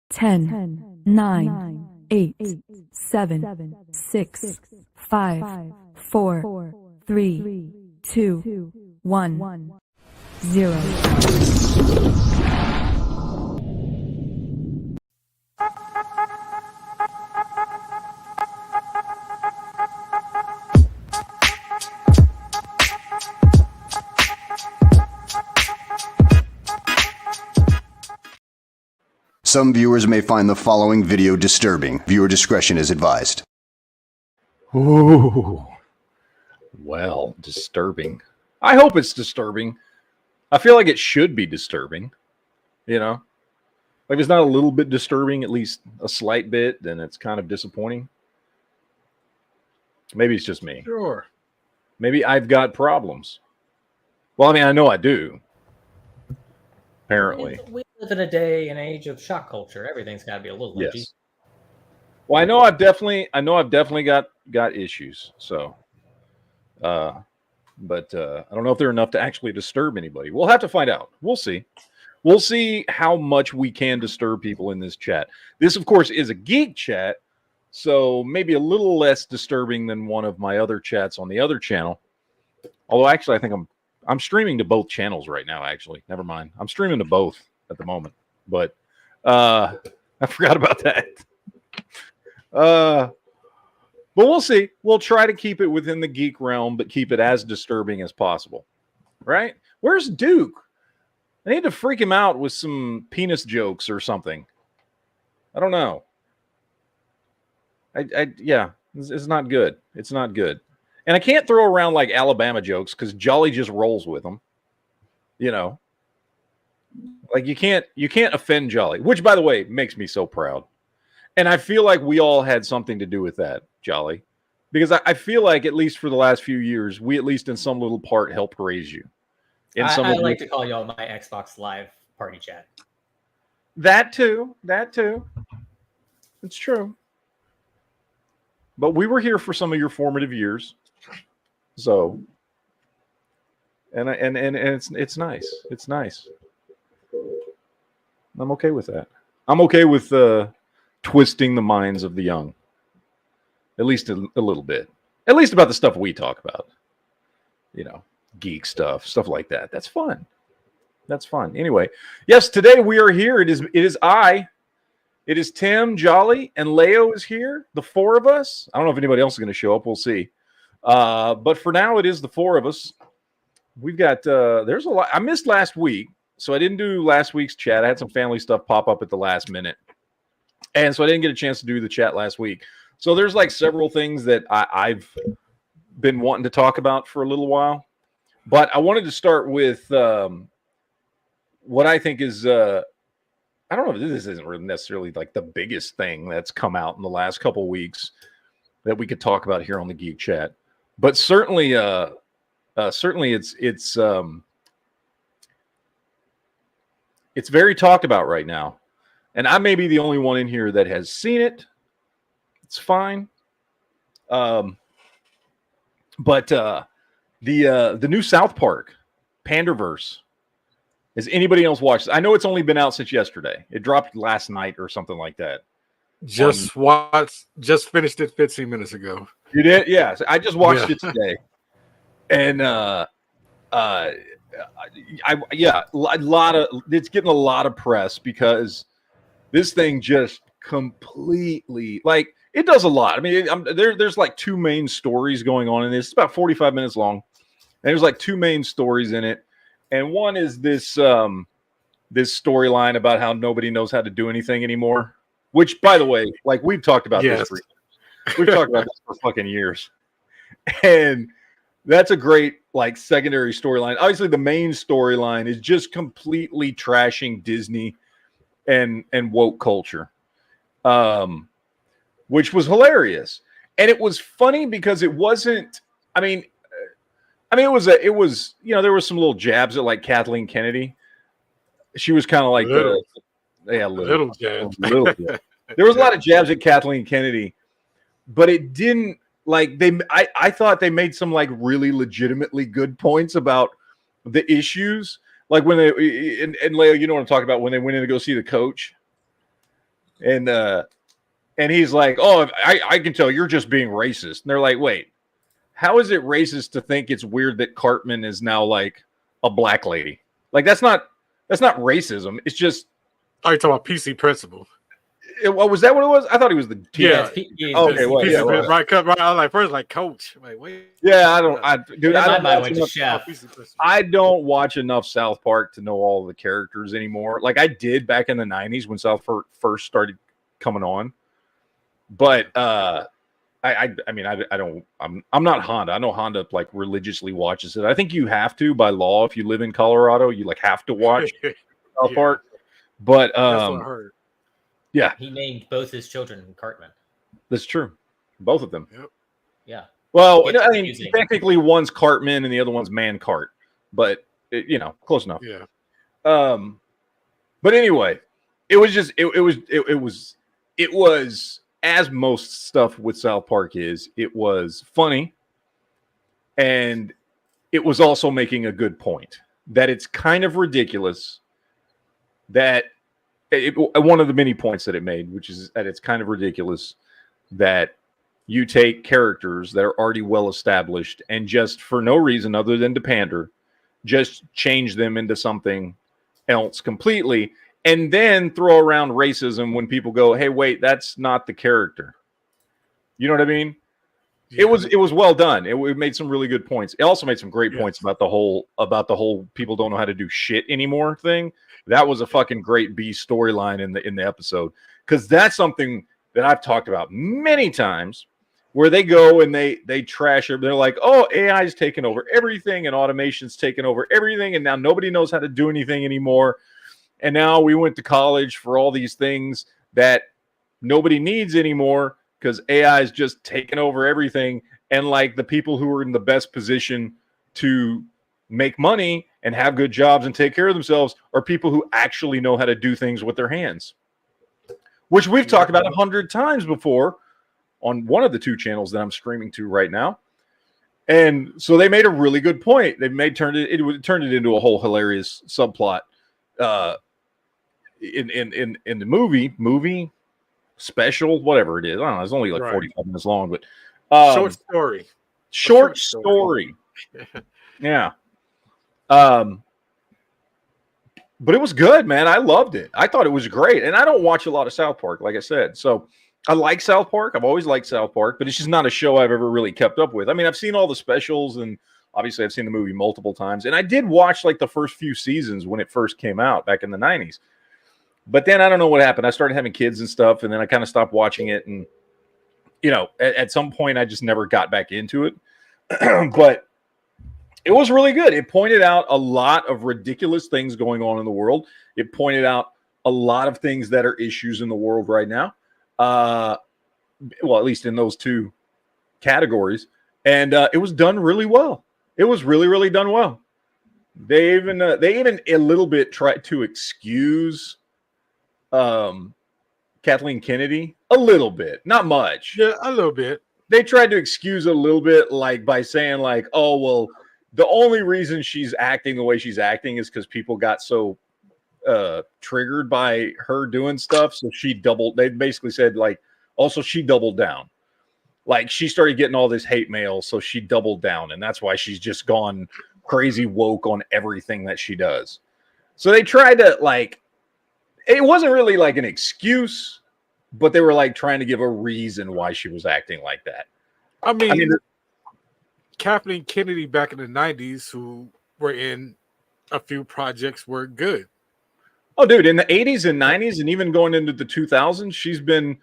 10, 9, 8, 7, 6, 5, 4, 3, 2, 1, 0. Some viewers may find the following video disturbing. Viewer discretion is advised. Ooh. Well, disturbing. I hope it's disturbing. I feel like it should be disturbing. You know? Like if it's not a little bit disturbing, at least a slight bit, then it's kind of disappointing. Maybe it's just me. Sure. Maybe I've got problems. Well, I mean, I know I do. Apparently. We live in a day and age of shock culture. Everything's got to be a little edgy. Yes. Well, I know I've definitely got issues. So, but I don't know if they're enough to actually disturb anybody. We'll have to find out. We'll see. We'll see how much we can disturb people in this chat. This, of course, is a geek chat, so maybe a little less disturbing than one of my other chats on the other channel. Although, actually, I think I'm streaming to both channels right now. Actually, never mind. I'm streaming to both at the moment, but I forgot about that. But we'll see. We'll try to keep it within the geek realm, but keep it as disturbing as possible. Right? Where's Duke? I need to freak him out with some penis jokes or something. I don't know. Yeah, it's not good. It's not good. And I can't throw around like Alabama jokes because Jolly just rolls with them. You know, like you can't offend Jolly, which, by the way, makes me so proud. And I feel like we all had something to do with that, Jolly, because I feel like at least for the last few years, we at least in some little part helped raise you. I like to call y'all my Xbox Live party chat. That too. It's true. But we were here for some of your formative years. So, and it's nice. It's nice. I'm okay with that. I'm okay with twisting the minds of the young. At least a little bit. At least about the stuff we talk about. You know, geek stuff like that. That's fun. That's fun. Anyway, yes, today we are here. It is Tim, Jolly, and Leo is here. The four of us. I don't know if anybody else is going to show up. We'll see. But for now, it is the four of us. We've got, there's a lot. I missed last week, so I didn't do last week's chat. I had some family stuff pop up at the last minute. And so I didn't get a chance to do the chat last week. So there's like several things that I've been wanting to talk about for a little while. But I wanted to start with what I think is, I don't know if this isn't really necessarily like the biggest thing that's come out in the last couple of weeks that we could talk about here on the Geek Chat. But certainly it's very talked about right now. And I may be the only one in here that has seen it. It's fine. But the new Southpark, Panderverse. Has anybody else watched it? I know it's only been out since yesterday. It dropped last night or something like that. Just finished it 15 minutes ago. You did? Yeah. So I just watched it today. And it's getting a lot of press because this thing just completely, like, it does a lot. I mean, there's like two main stories going on in this. It's about 45 minutes long. And there's like two main stories in it. And one is this storyline about how nobody knows how to do anything anymore. Which, by the way, like we've talked about this for years. We've talked about this for fucking years. And that's a great like secondary storyline. Obviously, the main storyline is just completely trashing Disney and woke culture, which was hilarious. And it was funny because it wasn't. I mean, it was there were some little jabs at like Kathleen Kennedy. She was kind of like little jabs. There was a lot of jabs at Kathleen Kennedy, but it didn't like I thought they made some like really legitimately good points about the issues. Like when they and Leo, you know what I'm talking about, when they went in to go see the coach. And he's like, "Oh, I can tell you're just being racist." And they're like, "Wait, how is it racist to think it's weird that Cartman is now like a black lady? Like that's not racism. It's just." Oh, you're talking about PC principle. What was that? What it was? I thought he was the teacher. Yeah. Okay, well, yeah, well, right. I was like, first, like, coach. Like, wait. yeah, I don't. Dude, I my don't mind watch went to enough. chef. I don't watch enough South Park to know all the characters anymore. Like I did back in the '90s when South Park first started coming on. But I mean, I don't. I'm not Honda. I know Honda like religiously watches it. I think you have to by law if you live in Colorado. You like have to watch South Park. But that's what I heard. Yeah, he named both his children Cartman. That's true. Both of them. Yep. Yeah. Well, I mean, technically one's Cartman and the other one's Man Cart, but you know, close enough. Yeah. But anyway, it was as most stuff with South Park is. It was funny, and it was also making a good point that it's kind of ridiculous that. One of the many points that it made, which is that it's kind of ridiculous that you take characters that are already well established and just for no reason other than to pander, just change them into something else completely, and then throw around racism when people go, "Hey, wait, that's not the character." You know what I mean? Yeah. It was well done. It made some really good points. It also made some great points about the whole people don't know how to do shit anymore thing. That was a fucking great B storyline in the episode, because that's something that I've talked about many times, where they go and they trash it. They're like, "Oh, AI's taken over everything and automation's taken over everything, and now nobody knows how to do anything anymore. And now we went to college for all these things that nobody needs anymore because AI is just taking over everything." And like the people who are in the best position to make money and have good jobs and take care of themselves are people who actually know how to do things with their hands, which we've talked about 100 times before on one of the two channels that I'm streaming to right now. And so they made a really good point. They turned it into a whole hilarious subplot in the movie special, whatever it is. I don't know. It's only like 45 minutes long, but short story. Yeah. But it was good, man. I loved it. I thought it was great. And I don't watch a lot of South Park, like I said. So I like South Park. I've always liked South Park, but it's just not a show I've ever really kept up with. I mean, I've seen all the specials, and obviously I've seen the movie multiple times. And I did watch like the first few seasons when it first came out back in the 90s. But then I don't know what happened. I started having kids and stuff, and then I kind of stopped watching it. And, you know, at some point I just never got back into it. But it was really good. It pointed out a lot of ridiculous things going on in the world. It pointed out a lot of things that are issues in the world right now. Well, at least in those two categories. And it was done really well. It was really, really done well. They even a little bit tried to excuse Kathleen Kennedy. A little bit. Not much. Yeah, a little bit. They tried to excuse a little bit, like by saying like, "Oh, well, the only reason she's acting the way she's acting is because people got so triggered by her doing stuff." So she doubled. They basically said like, also she doubled down. Like she started getting all this hate mail, so she doubled down, and that's why she's just gone crazy woke on everything that she does. So they tried to like, it wasn't really like an excuse, but they were like trying to give a reason why she was acting like that. I mean Kathleen Kennedy back in the 90s, who were in a few projects, were good. Oh, dude, in the 80s and 90s and even going into the 2000s, she's been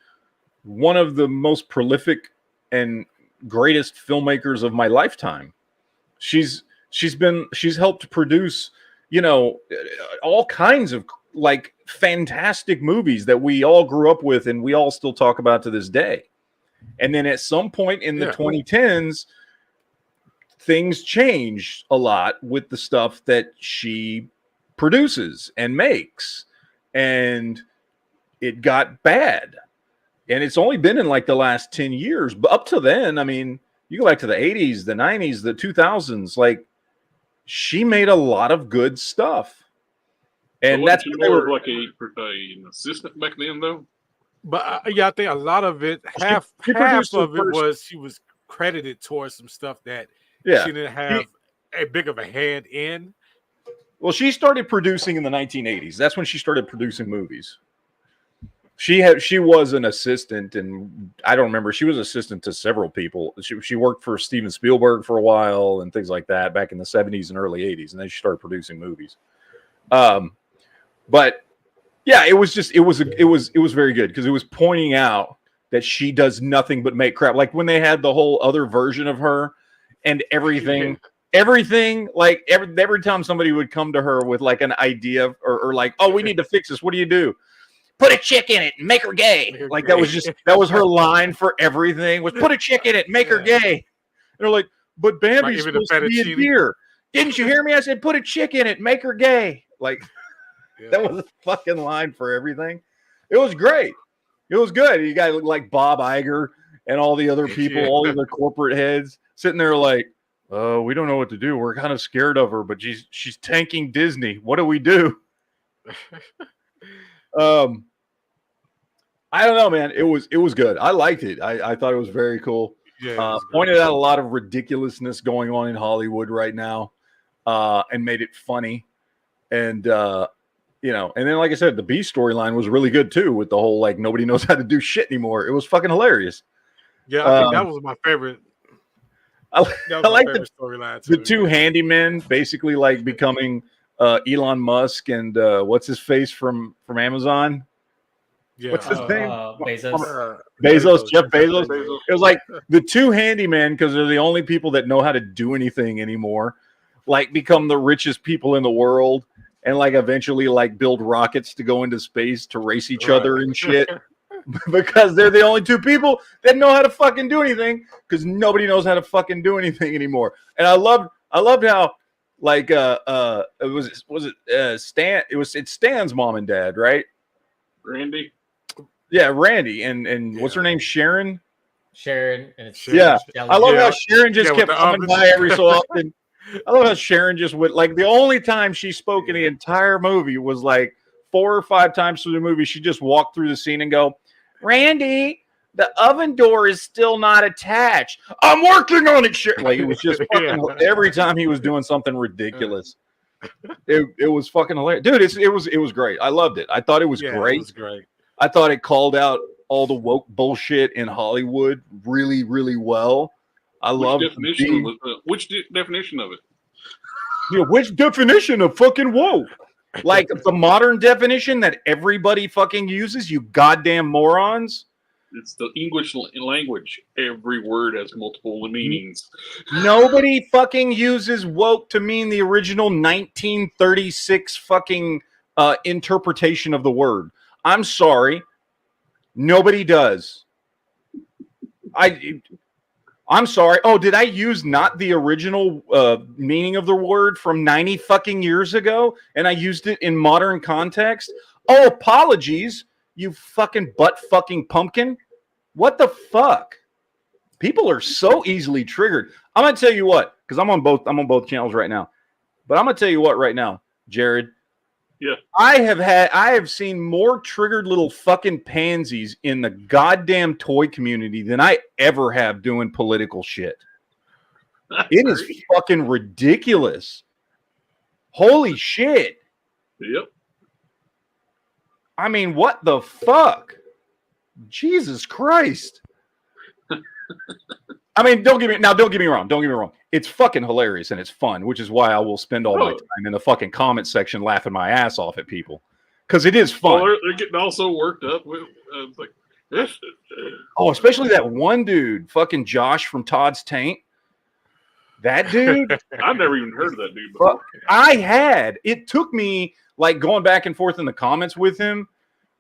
one of the most prolific and greatest filmmakers of my lifetime. She's helped produce, you know, all kinds of like fantastic movies that we all grew up with and we all still talk about to this day. And then at some point in the 2010s, things changed a lot with the stuff that she produces and makes, and it got bad. And it's only been in like the last 10 years, but up to then, I mean, you go back to the 80s, the 90s, the 2000s, like she made a lot of good stuff. And so that's more of like an assistant back then, though. But yeah, I think a lot of it, half she produced of the it first. was she was credited towards some stuff that Yeah. she didn't have a big of a hand in. Well, she started producing in the 1980s. That's when she started producing movies. She was an assistant, and I don't remember. She was assistant to several people. She worked for Steven Spielberg for a while and things like that back in the 70s and early 80s, and then she started producing movies. But yeah, it was very good because it was pointing out that she does nothing but make crap. Like when they had the whole other version of her and everything. Everything, like every time somebody would come to her with like an idea or like, oh, we need to fix this. What do? Put a chick in it and make her gay. Like that was her line for everything was put a chick in it and make her gay. And they're like, but Bambi's supposed to be a deer. Didn't you hear me? I said, put a chick in it, make her gay. Like that was a fucking line for everything. It was great. It was good. You got like Bob Iger and all the other people, all the other corporate heads sitting there like, we don't know what to do. We're kind of scared of her, but she's tanking Disney. What do we do? I don't know, man. It was good. I liked it. I thought it was very cool. Yeah, pointed out a lot of ridiculousness going on in Hollywood right now, and made it funny. And and then like I said, the B storyline was really good too, with the whole like nobody knows how to do shit anymore. It was fucking hilarious. Yeah, I think that was my favorite. I like the storyline. The two handymen basically like becoming Elon Musk and what's his face from Amazon? Yeah. What's his name? Bezos. Jeff Bezos. It was like the two handymen, because they're the only people that know how to do anything anymore, like become the richest people in the world and like eventually like build rockets to go into space to race each other and shit. Because they're the only two people that know how to fucking do anything, because nobody knows how to fucking do anything anymore. And I loved how like it's Stan's mom and dad, right? Randy. Yeah, Randy and what's her name? Sharon. And it's Sharon. I love how Sharon just kept coming by every so often. I love how Sharon just went, like the only time she spoke in the entire movie was like 4 or 5 times through the movie. She just walked through the scene and go, Randy, the oven door is still not attached. I'm working on it. Like it was just fucking every time he was doing something ridiculous. It was fucking hilarious, dude. It was great. I loved it. I thought it was great. It was great. I thought it called out all the woke bullshit in Hollywood really, really well. I love which definition of it? Yeah, which definition of fucking woke? Like the modern definition that everybody fucking uses, you goddamn morons. It's the English language. Every word has multiple meanings. Nobody fucking uses woke to mean the original 1936 fucking interpretation of the word. I'm sorry. Nobody does. I'm sorry. Oh, did I use not the original meaning of the word from 90 fucking years ago, and I used it in modern context? Oh, apologies, you fucking butt fucking pumpkin. What the fuck? People are so easily triggered. I'm gonna tell you what, because I'm on both channels right now. But I'm gonna tell you what right now, Jared. Yeah. I have seen more triggered little fucking pansies in the goddamn toy community than I ever have doing political shit. It is fucking ridiculous. Holy shit. Yep. I mean, what the fuck? Jesus Christ. I mean, don't get me wrong. It's fucking hilarious and it's fun, which is why I will spend all my time in the fucking comment section laughing my ass off at people. Because it is fun. Well, they're getting also worked up with like this. Oh, especially that one dude, fucking Josh from Todd's Taint. That dude. I've never even heard of that dude before. I had. It took me like going back and forth in the comments with him.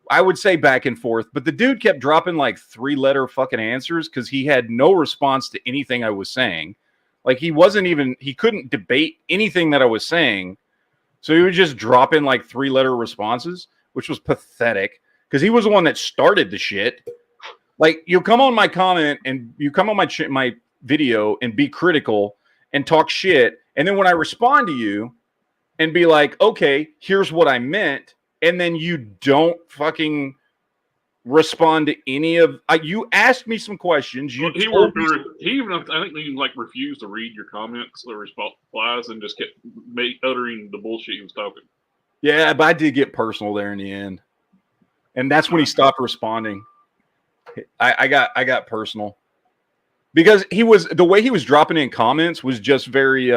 I would say back and forth, but the dude kept dropping like 3-letter fucking answers because he had no response to anything I was saying. Like he couldn't debate anything that I was saying. So he would just drop in like 3-letter responses, which was pathetic because he was the one that started the shit. Like you come on my comment and you come on my video and be critical and talk shit. And then when I respond to you and be like, okay, here's what I meant. And then you don't fucking respond to any of. You asked me some questions. You he told me even I think he like refused to read your comments or replies and just kept uttering the bullshit he was talking. Yeah, but I did get personal there in the end, and that's when he stopped responding. I got personal because the way he was dropping in comments was just very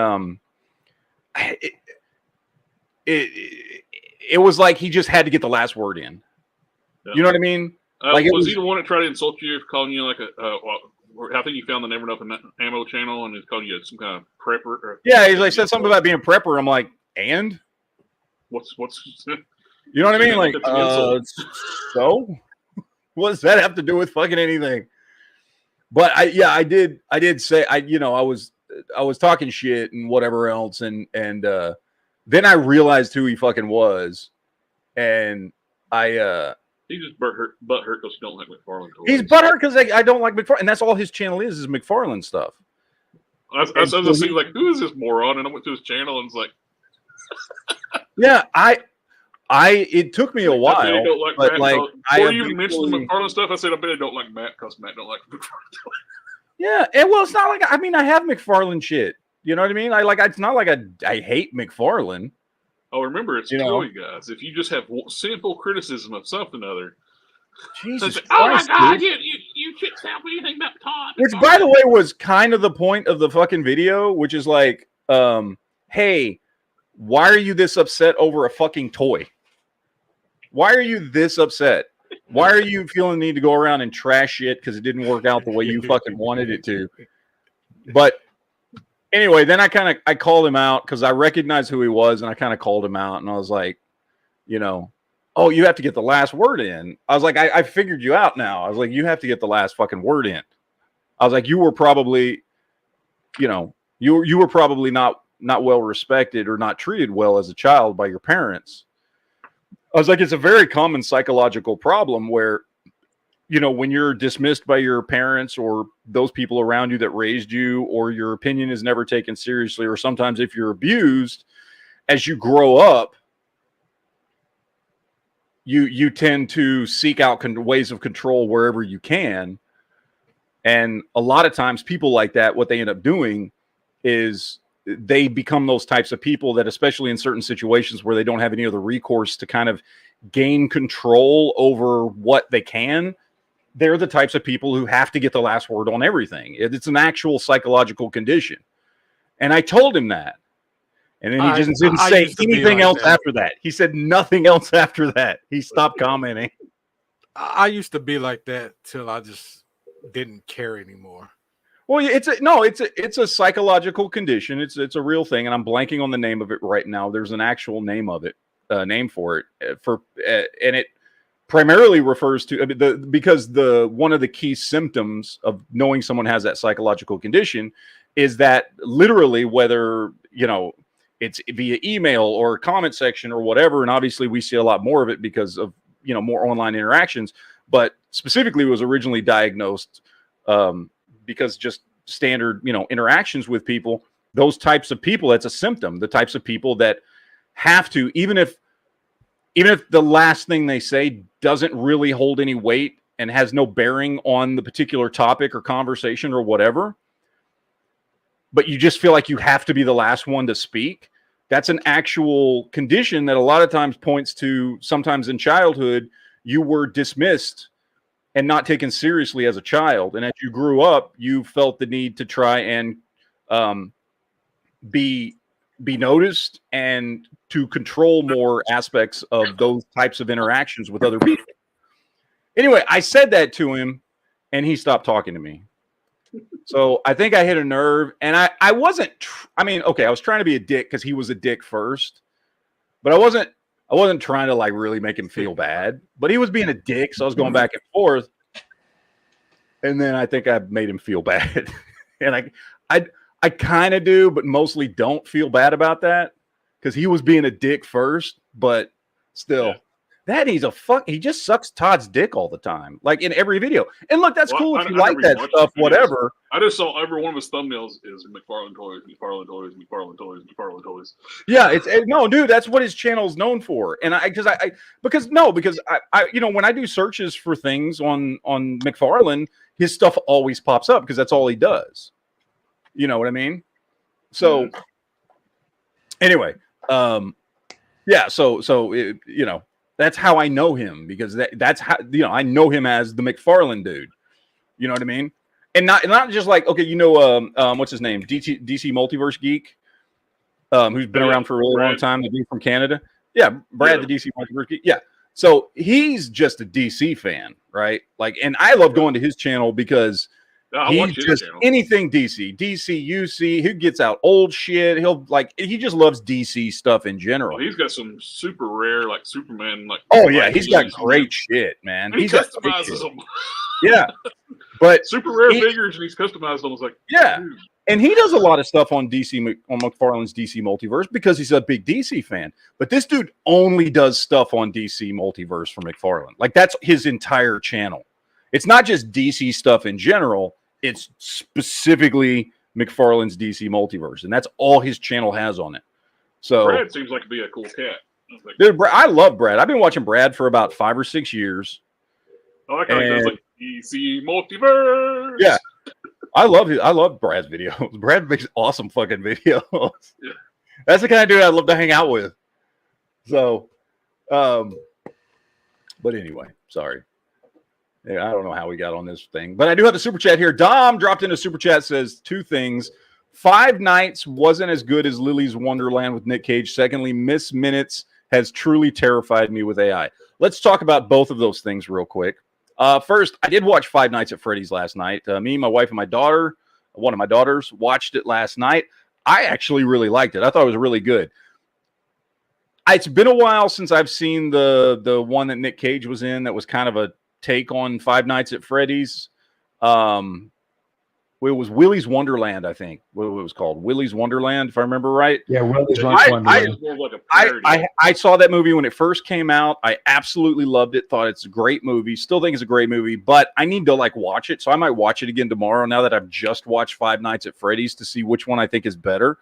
it was like he just had to get the last word in. Yeah. You know what I mean? Like was he the one that tried to insult you, calling you like I think you found the Never Enough Ammo channel and he's calling you some kind of prepper? Yeah, he said something about being prepper. I'm like, and what's you know what I mean? Like, so what does that have to do with fucking anything? But I did say I was talking shit and whatever else, and then I realized who he fucking was, and he's just butthurt because you don't like McFarlane toys. He's butthurt because I don't like McFarlane, and that's all his channel is McFarlane stuff. I was just thinking, like, who is this moron? And I went to his channel and it's like, yeah, it took me a while, but before you even mentioned the McFarlane stuff, I said I bet I don't like Matt because Matt don't like McFarlane. Yeah, and well, it's not like I have McFarlane shit. You know what I mean? It's not like I hate McFarlane. Oh, remember, it's Chloe, guys. If you just have simple criticism of something or other, Jesus Christ, oh my God, you shouldn't sound anything about Todd. Which, by the way, was kind of the point of the fucking video, which is like, hey, why are you this upset over a fucking toy? Why are you this upset? Why are you feeling the need to go around and trash it because it didn't work out the way you fucking wanted it to? But anyway, then I called him out because I recognized who he was, and I kind of called him out, and I was like, oh, you have to get the last word in. I was like, I figured you out now. I was like, you have to get the last fucking word in. I was like, you were probably, you were probably not well respected or not treated well as a child by your parents. I was like, it's a very common psychological problem where, when you're dismissed by your parents or those people around you that raised you, or your opinion is never taken seriously, or sometimes if you're abused, as you grow up, you tend to seek out ways of control wherever you can. And a lot of times people like that, what they end up doing is they become those types of people that, especially in certain situations where they don't have any other recourse to kind of gain control over what they can, they're the types of people who have to get the last word on everything. It's an actual psychological condition. And I told him that. And then he just didn't say anything else after that. He said nothing else after that. He stopped commenting. I used to be like that till I just didn't care anymore. Well, it's a psychological condition. It's a real thing, and I'm blanking on the name of it right now. There's an actual name of it, name for it, and it primarily refers to because one of the key symptoms of knowing someone has that psychological condition is that literally, whether it's via email or comment section or whatever, and obviously we see a lot more of it because of more online interactions, but specifically it was originally diagnosed because just standard, interactions with people, those types of people, that's a symptom. The types of people that have to, even if the last thing they say doesn't really hold any weight and has no bearing on the particular topic or conversation or whatever, but you just feel like you have to be the last one to speak. That's an actual condition that a lot of times points to sometimes in childhood, you were dismissed and not taken seriously as a child. And as you grew up, you felt the need to try and be noticed and to control more aspects of those types of interactions with other people. Anyway, I said that to him and he stopped talking to me. So I think I hit a nerve, and I wasn't, I was trying to be a dick because he was a dick first, but I wasn't trying to like really make him feel bad, but he was being a dick. So I was going back and forth. And then I think I made him feel bad. And I kind of do, but mostly don't feel bad about that because he was being a dick first, but still, that he's a fuck. He just sucks Todd's dick all the time, like in every video. And look, that's cool if you like that stuff, whatever. I just saw every one of his thumbnails is McFarlane toys, McFarlane toys, McFarlane toys, McFarlane toys. Yeah, no, dude, that's what his channel's known for. And because I you know, when I do searches for things on McFarlane, his stuff always pops up because that's all he does. You know what I mean? So anyway, yeah, so it, you know, that's how I know him, because that's how, you know, I know him as the McFarlane dude. You know what I mean? And not just like, okay, you know, what's his name? DC Multiverse Geek, who's been around for a really long time, the dude from Canada. Yeah, Brad, the DC Multiverse Geek. Yeah. So he's just a DC fan, right? Like, and I love going to his channel because he's just anything DC, UC. He gets out old shit. He just loves DC stuff in general. Well, he's got some super rare, like Superman, like. Oh yeah, he's got great shit, man. He customizes them. Yeah, but super rare figures, and he's customized them. It's like, yeah, dude. And he does a lot of stuff on McFarlane's DC Multiverse because he's a big DC fan. But this dude only does stuff on DC Multiverse for McFarlane. Like, that's his entire channel. It's not just DC stuff in general. It's specifically McFarlane's DC Multiverse, and that's all his channel has on it. So Brad seems like to be a cool cat. Dude, I love Brad. I've been watching Brad for about 5 or 6 years. I like how he does like DC Multiverse. Yeah. I love Brad's videos. Brad makes awesome fucking videos. Yeah. That's the kind of dude I'd love to hang out with. So, but anyway, sorry. Yeah, I don't know how we got on this thing, but I do have the super chat here. Dom dropped in a super chat, says 2 things. Five Nights wasn't as good as Lily's Wonderland with Nick Cage. Secondly, Miss Minutes has truly terrified me with AI. Let's talk about both of those things real quick. First, I did watch Five Nights at Freddy's last night. Me, my wife, and my daughter, one of my daughters, watched it last night. I actually really liked it. I thought it was really good. It's been a while since I've seen the one that Nick Cage was in that was kind of a take on Five Nights at Freddy's. It was Willy's Wonderland, I think. What it was called, Willy's Wonderland, if I remember right. Yeah, Willy's Wonderland. I saw that movie when it first came out. I absolutely loved it. Thought it's a great movie. Still think it's a great movie, but I need to like watch it. So I might watch it again tomorrow. Now that I've just watched Five Nights at Freddy's, to see which one I think is better.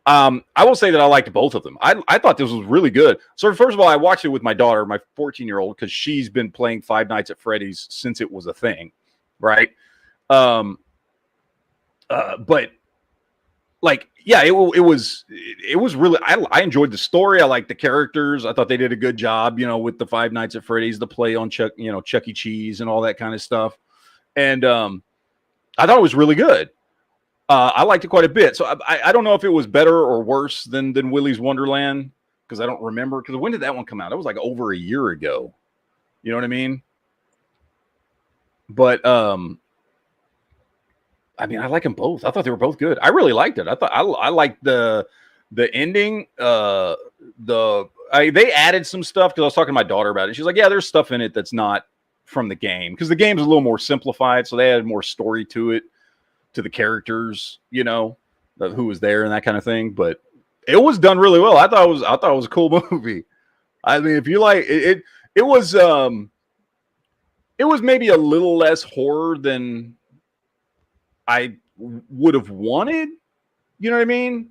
I will say that I liked both of them. I thought this was really good. So first of all, I watched it with my daughter, my 14-year-old, because she's been playing Five Nights at Freddy's since it was a thing, right? But like, yeah, it was really, I enjoyed the story. I liked the characters. I thought they did a good job, you know, with the Five Nights at Freddy's, the play on Chuck E. Cheese and all that kind of stuff. And I thought it was really good. I liked it quite a bit. So I don't know if it was better or worse than Willy's Wonderland, because I don't remember. Because when did that one come out? It was like over a year ago. You know what I mean? But I mean, I like them both. I thought they were both good. I really liked it. I thought I liked the ending. They added some stuff, because I was talking to my daughter about it. She's like, "Yeah, there's stuff in it that's not from the game, because the game's a little more simplified, so they added more story to it, to the characters, you know, who was there and that kind of thing." But it was done really well. I thought it was a cool movie. I mean, if you like it, it was maybe a little less horror than I would have wanted. You know what I mean?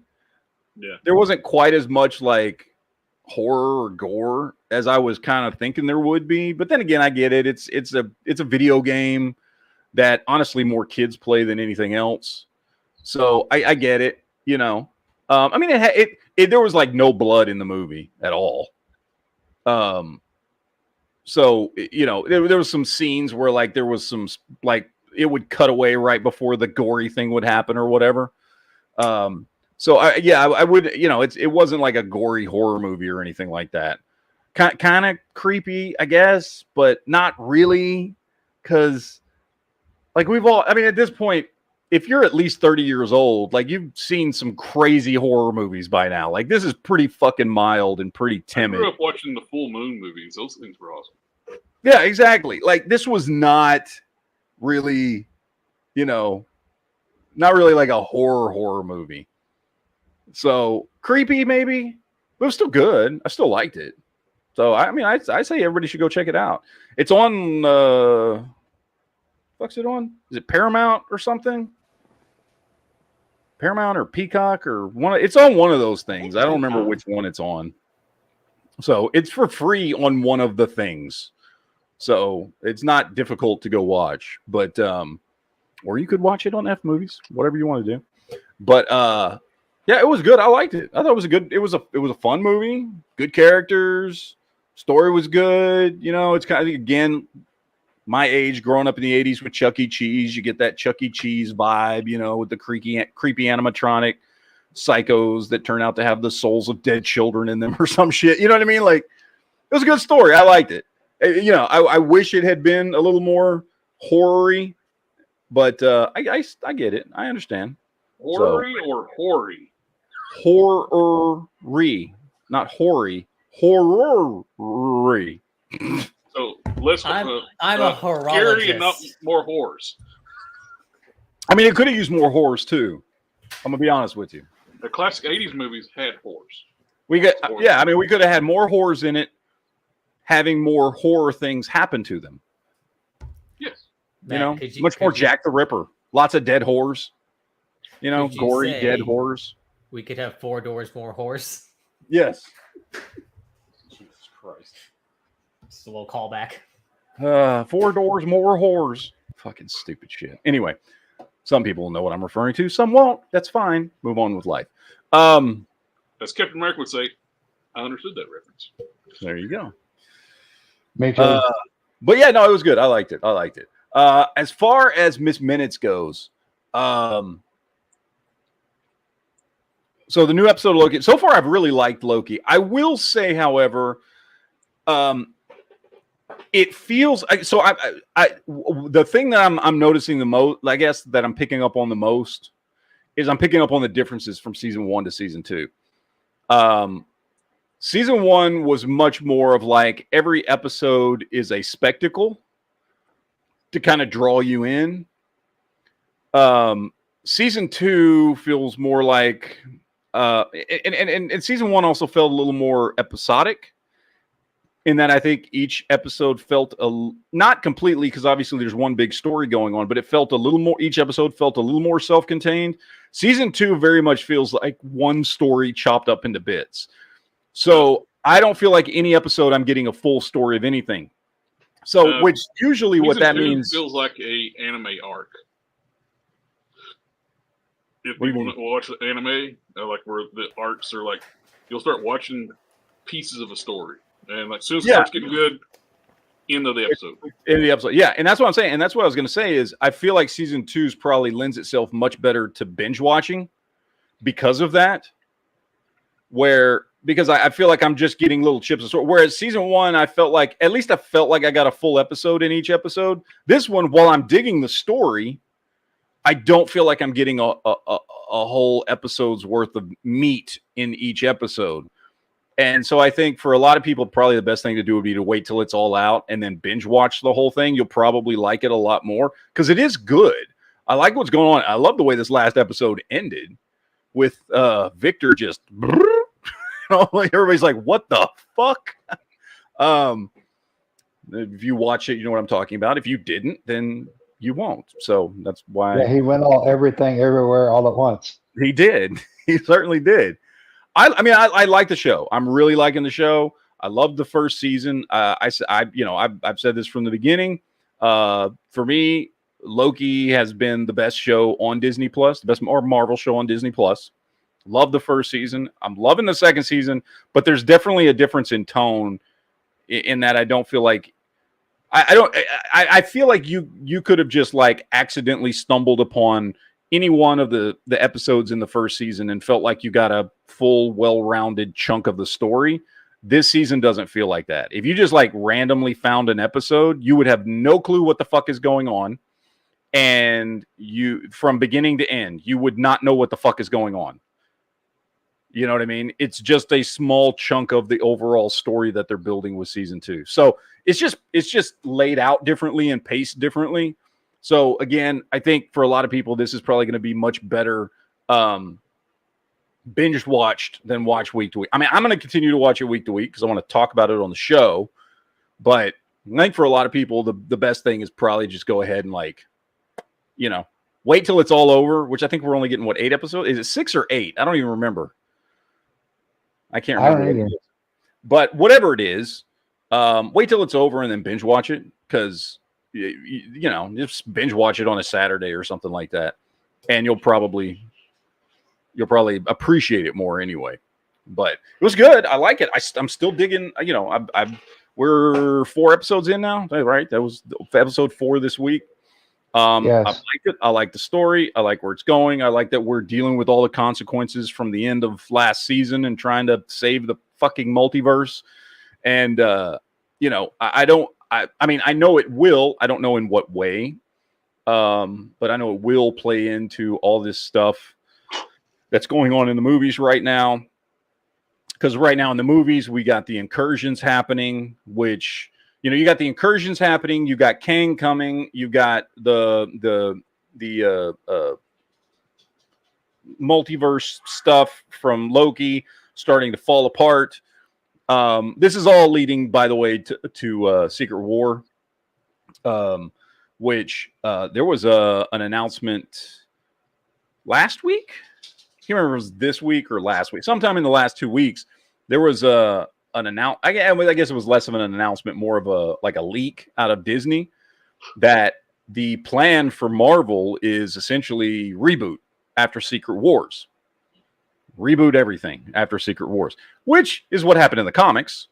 Yeah. There wasn't quite as much like horror or gore as I was kind of thinking there would be. But then again, I get it. It's a video game that honestly more kids play than anything else. So I get it, you know. I mean, there was like no blood in the movie at all. So, you know, there was some scenes where like there was some like it would cut away right before the gory thing would happen or whatever. So I would, you know, it wasn't like a gory horror movie or anything like that. Kind of creepy, I guess, but not really, because like I mean, at this point, if you're at least 30 years old, like you've seen some crazy horror movies by now. Like this is pretty fucking mild and pretty timid. I grew up watching the Full Moon movies. Those things were awesome. Yeah, exactly. Like this was not really, you know, not really like a horror movie. So creepy maybe, but it was still good. I still liked it. So I mean, I say everybody should go check it out. It's on. What's it on? Is it Paramount or something? Paramount or Peacock or one? It's on one of those things. I don't remember which one it's on. So it's for free on one of the things. So it's not difficult to go watch, but or you could watch it on F Movies, whatever you want to do. But yeah, it was good. I liked it. I thought it was a fun movie. Good characters. Story was good. You know, it's kind of, again, my age, growing up in the 80s with Chuck E. Cheese, you get that Chuck E. Cheese vibe, you know, with the creepy animatronic psychos that turn out to have the souls of dead children in them or some shit. You know what I mean? Like, it was a good story. I liked it. You know, I wish it had been a little more horror-y, but I get it. I understand. Horror-y or hoary? Horror-y, not hoary. Horror-y. So let's. I'm a scary and not horologist. more horrors. I mean, it could have used more horrors too. I'm gonna be honest with you. The classic '80s movies had horrors. We could have had more horrors in it, having more horror things happen to them. Yes. You know, much more Jack the Ripper, lots of dead whores. You know, Could you gory say- dead whores. We could have 4 doors more horse. Yes. Jesus Christ. Just a little callback. 4 doors more whores. Fucking stupid shit. Anyway, some people will know what I'm referring to. Some won't. That's fine. Move on with life. As Captain America would say, I understood that reference. There you go. Me too. But yeah, no, it was good. I liked it. As far as Miss Minutes goes, so the new episode of Loki, so far I've really liked Loki. I will say, however, it feels so. The thing that I'm noticing the most, I guess, that I'm picking up on the most is I'm picking up on the differences from season 1 to season 2. Season 1 was much more of like every episode is a spectacle to kind of draw you in. Season 2 feels more like, and season 1 also felt a little more episodic in that I think each episode felt not completely, because obviously there's one big story going on, but it felt a little more, each episode felt a little more self-contained. Season 2 very much feels like one story chopped up into bits. So I don't feel like any episode I'm getting a full story of anything. So, which usually what that means feels like a anime arc. If What do you you want to watch the anime, like where the arcs are like, you'll start watching pieces of a story, and like as soon as it starts getting good, end of the episode. Yeah, and that's what I'm saying. And that's what I was going to say is I feel like season 2's probably lends itself much better to binge watching because of that. Because I feel like I'm just getting little chips of story. Whereas season 1, I felt like I got a full episode in each episode. This one, while I'm digging the story, I don't feel like I'm getting a whole episode's worth of meat in each episode. And so I think for a lot of people, probably the best thing to do would be to wait till it's all out and then binge watch the whole thing. You'll probably like it a lot more because it is good. I like what's going on. I love the way this last episode ended with Victor just... everybody's like, what the fuck? If you watch it, you know what I'm talking about. If you didn't, then you won't. So that's why Yeah, he went all everything everywhere all at once. he did. He certainly did. I like the show. I'm really liking the show. I loved the first season. I've said this from the beginning. For me, Loki has been the best show on Disney Plus, the best Marvel show on Disney Plus. Love the first season. I'm loving the second season, but there's definitely a difference in tone in that I don't feel like I feel like you could have just like accidentally stumbled upon any one of the episodes in the first season and felt like you got a full, well-rounded chunk of the story. This season doesn't feel like that. If you just like randomly found an episode, you would have no clue what the fuck is going on. And you, from beginning to end, you would not know what the fuck is going on. You know what I mean? It's just a small chunk of the overall story that they're building with season 2. So it's just laid out differently and paced differently. So again, I think for a lot of people, this is probably going to be much better binge watched than watch week to week. I mean, I'm going to continue to watch it week to week because I want to talk about it on the show. But I think for a lot of people, the best thing is probably just go ahead and wait till it's all over, which I think we're only getting, 8 episodes? Is it 6 or 8? I don't even remember. I can't remember. I don't either. But whatever it is, wait till it's over and then binge watch it because, just binge watch it on a Saturday or something like that. And you'll probably appreciate it more anyway. But it was good. I like it. I'm still digging, we're 4 episodes in now, right? That was episode 4 this week. Yes. I like it. I like the story. I like where it's going. I like that we're dealing with all the consequences from the end of last season and trying to save the fucking multiverse. And, I know it will. I don't know in what way. But I know it will play into all this stuff that's going on in the movies right now. Because right now in the movies, we got the incursions happening, which, you got the incursions happening. You got Kang coming. You got the multiverse stuff from Loki starting to fall apart. This is all leading, by the way, to Secret War, which there was an announcement last week. I can't remember if it was this week or last week. Sometime in the last 2 weeks, there was an announcement. I guess it was less of an announcement, more of a leak out of Disney that the plan for Marvel is essentially reboot after Secret Wars. Reboot everything after Secret Wars, which is what happened in the comics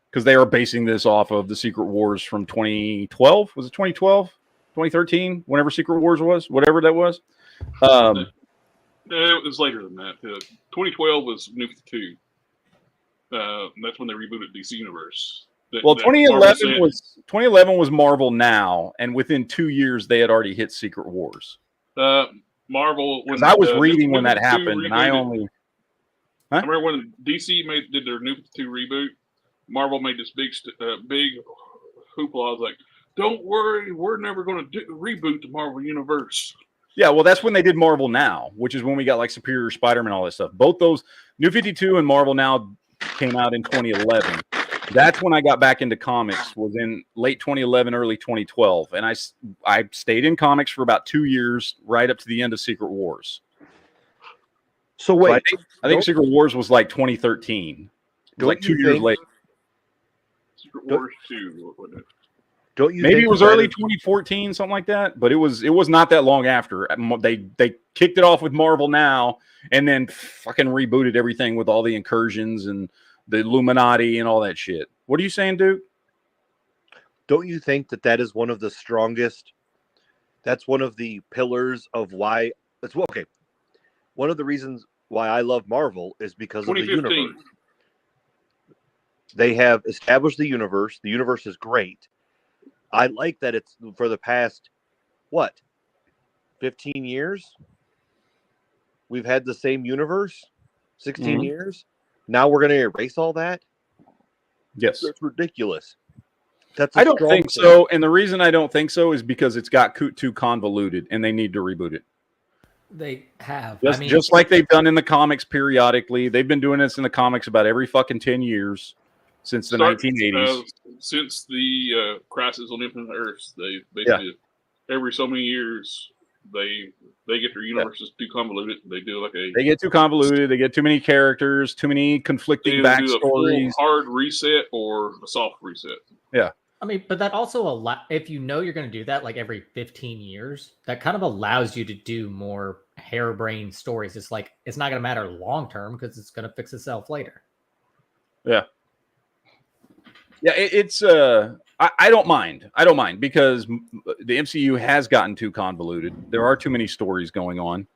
because they are basing this off of the Secret Wars from 2012. Was it 2012? 2013? Whenever Secret Wars was? Whatever that was. It was later than that. 2012 was New 52. That's when they rebooted DC Universe. 2011 was Marvel Now, and within 2 years they had already hit Secret Wars. Marvel. Because I was reading when that happened, and I only. I remember when DC did their New 52 reboot. Marvel made this big hoopla. I was like, "Don't worry, we're never going to reboot the Marvel Universe." Yeah, well, that's when they did Marvel Now, which is when we got like Superior Spider-Man, all that stuff. Both those, New 52 and Marvel Now, came out in 2011. That's when I got back into comics, was in late 2011, early 2012. And I stayed in comics for about 2 years, right up to the end of Secret Wars. So wait. So I think Secret Wars was like 2013. It was like 2 years late. Secret Wars 2, wasn't it? Don't you? Maybe it was early 2014, something like that. But it was not that long after. They kicked it off with Marvel Now, and then fucking rebooted everything with all the incursions and the Illuminati and all that shit. What are you saying, Duke? Don't you think that is one of the strongest? That's one of the pillars of why. Okay. One of the reasons why I love Marvel is because of the universe. They have established the universe. The universe is great. I like that it's for the past, 15 years? We've had the same universe? 16 years? Now we're going to erase all that? Yes. That's ridiculous. I don't think so. And the reason I don't think so is because it's got too convoluted and they need to reboot it. They have. Just like they've done in the comics periodically. They've been doing this in the comics about every fucking 10 years. Since the 1980s. Since the Crisis on Infinite Earths, they did every so many years they get their universes too convoluted. They do they get too convoluted. They get too many characters, too many conflicting backstories. A hard reset or a soft reset. Yeah. But that also if you're going to do that like every 15 years, that kind of allows you to do more harebrained stories. It's like it's not going to matter long term because it's going to fix itself later. Yeah. Yeah, it's I don't mind. I don't mind because the MCU has gotten too convoluted. There are too many stories going on.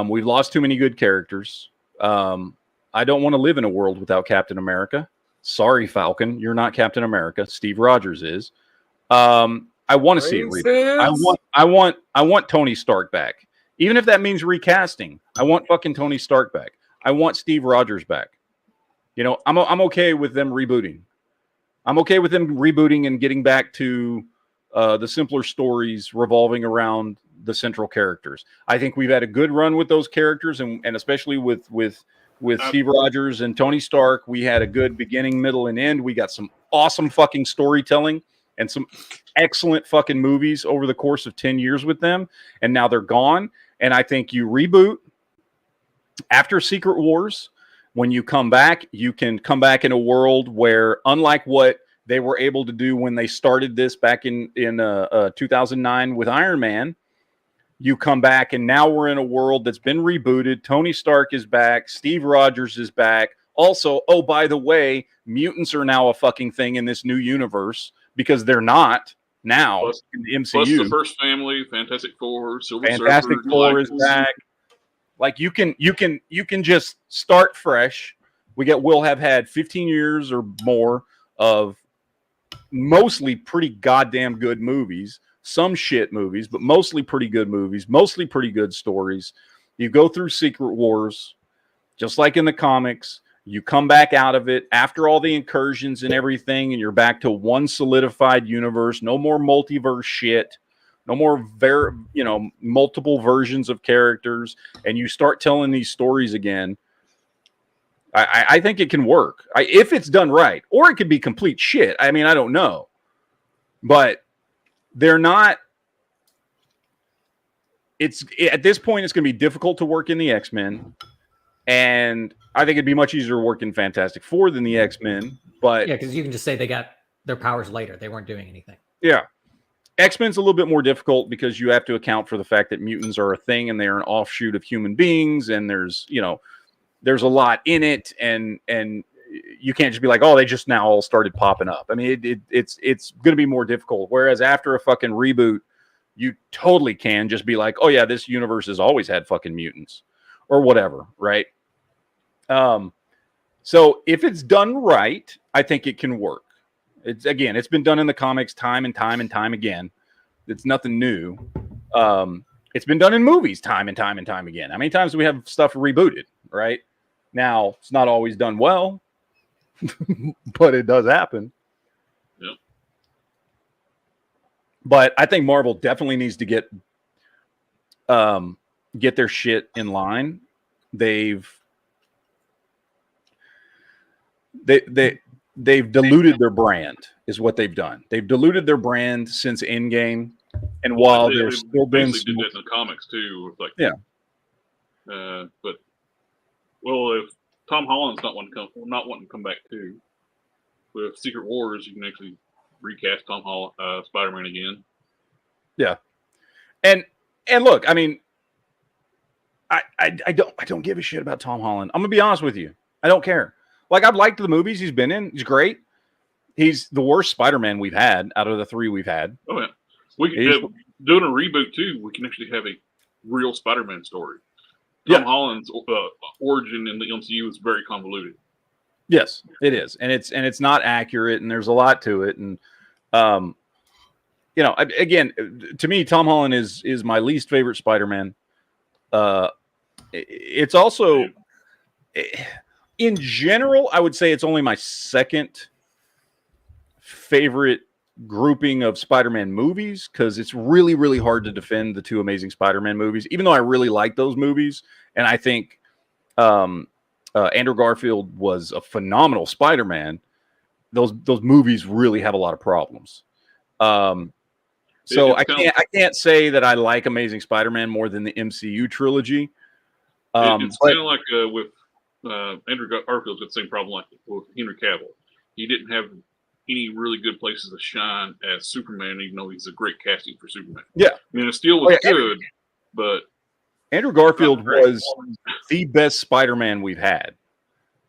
We've lost too many good characters. I don't want to live in a world without Captain America. Sorry, Falcon, you're not Captain America. Steve Rogers is. I want to see it reboot. I want Tony Stark back. Even if that means recasting. I want fucking Tony Stark back. I want Steve Rogers back. I'm okay with them rebooting. I'm okay with them rebooting and getting back to the simpler stories revolving around the central characters. I think we've had a good run with those characters, and especially with Steve Rogers and Tony Stark, we had a good beginning, middle, and end. We got some awesome fucking storytelling and some excellent fucking movies over the course of 10 years with them, and now they're gone. And I think you reboot after Secret Wars. When you come back, you can come back in a world where, unlike what they were able to do when they started this back in 2009 with Iron Man, you come back and now we're in a world that's been rebooted. Tony Stark is back. Steve Rogers is back. Also, oh, by the way, mutants are now a fucking thing in this new universe because they're not now in the MCU. Plus the First Family, Fantastic Four, Fantastic Four is back. Like you can just start fresh. We'll have had 15 years or more of mostly pretty goddamn good movies. Some shit movies, but mostly pretty good movies, mostly pretty good stories. You go through Secret Wars, just like in the comics. You come back out of it after all the incursions and everything, and you're back to one solidified universe. No more multiverse shit. No more multiple versions of characters, and you start telling these stories again. I think it can work if it's done right, or it could be complete shit. I mean, I don't know, but they're not. It's at this point, it's going to be difficult to work in the X-Men, and I think it'd be much easier to work in Fantastic Four than the X-Men. But yeah, because you can just say they got their powers later; they weren't doing anything. Yeah. X-Men's a little bit more difficult because you have to account for the fact that mutants are a thing and they are an offshoot of human beings, and there's a lot in it, and you can't just be like, oh, they just now all started popping up. I mean, it's going to be more difficult. Whereas after a fucking reboot, you totally can just be like, oh yeah, this universe has always had fucking mutants or whatever, right? So if it's done right, I think it can work. It's been done in the comics time and time and time again. It's nothing new. It's been done in movies time and time and time again. How many times do we have stuff rebooted, right? Now, it's not always done well, but it does happen. Yep. But I think Marvel definitely needs to get their shit in line. They've diluted their brand, is what they've done. They've diluted their brand since Endgame, and while there's still been did that in the comics too, like but if Tom Holland's not wanting to come back too, with Secret Wars, you can actually recast Tom Holland, Spider-Man again. Yeah, and look, I mean, I don't give a shit about Tom Holland. I'm gonna be honest with you. I don't care. Like, I've liked the movies he's been in. He's great. He's the worst Spider-Man we've had out of the three we've had. Oh, yeah. We can doing a reboot, too. We can actually have a real Spider-Man story. Tom Holland's origin in the MCU is very convoluted. Yes, it is. And it's not accurate, and there's a lot to it. And, again, to me, Tom Holland is my least favorite Spider-Man. It's also... In general, I would say it's only my second favorite grouping of Spider-Man movies, because it's really, really hard to defend the two Amazing Spider-Man movies, even though I really like those movies. And I think Andrew Garfield was a phenomenal Spider-Man. Those movies really have a lot of problems. So I can't say that I like Amazing Spider-Man more than the MCU trilogy. It's kind of like with Andrew Garfield's got the same problem like with Henry Cavill. He didn't have any really good places to shine as Superman, even though he's a great casting for Superman. Yeah. I mean, it still was good, but Andrew Garfield was the best Spider-Man we've had.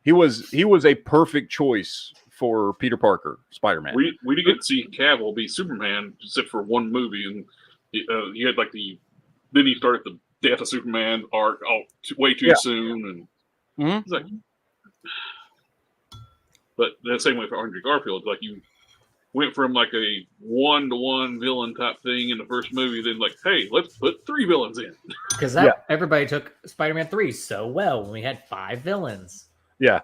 He was a perfect choice for Peter Parker, Spider-Man. We didn't get to see Cavill be Superman except for one movie, and he had like then he started the Death of Superman arc way too soon, and it's like, but the same way for Andrew Garfield, like you went from like a 1-to-1 villain type thing in the first movie, then like, hey, let's put 3 villains in. Because everybody took Spider-Man 3 so well when we had 5 villains. Yeah.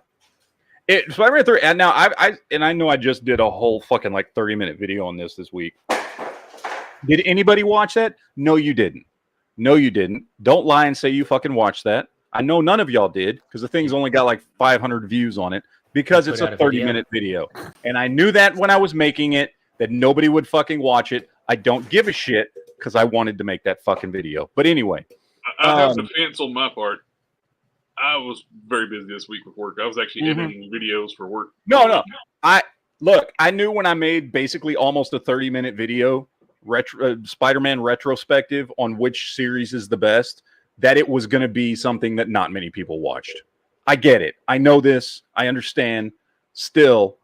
Spider-Man 3, and now I know I just did a whole fucking like 30-minute video on this week. Did anybody watch that? No, you didn't. No, you didn't. Don't lie and say you fucking watched that. I know none of y'all did because the thing's only got like 500 views on it because it's a 30-minute video. And I knew that when I was making it, that nobody would fucking watch it. I don't give a shit because I wanted to make that fucking video. But anyway. I have defense on my part. I was very busy this week with work. I was actually editing videos for work. No. I knew when I made basically almost a 30-minute video, Spider-Man retrospective on which series is the best, that it was going to be something that not many people watched. I get it. I know this. I understand. Still,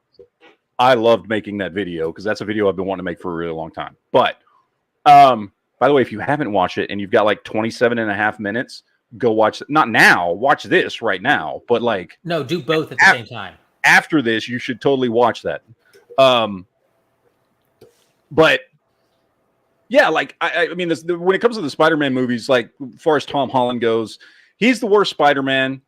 I loved making that video because that's a video I've been wanting to make for a really long time. But, by the way, if you haven't watched it and you've got like 27 and a half minutes, go watch it. Not now. Watch this right now. But like... No, do both at the same time. After this, you should totally watch that. But... Yeah, like, I mean, when it comes to the Spider-Man movies, like, as far as Tom Holland goes, he's the worst Spider-Man.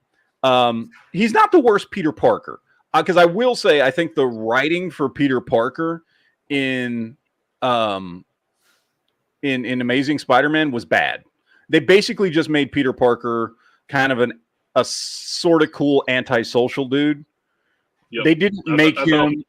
He's not the worst Peter Parker. Because I will say, I think the writing for Peter Parker in Amazing Spider-Man was bad. They basically just made Peter Parker kind of a sort of cool antisocial dude. Yep. They didn't make him...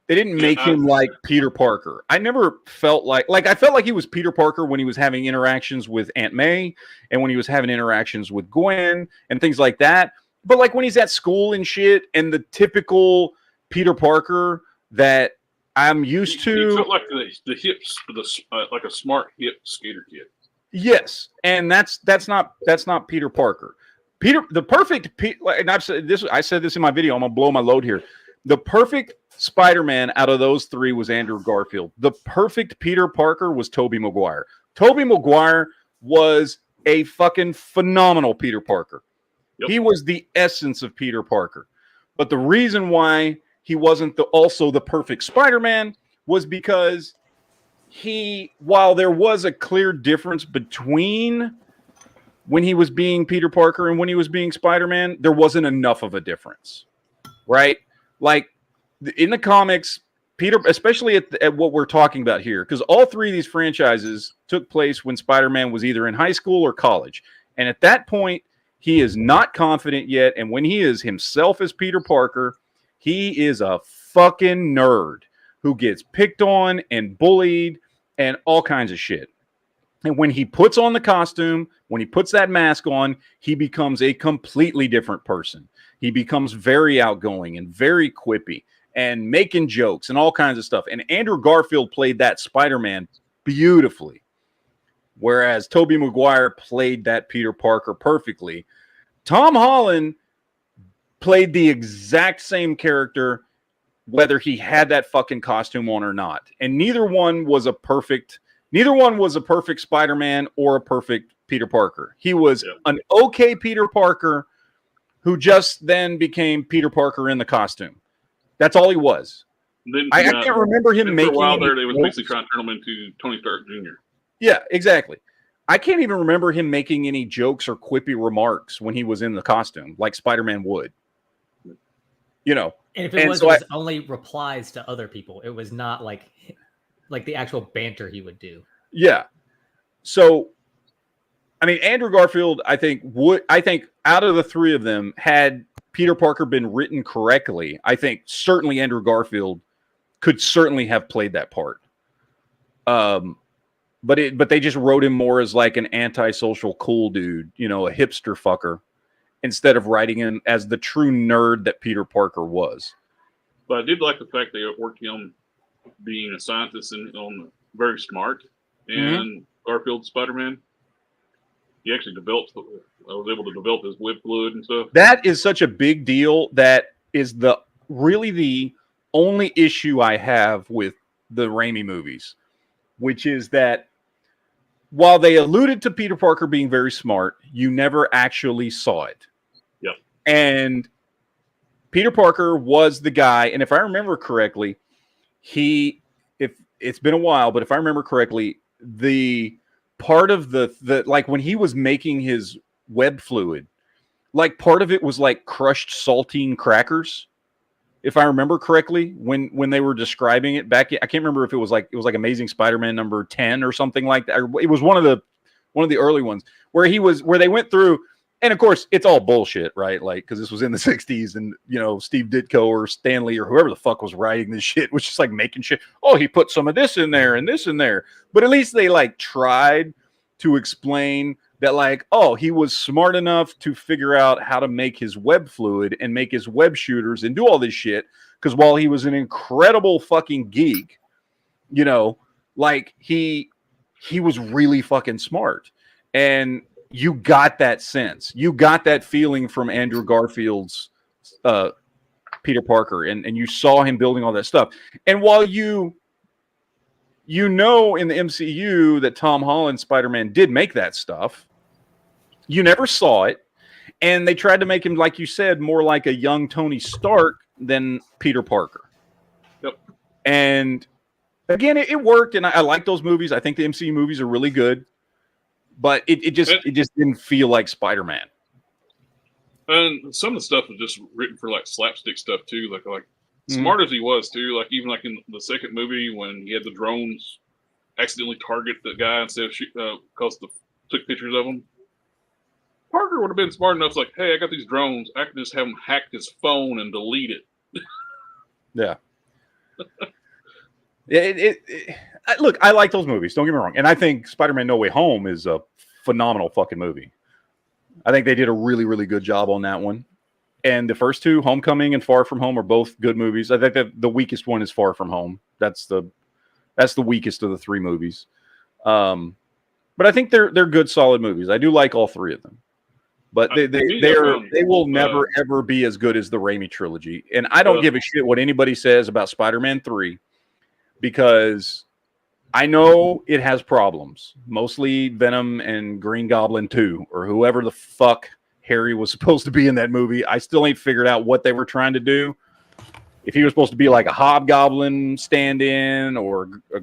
They didn't make him like Peter Parker. I never felt like I felt like he was Peter Parker when he was having interactions with Aunt May and when he was having interactions with Gwen and things like that. But like when he's at school and shit and the typical Peter Parker that I'm used to. He felt like the hips, like a smart hip skater kid. Yes, and that's not Peter Parker. The perfect, and I said this in my video. I'm gonna blow my load here. The perfect Spider-Man out of those three was Andrew Garfield. The perfect Peter Parker was Tobey Maguire. Tobey Maguire was a fucking phenomenal Peter Parker. Yep. He was the essence of Peter Parker. But the reason why he wasn't also the perfect Spider-Man was because while there was a clear difference between when he was being Peter Parker and when he was being Spider-Man, there wasn't enough of a difference, right? Like in the comics, Peter, especially at what we're talking about here, because all three of these franchises took place when Spider-Man was either in high school or college. And at that point, he is not confident yet. And when he is himself as Peter Parker, he is a fucking nerd who gets picked on and bullied and all kinds of shit. And when he puts on the costume, when he puts that mask on, he becomes a completely different person. He becomes very outgoing and very quippy and making jokes and all kinds of stuff. And Andrew Garfield played that Spider-Man beautifully, whereas Tobey Maguire played that Peter Parker perfectly. Tom Holland played the exact same character, whether he had that fucking costume on or not. And neither one was a perfect Spider-Man or a perfect Peter Parker. He was an okay Peter Parker who just then became Peter Parker in the costume. That's all he was. Then, I can't remember him making... For a while there, they was basically trying to turn him into Tony Stark Jr. Yeah, exactly. I can't even remember him making any jokes or quippy remarks when he was in the costume, like Spider-Man would. You know. And if it was only replies to other people, it was not like the actual banter he would do. Yeah. So, I mean, Andrew Garfield, I think out of the three of them, had Peter Parker been written correctly, I think certainly Andrew Garfield could certainly have played that part. But they just wrote him more as like an antisocial cool dude, you know, a hipster fucker, instead of writing him as the true nerd that Peter Parker was. But I did like the fact they worked him being a scientist and very smart. And Garfield Spider-Man, he actually was able to develop his web fluid and stuff. That is such a big deal. That is really the only issue I have with the Raimi movies, which is that while they alluded to Peter Parker being very smart, you never actually saw it. Yep. And Peter Parker was the guy, and if I remember correctly, it's been a while, but if I remember correctly, the part of the like when he was making his web fluid, like part of it was like crushed saltine crackers. if I remember correctly, when they were describing it back. I can't remember if it was like Amazing Spider-Man number 10 or something like that. It was one of the early ones where they went through. And of course, it's all bullshit, right? Like, because this was in the 60s, and Steve Ditko or Stanley or whoever the fuck was writing this shit was just like making shit. Oh, he put some of this in there and this in there. But at least they like tried to explain that, like, oh, he was smart enough to figure out how to make his web fluid and make his web shooters and do all this shit. Because while he was an incredible fucking geek, like he was really fucking smart. And you got that sense. You got that feeling from Andrew Garfield's Peter Parker, and you saw him building all that stuff. And while in the MCU that Tom Holland Spider-Man did make that stuff, you never saw it. And they tried to make him, like you said, more like a young Tony Stark than Peter Parker. Yep. And again, it worked, and I like those movies. I think the MCU movies are really good. But it just didn't feel like Spider-Man. And some of the stuff was just written for like slapstick stuff too. Like smart as he was too. Like even like in the second movie when he had the drones accidentally target the guy instead of because took pictures of him. Parker would have been smart enough, like, hey, I got these drones. I can just have him hack his phone and delete it. Yeah. Look, I like those movies. Don't get me wrong. And I think Spider-Man No Way Home is a phenomenal fucking movie. I think they did a really, really good job on that one. And the first two, Homecoming and Far From Home, are both good movies. I think that the weakest one is Far From Home. That's the weakest of the three movies. But I think they're good, solid movies. I do like all three of them. But they will never, ever be as good as the Raimi trilogy. And I don't give a shit what anybody says about Spider-Man 3. Because I know it has problems, mostly Venom and Green Goblin 2, or whoever the fuck Harry was supposed to be in that movie. I still ain't figured out what they were trying to do. If he was supposed to be like a Hobgoblin stand-in or a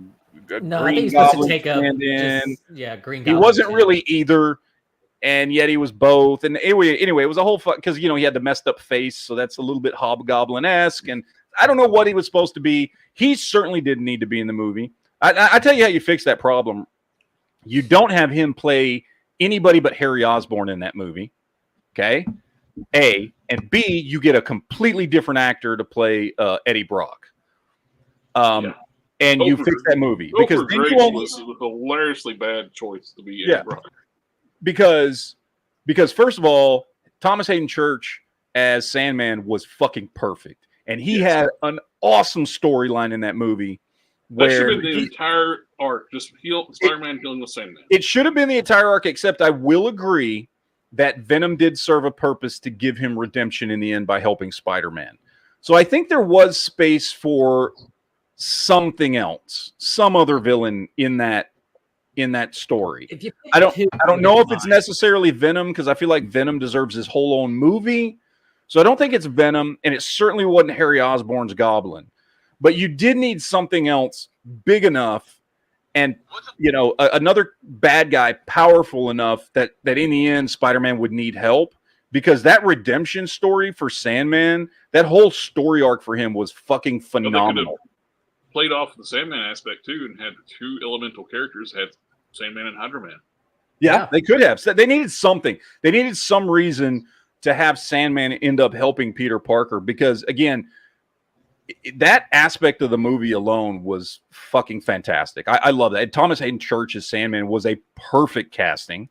No, I Green think he's supposed to Goblin take up stand-in. Green Goblin. He wasn't stand. really either, and yet he was both. And anyway, it was a whole fuck because he had the messed up face, so that's a little bit Hobgoblin-esque, and I don't know what he was supposed to be. He certainly didn't need to be in the movie. I tell you how you fix that problem. You don't have him play anybody but Harry Osborn in that movie. Okay? A. And B, you get a completely different actor to play Eddie Brock. And you fix that movie. Because then you was a hilariously bad choice to be Eddie Brock. Because first of all, Thomas Hayden Church as Sandman was fucking perfect. And he had an awesome storyline in that movie. That should have been the entire arc, just Spider-Man dealing with Sandman. It should have been the entire arc, except I will agree that Venom did serve a purpose to give him redemption in the end by helping Spider-Man. So I think there was space for something else, some other villain in that story. I don't know if it's necessarily Venom, because I feel like Venom deserves his whole own movie. So I don't think it's Venom, and it certainly wasn't Harry Osborn's Goblin. But you did need something else big enough and, another bad guy powerful enough that in the end Spider-Man would need help, because that redemption story for Sandman, that whole story arc for him was fucking phenomenal. Played off the Sandman aspect too and had two elemental characters, had Sandman and Hydro Man. Yeah, they could have. They needed something. They needed some reason to have Sandman end up helping Peter Parker, because again, that aspect of the movie alone was fucking fantastic. I love that. And Thomas Hayden Church as Sandman was a perfect casting.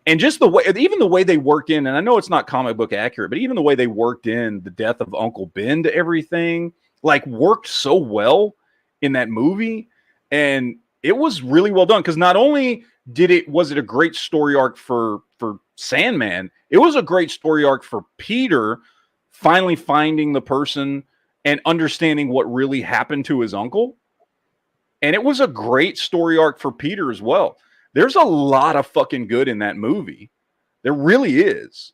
And just the way they worked in, and I know it's not comic book accurate, but even the way they worked in the death of Uncle Ben to everything, like, worked so well in that movie. And it was really well done, because not only was it a great story arc for Sandman, it was a great story arc for Peter finally finding the person and understanding what really happened to his uncle. And it was a great story arc for Peter as well. There's a lot of fucking good in that movie. There really is.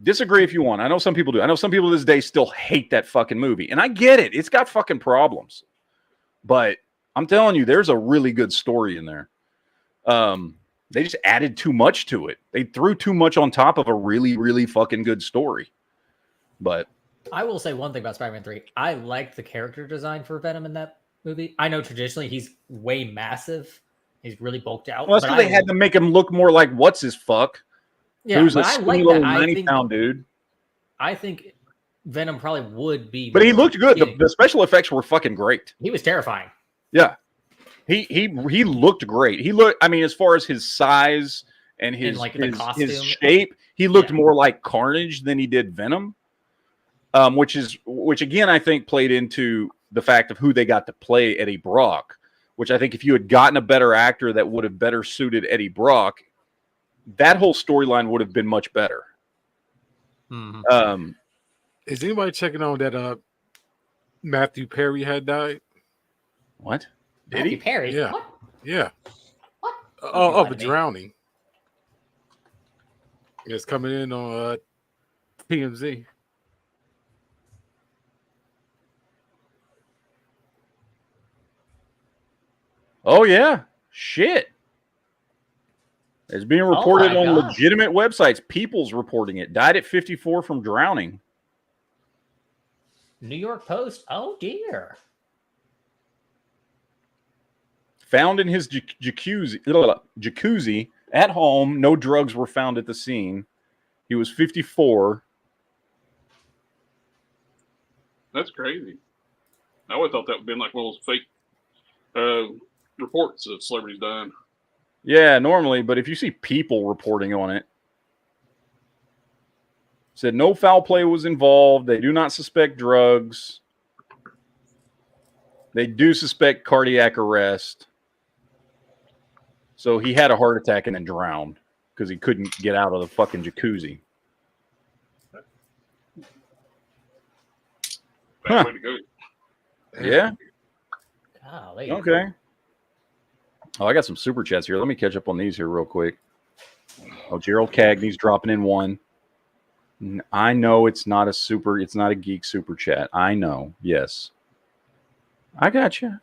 Disagree if you want. I know some people do. I know some people this day still hate that fucking movie. And I get it. It's got fucking problems. But I'm telling you, there's a really good story in there. They just added too much to it. They threw too much on top of a really, really fucking good story. But I will say one thing about Spider-Man 3. I liked the character design for Venom in that movie. I know traditionally he's way massive. He's really bulked out. well, that's because they had to make him look more like what's his fuck. Yeah, who's but a I skinny like that. little I 90-pound dude. I think Venom probably would be. But he more looked good. skinny. The special effects were fucking great. He was terrifying. Yeah. He looked great. He looked, I mean, as far as his size and his like the costume, his shape, he looked more like Carnage than he did Venom. Which again I think played into the fact of who they got to play Eddie Brock, which I think if you had gotten a better actor that would have better suited Eddie Brock, that whole storyline would have been much better. Mm-hmm. Is anybody checking on that Matthew Perry had died? What? Did Matthew he? Perry? Yeah. What? Yeah. What? Of a drowning. It's coming in on TMZ. Oh yeah. Shit. It's being reported on legitimate websites. People's reporting it. Died at 54 from drowning. New York Post. Oh dear. Found in his jacuzzi at home. No drugs were found at the scene. He was 54. That's crazy. I would have thought that would have been like one of those fake reports of celebrities dying. Yeah, normally, but if you see people reporting on it, said no foul play was involved. They do not suspect drugs. They do suspect cardiac arrest. So he had a heart attack and then drowned because he couldn't get out of the fucking jacuzzi. Bad way to go. Yeah. Golly. Okay. Oh, I got some super chats here. Let me catch up on these here real quick. Oh, Gerald Cagney's dropping in one. I know it's not a geek super chat. I know. Yes. I got you.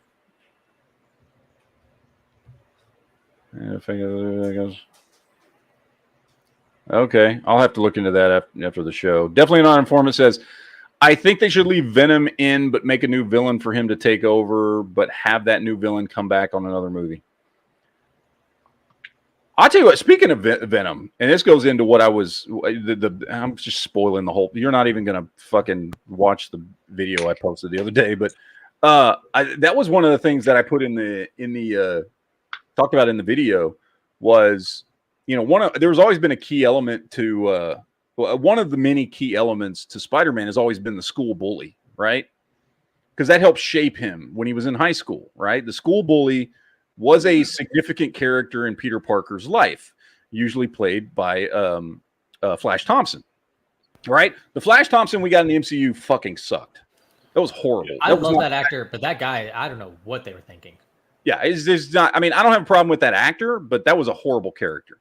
Okay, I'll have to look into that after the show. Definitely not informant says, I think they should leave Venom in, but make a new villain for him to take over, but have that new villain come back on another movie. I'll tell you what, speaking of Venom, and this goes into what I was, I'm just spoiling the whole, you're not even going to fucking watch the video I posted the other day, but that was one of the things that I put in the talked about in the video was, you know, there's always been a key element to, one of the many key elements to Spider-Man has always been the school bully, right? Because that helped shape him when he was in high school, right? The school bully was a significant character in Peter Parker's life, usually played by Flash Thompson, right? The Flash Thompson we got in the MCU fucking sucked. That was horrible. I love that actor, but that guy, I don't know what they were thinking. Yeah, it's not. I mean, I don't have a problem with that actor, but that was a horrible character.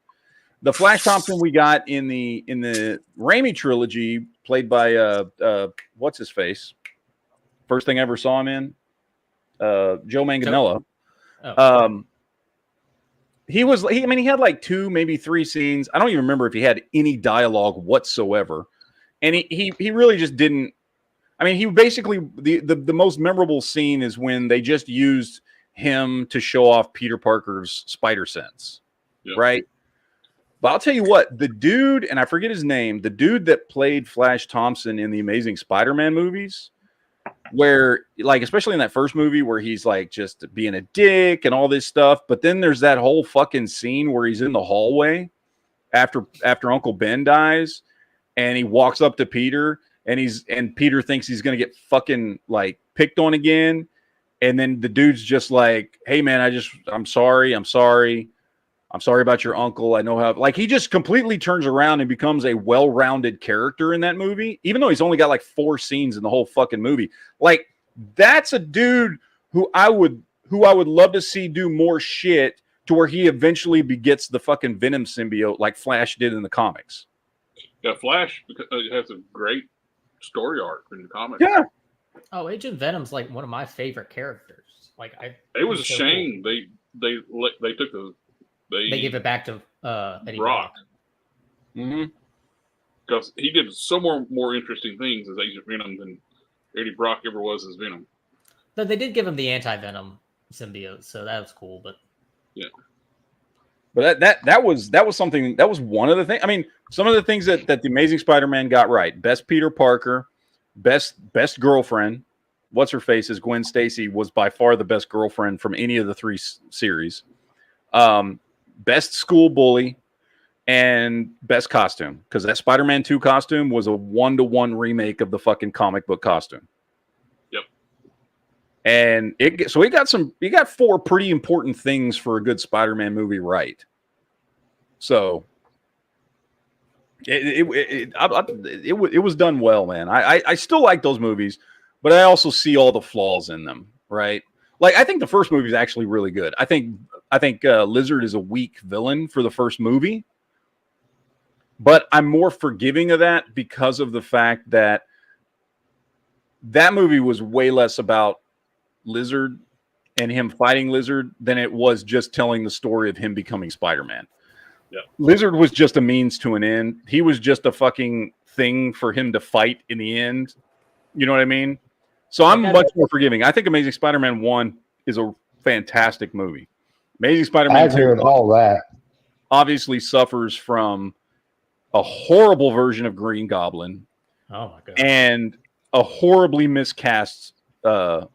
The Flash Thompson we got in the Raimi trilogy, played by what's his face? First thing I ever saw him in, Joe Manganiello. Oh. He had like 2, maybe 3 scenes. I don't even remember if he had any dialogue whatsoever, and he really just didn't. I mean, he basically the most memorable scene is when they just used him to show off Peter Parker's spider sense, right? But I'll tell you what, the dude, and I forget his name, the dude that played Flash Thompson in the Amazing Spider-Man movies, where, like, especially in that first movie where he's like just being a dick and all this stuff, but then there's that whole fucking scene where he's in the hallway after Uncle Ben dies, and he walks up to Peter, and Peter thinks he's gonna get fucking like picked on again, and then the dude's just like, "Hey man, I'm sorry about your uncle. I know how," like, he just completely turns around and becomes a well-rounded character in that movie, even though he's only got like 4 scenes in the whole fucking movie. Like, that's a dude who I would love to see do more shit to where he eventually begets the fucking Venom symbiote like Flash did in the comics. Yeah, Flash has a great story arc in the comics. Yeah. Oh, Agent Venom's like one of my favorite characters. Like, it was a shame they took they gave it back to Eddie Brock. Brock. Because because he did so more interesting things as Agent Venom than Eddie Brock ever was as Venom. Though they did give him the anti-venom symbiote, so that was cool. But yeah, but that was something, that was one of the things. I mean, some of the things that the Amazing Spider-Man got right: best Peter Parker, best girlfriend. What's her face is Gwen Stacy was by far the best girlfriend from any of the three series. Best school bully. And best costume, because that Spider-Man 2 costume was a 1-to-1 remake of the fucking comic book costume. Yep. And he got 4 pretty important things for a good Spider-Man movie right. So it was done well, man. I still like those movies, but I also see all the flaws in them, right? Like, I think the first movie is actually really good. I think Lizard is a weak villain for the first movie. But I'm more forgiving of that because of the fact that movie was way less about Lizard and him fighting Lizard than it was just telling the story of him becoming Spider-Man. Yeah. Lizard was just a means to an end. He was just a fucking thing for him to fight in the end. You know what I mean? So I'm much more forgiving. I think Amazing Spider-Man 1 is a fantastic movie. Amazing Spider-Man 2 I agree with all that. obviously suffers from a horrible version of Green Goblin. oh my god! And a horribly miscast I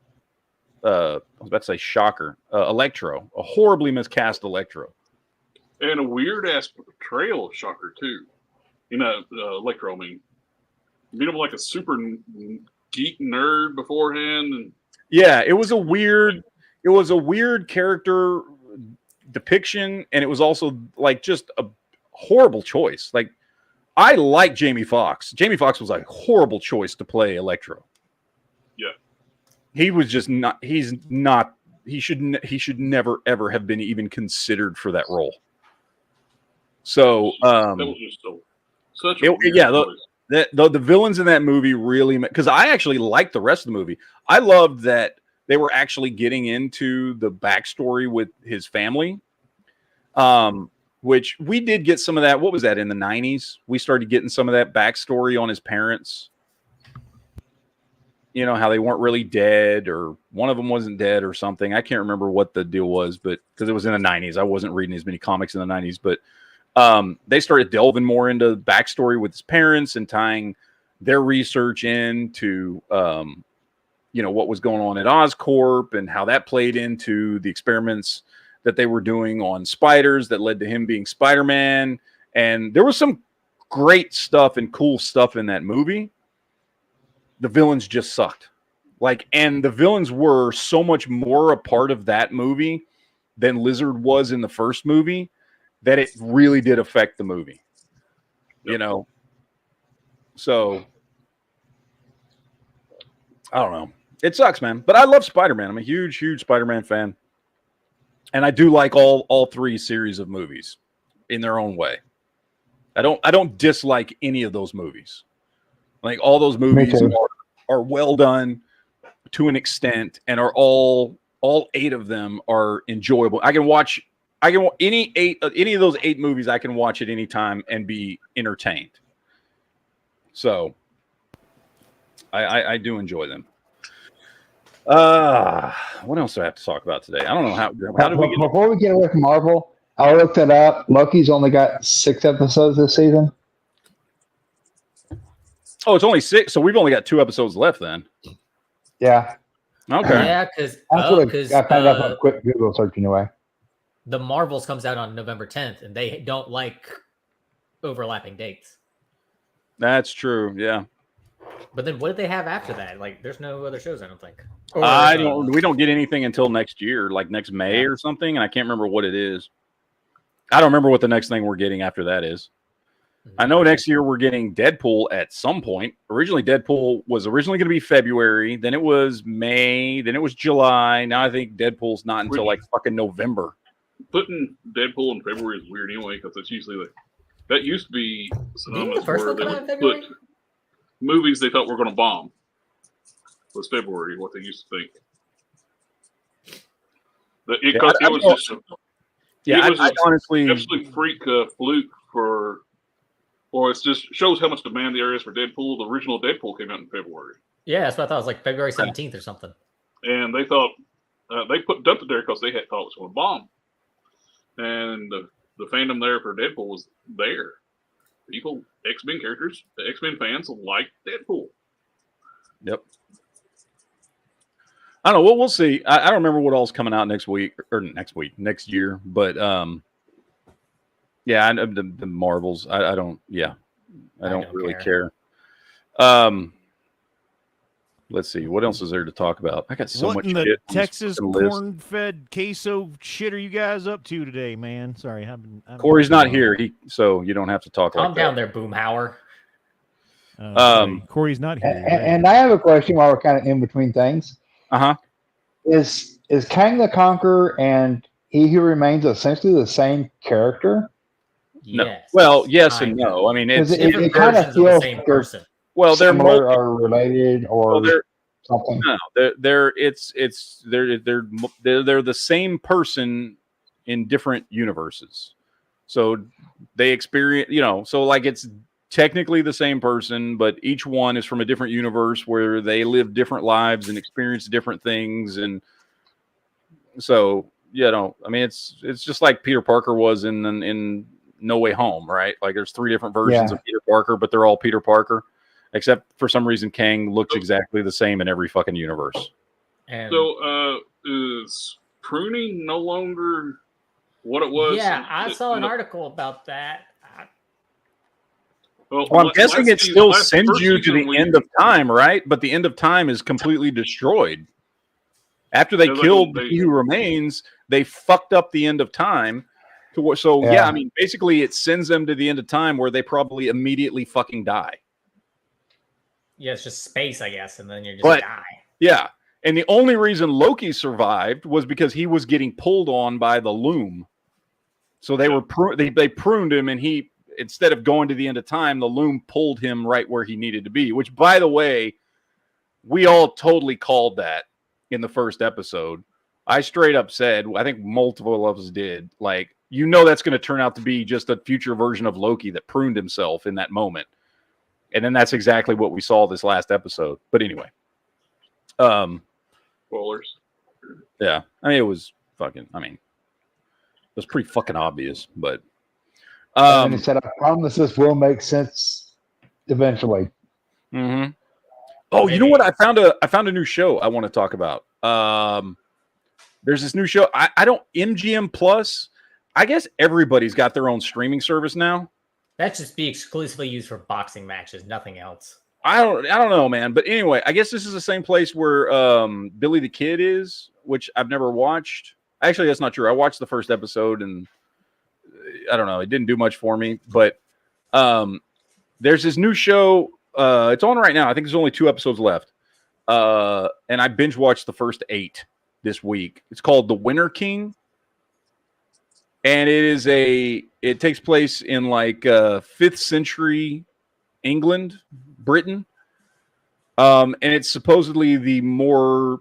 was about to say Shocker, Electro. A horribly miscast Electro. And a weird ass portrayal of Shocker too. Electro, I mean, made him like a super geek nerd beforehand, and yeah, it was a weird character depiction, and it was also like just a horrible choice. Like, I like Jamie Foxx. Jamie Foxx was a horrible choice to play Electro. Yeah. He was just not. He should never ever have been even considered for that role. So that was just such a weird choice. The villains in that movie really, because I actually liked the rest of the movie. I loved that they were actually getting into the backstory with his family. Which we did get some of that. What was that, in the 90s? We started getting some of that backstory on his parents. You know, how they weren't really dead, or one of them wasn't dead or something. I can't remember what the deal was, but because it was in the 90s. I wasn't reading as many comics in the 90s, but they started delving more into backstory with his parents and tying their research into, what was going on at Oscorp and how that played into the experiments that they were doing on spiders that led to him being Spider-Man. And there was some great stuff and cool stuff in that movie. The villains just sucked. And the villains were so much more a part of that movie than Lizard was in the first movie that it really did affect the movie. Yep. So I don't know. It sucks, man. But I love Spider-Man. I'm a huge, huge Spider-Man fan. And I do like all 3 series of movies in their own way. I don't dislike any of those movies. Like, all those movies are well done to an extent, and are all 8 of them are enjoyable. I can watch any of those 8 movies. I can watch at any time and be entertained. So I do enjoy them. What else do I have to talk about today? I don't know how do we get... Before we get away from Marvel, I looked it up. Loki's only got 6 episodes this season. Oh, it's only 6, so we've only got 2 episodes left then. Yeah. Okay. Yeah, because I found out on a quick Google search anyway. The Marvels comes out on November 10th, and they don't like overlapping dates. That's true. Yeah. But then what did they have after that? Like, there's no other shows, I don't think. We don't get anything until next year, like next May or something, and I can't remember what it is. I don't remember what the next thing we're getting after that is. I know next year we're getting Deadpool at some point. Originally, Deadpool was going to be February, then it was May, then it was July. Now I think Deadpool's not until like fucking November. Putting Deadpool in February is weird anyway, because it's usually that used to be synonymous first where one they come out in would February? put movies they thought were going to bomb. Was February what they used to think? It was just honestly absolute freak fluke for Well, it just shows how much demand there is for Deadpool. The original Deadpool came out in February. Yeah, that's what I thought. It was like February 17th or something. And they thought they dumped it there because they thought it was going to bomb. And the fandom there for Deadpool was there. People, X-Men characters, the X-Men fans like Deadpool. Yep. I don't know. We'll see. I don't remember what all's coming out next year. But yeah, the Marvels. I don't. Yeah, I don't really care. Let's see. What else is there to talk about? I got so much in the shit. Texas corn-fed queso shit are you guys up to today, man? Sorry, Corey's not here, so you don't have to talk like that. Calm down there, Boomhauer. Corey's not here. And I have a question while we're kind of in between things. Is Kang the Conqueror and He Who Remains essentially the same character? No. Yes. Well, yes and no. I mean, it's it kind of feels the same person. Well, they're similar or related or something. No, they're the same person in different universes. So they experience, so like it's technically the same person, but each one is from a different universe where they live different lives and experience different things. And so, I mean, it's just like Peter Parker was in No Way Home, right? Like there's 3 different versions of Peter Parker, but they're all Peter Parker. Except for some reason, Kang looks exactly the same in every fucking universe. And so, is pruning no longer what it was? Yeah, I saw an article about that. Well, I'm guessing it still sends you to the end of time, right? But the end of time is completely destroyed. After they killed He Who Remains, they fucked up the end of time. I mean, basically, it sends them to the end of time where they probably immediately fucking die. Yeah, it's just space, I guess, and then you just die. Yeah, and the only reason Loki survived was because he was getting pulled on by the loom. So they they pruned him, and he, instead of going to the end of time, the loom pulled him right where he needed to be. Which, by the way, we all totally called that in the first episode. I straight up said, I think multiple of us did, like, that's going to turn out to be just a future version of Loki that pruned himself in that moment. And then that's exactly what we saw this last episode. But anyway. Spoilers. Yeah. I mean, it was pretty fucking obvious, but and he said, I promise this will make sense eventually. Mm-hmm. Oh, you know what? I found a new show I want to talk about. There's this new show. MGM Plus. I guess everybody's got their own streaming service now. That just be exclusively used for boxing matches, nothing else. I don't know, man. But anyway, I guess this is the same place where Billy the Kid is, which I've never watched. Actually, that's not true. I watched the first episode, and I don't know. It didn't do much for me. But there's this new show. It's on right now. I think there's only 2 episodes left. And I binge watched the first 8 this week. It's called The Winter King. And it takes place in like 5th century England, Britain. And it's supposedly the more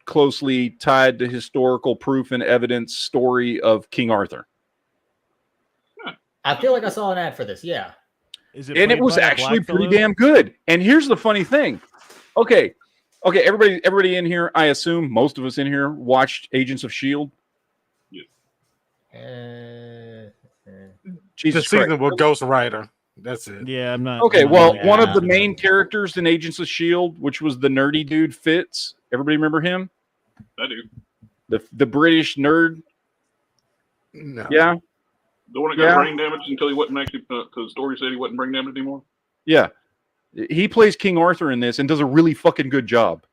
closely tied to historical proof and evidence story of King Arthur. I feel like I saw an ad for this. Yeah. And it was actually pretty damn good. And here's the funny thing. Okay. Everybody in here, I assume most of us in here watched Agents of S.H.I.E.L.D. Jesus Christ. Season with Ghost Rider. That's it. Yeah, I'm not. Okay, well, one of the main characters in Agents of S.H.I.E.L.D., which was the nerdy dude Fitz. Everybody remember him? I do. The British nerd? No. Yeah. The one that got brain damage until he wasn't actually, because the story said he wasn't brain damaged anymore? Yeah. He plays King Arthur in this and does a really fucking good job.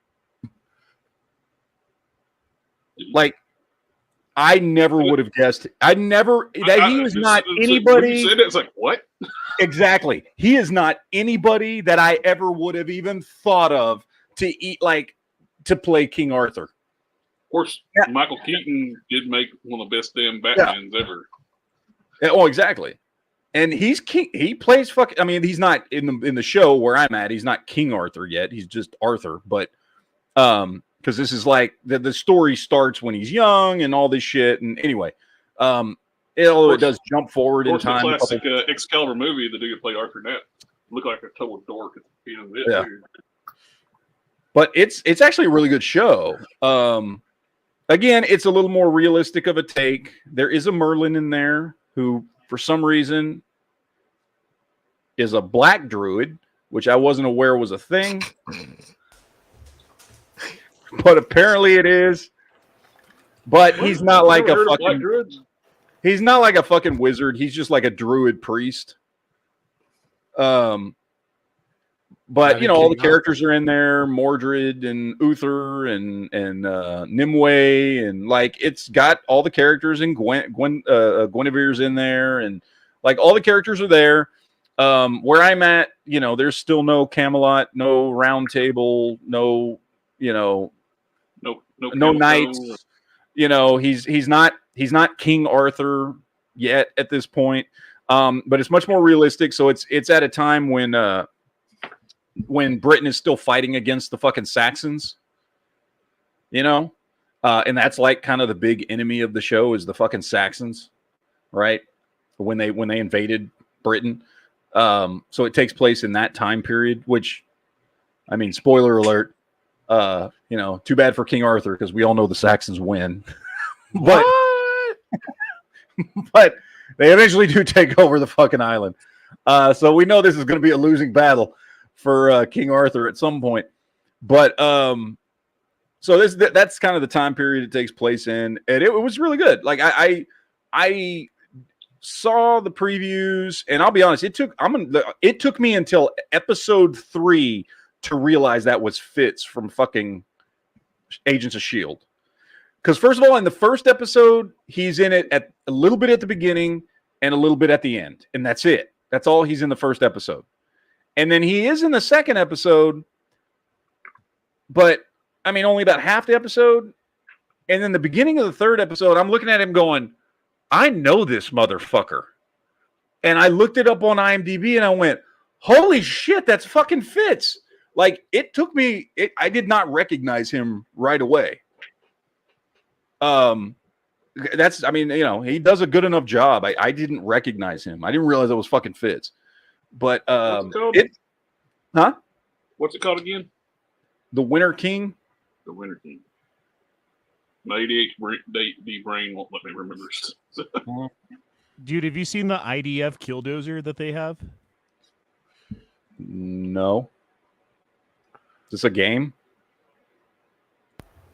Like, I never would have guessed. He was not anybody. When you said it, it's like, what? Exactly. He is not anybody that I ever would have even thought of to play King Arthur. Of course, Michael Keaton did make one of the best damn Batmans ever. Yeah, oh, exactly. And he's king. He plays I mean, he's not in the show where I'm at. He's not King Arthur yet. He's just Arthur. But because this is like the story starts when he's young and all this shit. And anyway, Although it does jump forward in time. The classic Excalibur movie, the dude who played Arthur Knight looked like a total dork at the end of it. Yeah. But it's actually a really good show. Again, it's a little more realistic of a take. There is a Merlin in there who, for some reason, is a black druid, which I wasn't aware was a thing. But apparently it is. But he's not like a fucking... He's not like a fucking wizard. He's just like a druid priest. But, you know, all the characters are in there, Mordred and Uther and Nimue, and like it's got all the characters, and Guinevere's in there, and like all the characters are there. Where I'm at, you know, there's still no Camelot, no Round Table, no, you know, no knights. You know, he's not King Arthur yet at this point. But it's much more realistic. So it's at a time when Britain is still fighting against the fucking Saxons, you know? And that's like kind of the big enemy of the show is the fucking Saxons, right? When they invaded Britain. So it takes place in that time period, which, I mean, spoiler alert, you know, too bad for King Arthur because we all know the Saxons win. But they eventually do take over the fucking island. So we know this is going to be a losing battle for King Arthur at some point. But so that's kind of the time period it takes place in, and it was really good. Like I saw the previews, and I'll be honest, it took me until episode 3 to realize that was Fitz from fucking Agents of S.H.I.E.L.D. Because first of all, in the first episode, he's in it at a little bit at the beginning and a little bit at the end, and that's it. That's all he's in the first episode. And then he is in the second episode, but I mean, only about half the episode. And then the beginning of the third episode, I'm looking at him going, I know this motherfucker. And I looked it up on IMDb and I went, holy shit, that's fucking Fitz. Like, it took me, I did not recognize him right away. I mean, you know, he does a good enough job. I didn't recognize him. I didn't realize it was fucking Fitz. But What's it called? What's it called again? The Winter King. The Winter King. My ADHD brain won't let me remember. Dude, have you seen the IDF Killdozer that they have? No. Is this a game?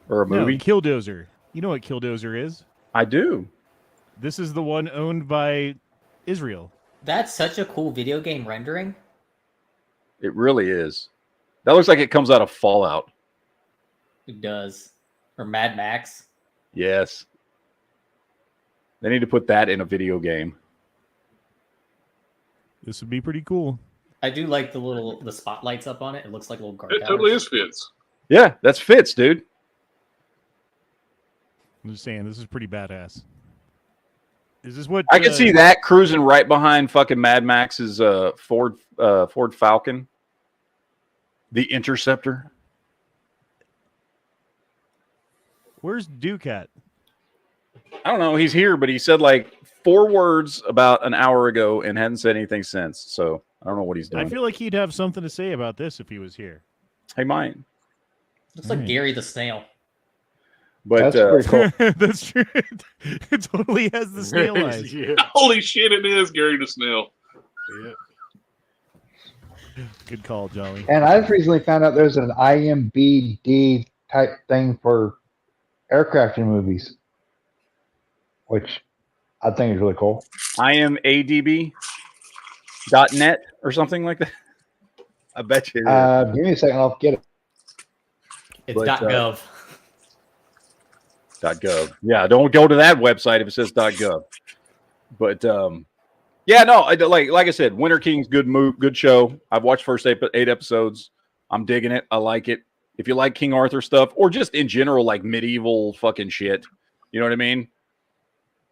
Or a movie? No, Killdozer. You know what Killdozer is? I do. This is the one owned by Israel. That's such a cool video game rendering. It really is. That looks like it comes out of Fallout. It does. Or Mad Max. Yes. They need to put that in a video game. This would be pretty cool. I do like the spotlights up on it. It looks like little guard towers. It totally is Fitz. Yeah, that's Fitz, dude. I'm just saying, this is pretty badass. Is this what I can see that cruising right behind fucking Mad Max's Ford Falcon, the Interceptor. Where's Duke at? I don't know. He's here, but he said like 4 words about an hour ago and hadn't said anything since. So I don't know what he's doing. I feel like he'd have something to say about this if he was here. He might. Looks like Gary the Snail. But that's pretty cool. That's true. It totally has the snail eyes. Yeah. Holy shit, it is Gary the Snail. Yeah. Good call, Jolly. And I just recently found out there's an IMBD type thing for aircraft in movies, which I think is really cool. IMADB.net or something like that. I bet you. Give me a second, I'll get it. It's .gov. .gov. Yeah, don't go to that website if it says .gov. But yeah, no, like I said, Winter King's good show. I've watched first 8 episodes. I'm digging it. I like it. If you like King Arthur stuff or just in general like medieval fucking shit, you know what I mean?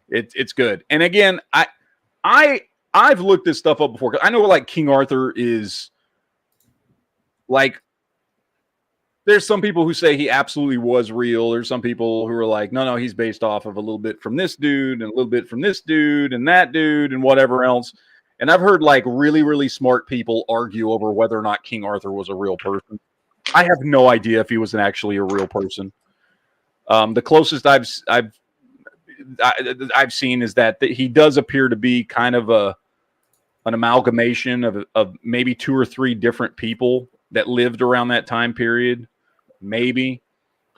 It's good. And again, I've looked this stuff up before. I know like King Arthur is like there's some people who say he absolutely was real. There's some people who are like, no, he's based off of a little bit from this dude and a little bit from this dude and that dude and whatever else. And I've heard like really, really smart people argue over whether or not King Arthur was a real person. I have no idea if he was actually a real person. The closest I've seen is that he does appear to be kind of an amalgamation of maybe 2 or 3 different people that lived around that time period. Maybe.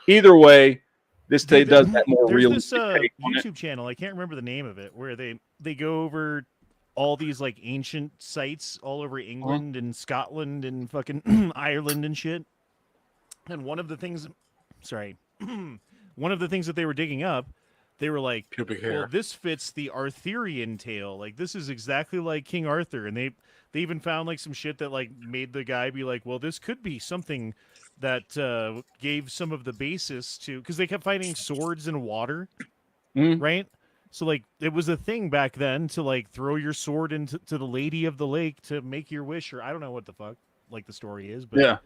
Either way, this does that more realistic take on YouTube it. channel. I can't remember the name of it, where they go over all these like ancient sites all over England and Scotland and fucking Ireland and shit. And one of the things that they were digging up, they were like, well, this fits the Arthurian tale. Like, this is exactly like King Arthur. And they even found like some shit that like made the guy be like, well, this could be something that gave some of the basis to, because they kept finding swords in water, right? So like it was a thing back then to like throw your sword into the Lady of the Lake to make your wish, or I don't know what the fuck like the story is, but yeah,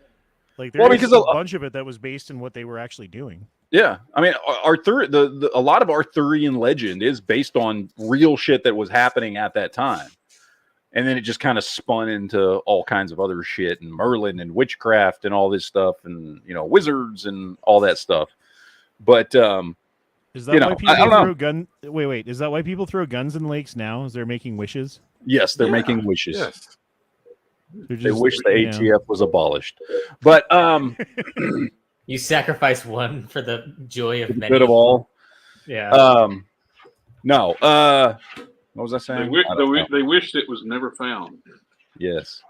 like there's a bunch of it that was based in what they were actually doing. Yeah, I mean, Arthur. A lot of Arthurian legend is based on real shit that was happening at that time, and then it just kind of spun into all kinds of other shit, and Merlin and witchcraft and all this stuff, and wizards and all that stuff. But is that why people throw guns? Wait, is that why people throw guns in lakes now? Is they're making wishes? Yes, they're making wishes. Yes. They wish the ATF was abolished, but you sacrifice one for the joy of many. Good of all. Yeah. No. What was I saying? They wished it was never found. Yes.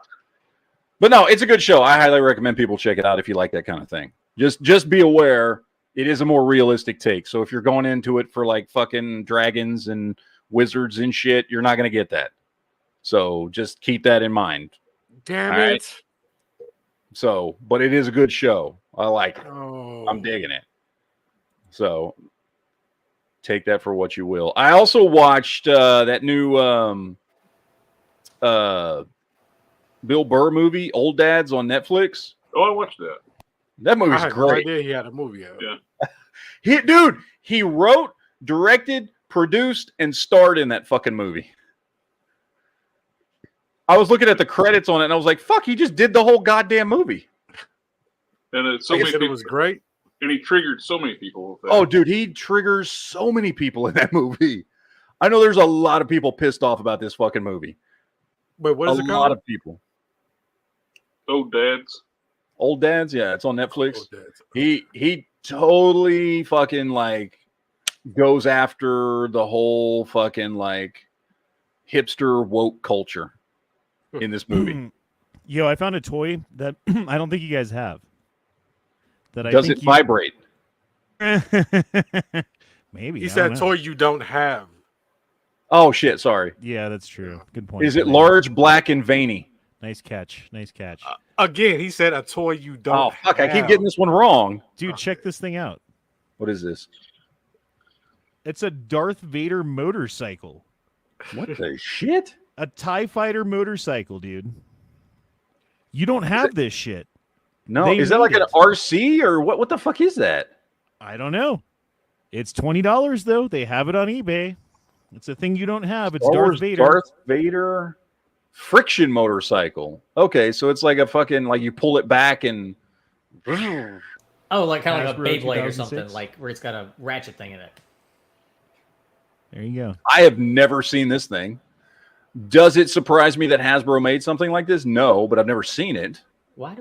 But no, it's a good show. I highly recommend people check it out if you like that kind of thing. Just be aware it is a more realistic take. So if you're going into it for like fucking dragons and wizards and shit, you're not going to get that. So just keep that in mind. Damn all it. Right? So, but it is a good show. I like it. Oh. I'm digging it. So take that for what you will. I also watched that new Bill Burr movie, Old Dads, on Netflix. Oh, I watched that. That movie's I had great. No idea he had a movie out. Yeah. He wrote, directed, produced, and starred in that fucking movie. I was looking at the credits on it, and I was like, "Fuck!" He just did the whole goddamn movie. And so many people, it was great. And he triggered so many people with that. Oh, dude, he triggers so many people in that movie. I know there's a lot of people pissed off about this fucking movie. Wait, what is it called? A lot of people. Old Dads. Old Dads, yeah, it's on Netflix. Old Dads. He totally fucking like goes after the whole fucking like hipster woke culture in this movie. Yo, I found a toy that I don't think you guys have. Does it vibrate? Maybe. He said toy you don't have. Oh shit! Sorry. Yeah, that's true. Good point. Is it large, black, and veiny? Nice catch. Nice catch. Again, he said a toy you don't. Oh fuck! have. I keep getting this one wrong. Dude, check this thing out. What is this? It's a Darth Vader motorcycle. What the shit? A TIE Fighter motorcycle, dude. You don't have this shit. No, is that like an RC or what? What the fuck is that? I don't know. It's $20 though. They have it on eBay. It's a thing you don't have. It's Darth Vader. Darth Vader friction motorcycle. Okay, so it's like a fucking like you pull it back and. Oh, like kind of like a Hasbro Beyblade or 2006? something, like where it's got a ratchet thing in it. There you go. I have never seen this thing. Does it surprise me that Hasbro made something like this? No, but I've never seen it. Why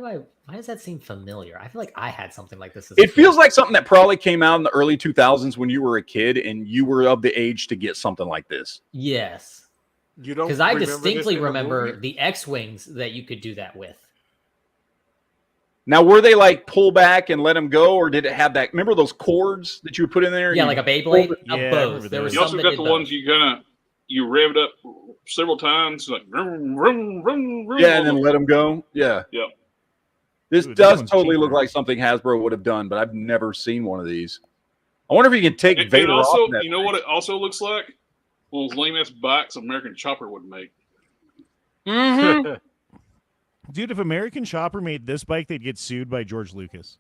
does that seem familiar? I feel like I had something like this. It feels like something that probably came out in the early 2000s when you were a kid and you were of the age to get something like this. Yes. You don't Because I remember distinctly this in the remember movie? the X-Wings that you could do that with. Now, were they like pull back and let them go, or did it have that? Remember those cords that you would put in there? Yeah, You like a Beyblade. pulled it- A Yeah, I both. remember There was those. You also some that got did the both. ones you rev it up several times, like vroom, vroom, vroom, vroom, Yeah, and then let them go. Yeah. Yep. This Ooh, this does one's totally look cheaper. like something Hasbro would have done, but I've never seen one of these. I wonder if you can take And Vader also, off that you know thing. what it also looks like? Well, those lame ass bikes American Chopper would make. Mhm. Dude, if American Chopper made this bike, they'd get sued by George Lucas.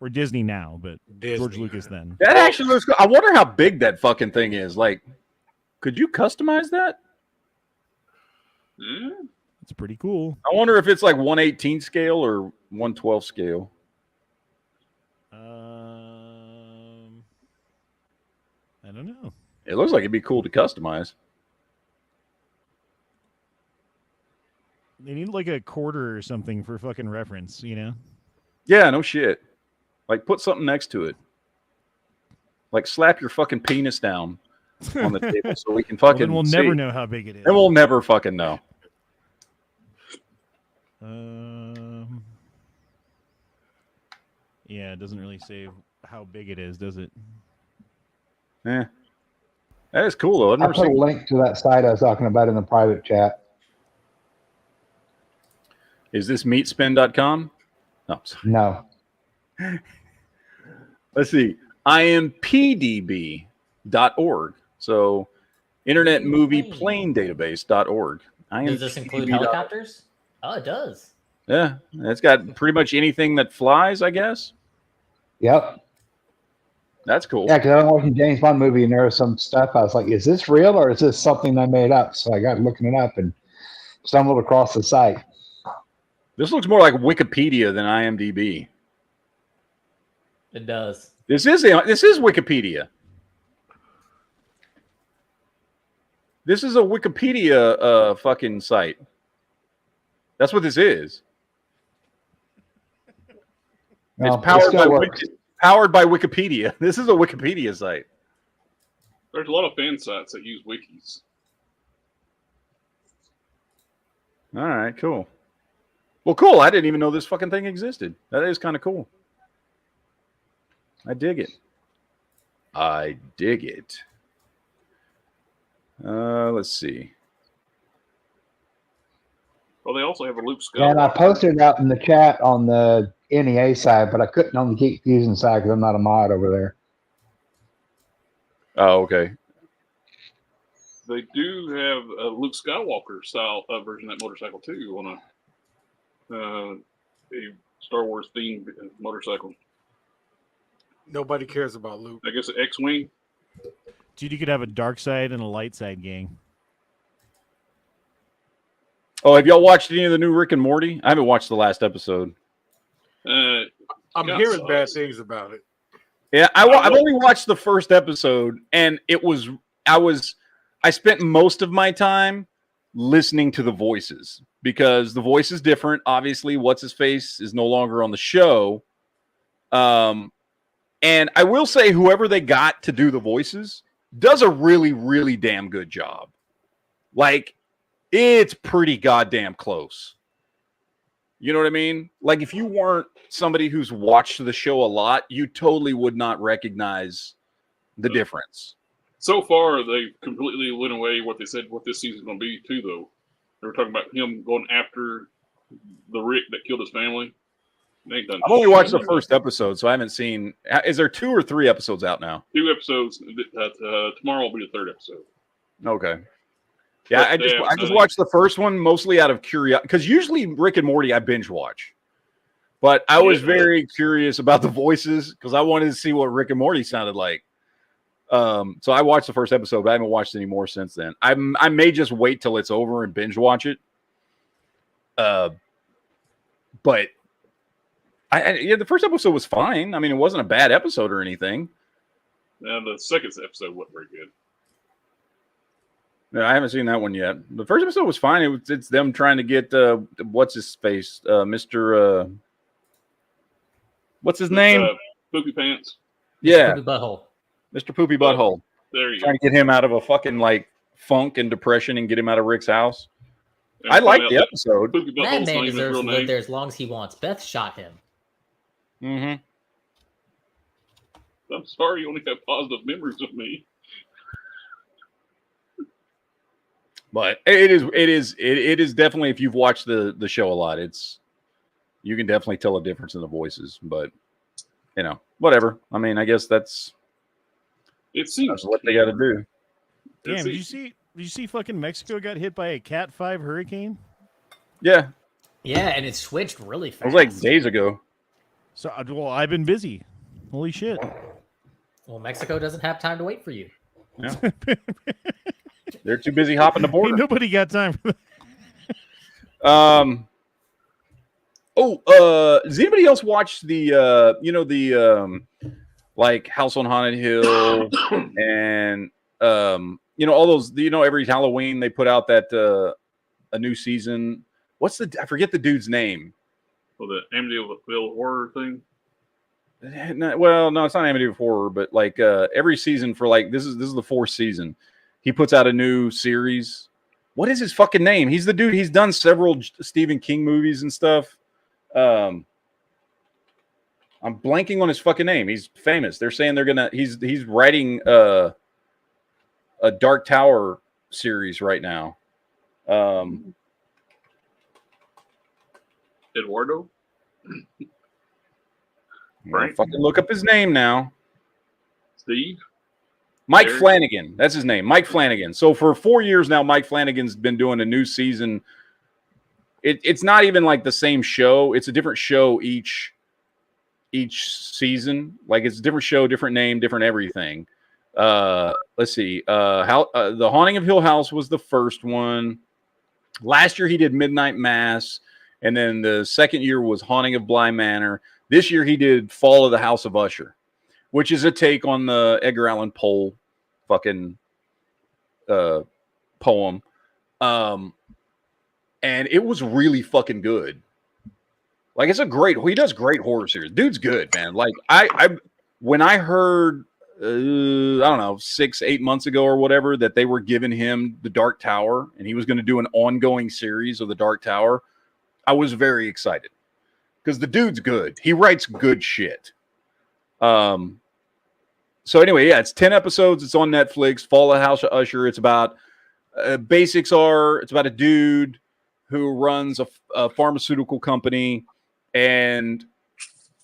or Disney now, but Disney. George Lucas then. That actually looks cool. I wonder how big that fucking thing is. Like, could you customize that? It's pretty cool. I wonder if it's like 1/18 scale or 1/12 scale. I don't know. It looks like it'd be cool to customize. They need like a quarter or something for fucking reference, you know? Yeah, no shit. Like, put something next to it. Like, slap your fucking penis down on the table so we can fucking. Then we'll never know how big it is. Then we'll never fucking know. Yeah, it doesn't really say how big it is, does it? Yeah, that is cool though. I put a link to that site I was talking about in the private chat. Is this meatspin.com? No. No. Let's see. IMPDB.org. So, Internet Movie Plane Database.org. Does this include helicopters? Oh, it does. Yeah, it's got pretty much anything that flies, I guess. Yep. That's cool. Yeah, because I was watching James Bond movie and there was some stuff. I was like, is this real or is this something I made up? So I got looking it up and stumbled across the site. This looks more like Wikipedia than IMDb. It does. This is Wikipedia. This is a Wikipedia fucking site. That's what this is. No, it's powered by Wikipedia. This is a Wikipedia site. There's a lot of fan sites that use wikis. All right, cool. Well, cool. I didn't even know this fucking thing existed. That is kind of cool. I dig it. I dig it. Let's see. Well, they also have a Luke Skywalker. Yeah, and I posted it out in the chat on the NEA side, but I couldn't on the Geek Fusion side because I'm not a mod over there. Oh, okay. They do have a Luke Skywalker style version of that motorcycle too on a Star Wars themed motorcycle. Nobody cares about Luke. I guess an X-wing. Dude, you could have a dark side and a light side gang. Oh, have y'all watched any of the new Rick and Morty? I haven't watched the last episode. I'm hearing bad things about it. Yeah, I've only watched the first episode, and I spent most of my time listening to the voices because the voice is different. Obviously, what's his face is no longer on the show. And I will say, whoever they got to do the voices does a really, really damn good job. Like, it's pretty goddamn close. You know what I mean? Like, if you weren't somebody who's watched the show a lot, you totally would not recognize the difference. So far, they completely went away what they said what this season's going to be, too, though. They were talking about him going after the Rick that killed his family. I've only watched the first episode, so I haven't seen. Is there 2 or 3 episodes out now? 2 episodes. Tomorrow will be the 3rd episode. Okay. Yeah, I just watched the first one mostly out of curiosity because usually Rick and Morty I binge watch, but I was very curious about the voices because I wanted to see what Rick and Morty sounded like. So I watched the first episode, but I haven't watched any more since then. I may just wait till it's over and binge watch it. But the first episode was fine. I mean, it wasn't a bad episode or anything. And the second episode wasn't very good. No, I haven't seen that one yet. The first episode was fine. It's them trying to get what's his face, Mr. What's his name? Poopy Pants. Yeah, Poopy Butthole. Mr. Poopy Butthole. There you trying to get him out of a fucking like funk and depression and get him out of Rick's house. I liked the episode. That man deserves to live there as long as he wants. Beth shot him. Mm-hmm. I'm sorry you only have positive memories of me. But it is definitely, if you've watched the show a lot, you can definitely tell a difference in the voices. But whatever. I mean, I guess that's what they got to do. Damn, did you see fucking Mexico got hit by a Cat 5 hurricane? Yeah. Yeah, and it switched really fast. It was like days ago. So, well, I've been busy. Holy shit. Well, Mexico doesn't have time to wait for you. Yeah. They're too busy hopping the border. Ain't nobody got time for that. Does anybody else watch the like House on Haunted Hill and all those, every Halloween they put out that a new season. I forget the dude's name. Well, the Amityville horror thing. Well, no, it's not Amityville horror, but like every season for like this is the 4th season. He puts out a new series. What is his fucking name? He's the dude. He's done several Stephen King movies and stuff. I'm blanking on his fucking name. He's famous. They're saying he's writing a Dark Tower series right now. Eduardo? Right. Fucking look up his name now. Steve? Mike Flanagan. That's his name. Mike Flanagan. So for 4 years now, Mike Flanagan's been doing a new season. It's not even like the same show. It's a different show each season. Like it's a different show, different name, different everything. Let's see. The Haunting of Hill House was the first one. Last year he did Midnight Mass, and then the second year was Haunting of Bly Manor. This year he did Fall of the House of Usher, which is a take on the Edgar Allan Poe fucking poem. And it was really fucking good. Like he does great horror series. Dude's good, man. Like when I heard, I don't know, 6-8 months ago or whatever, that they were giving him the Dark Tower and he was going to do an ongoing series of the Dark Tower, I was very excited because the dude's good. He writes good shit. So anyway, yeah, it's 10 episodes. It's on Netflix. Fall of the House of Usher. It's about it's about a dude who runs a pharmaceutical company, and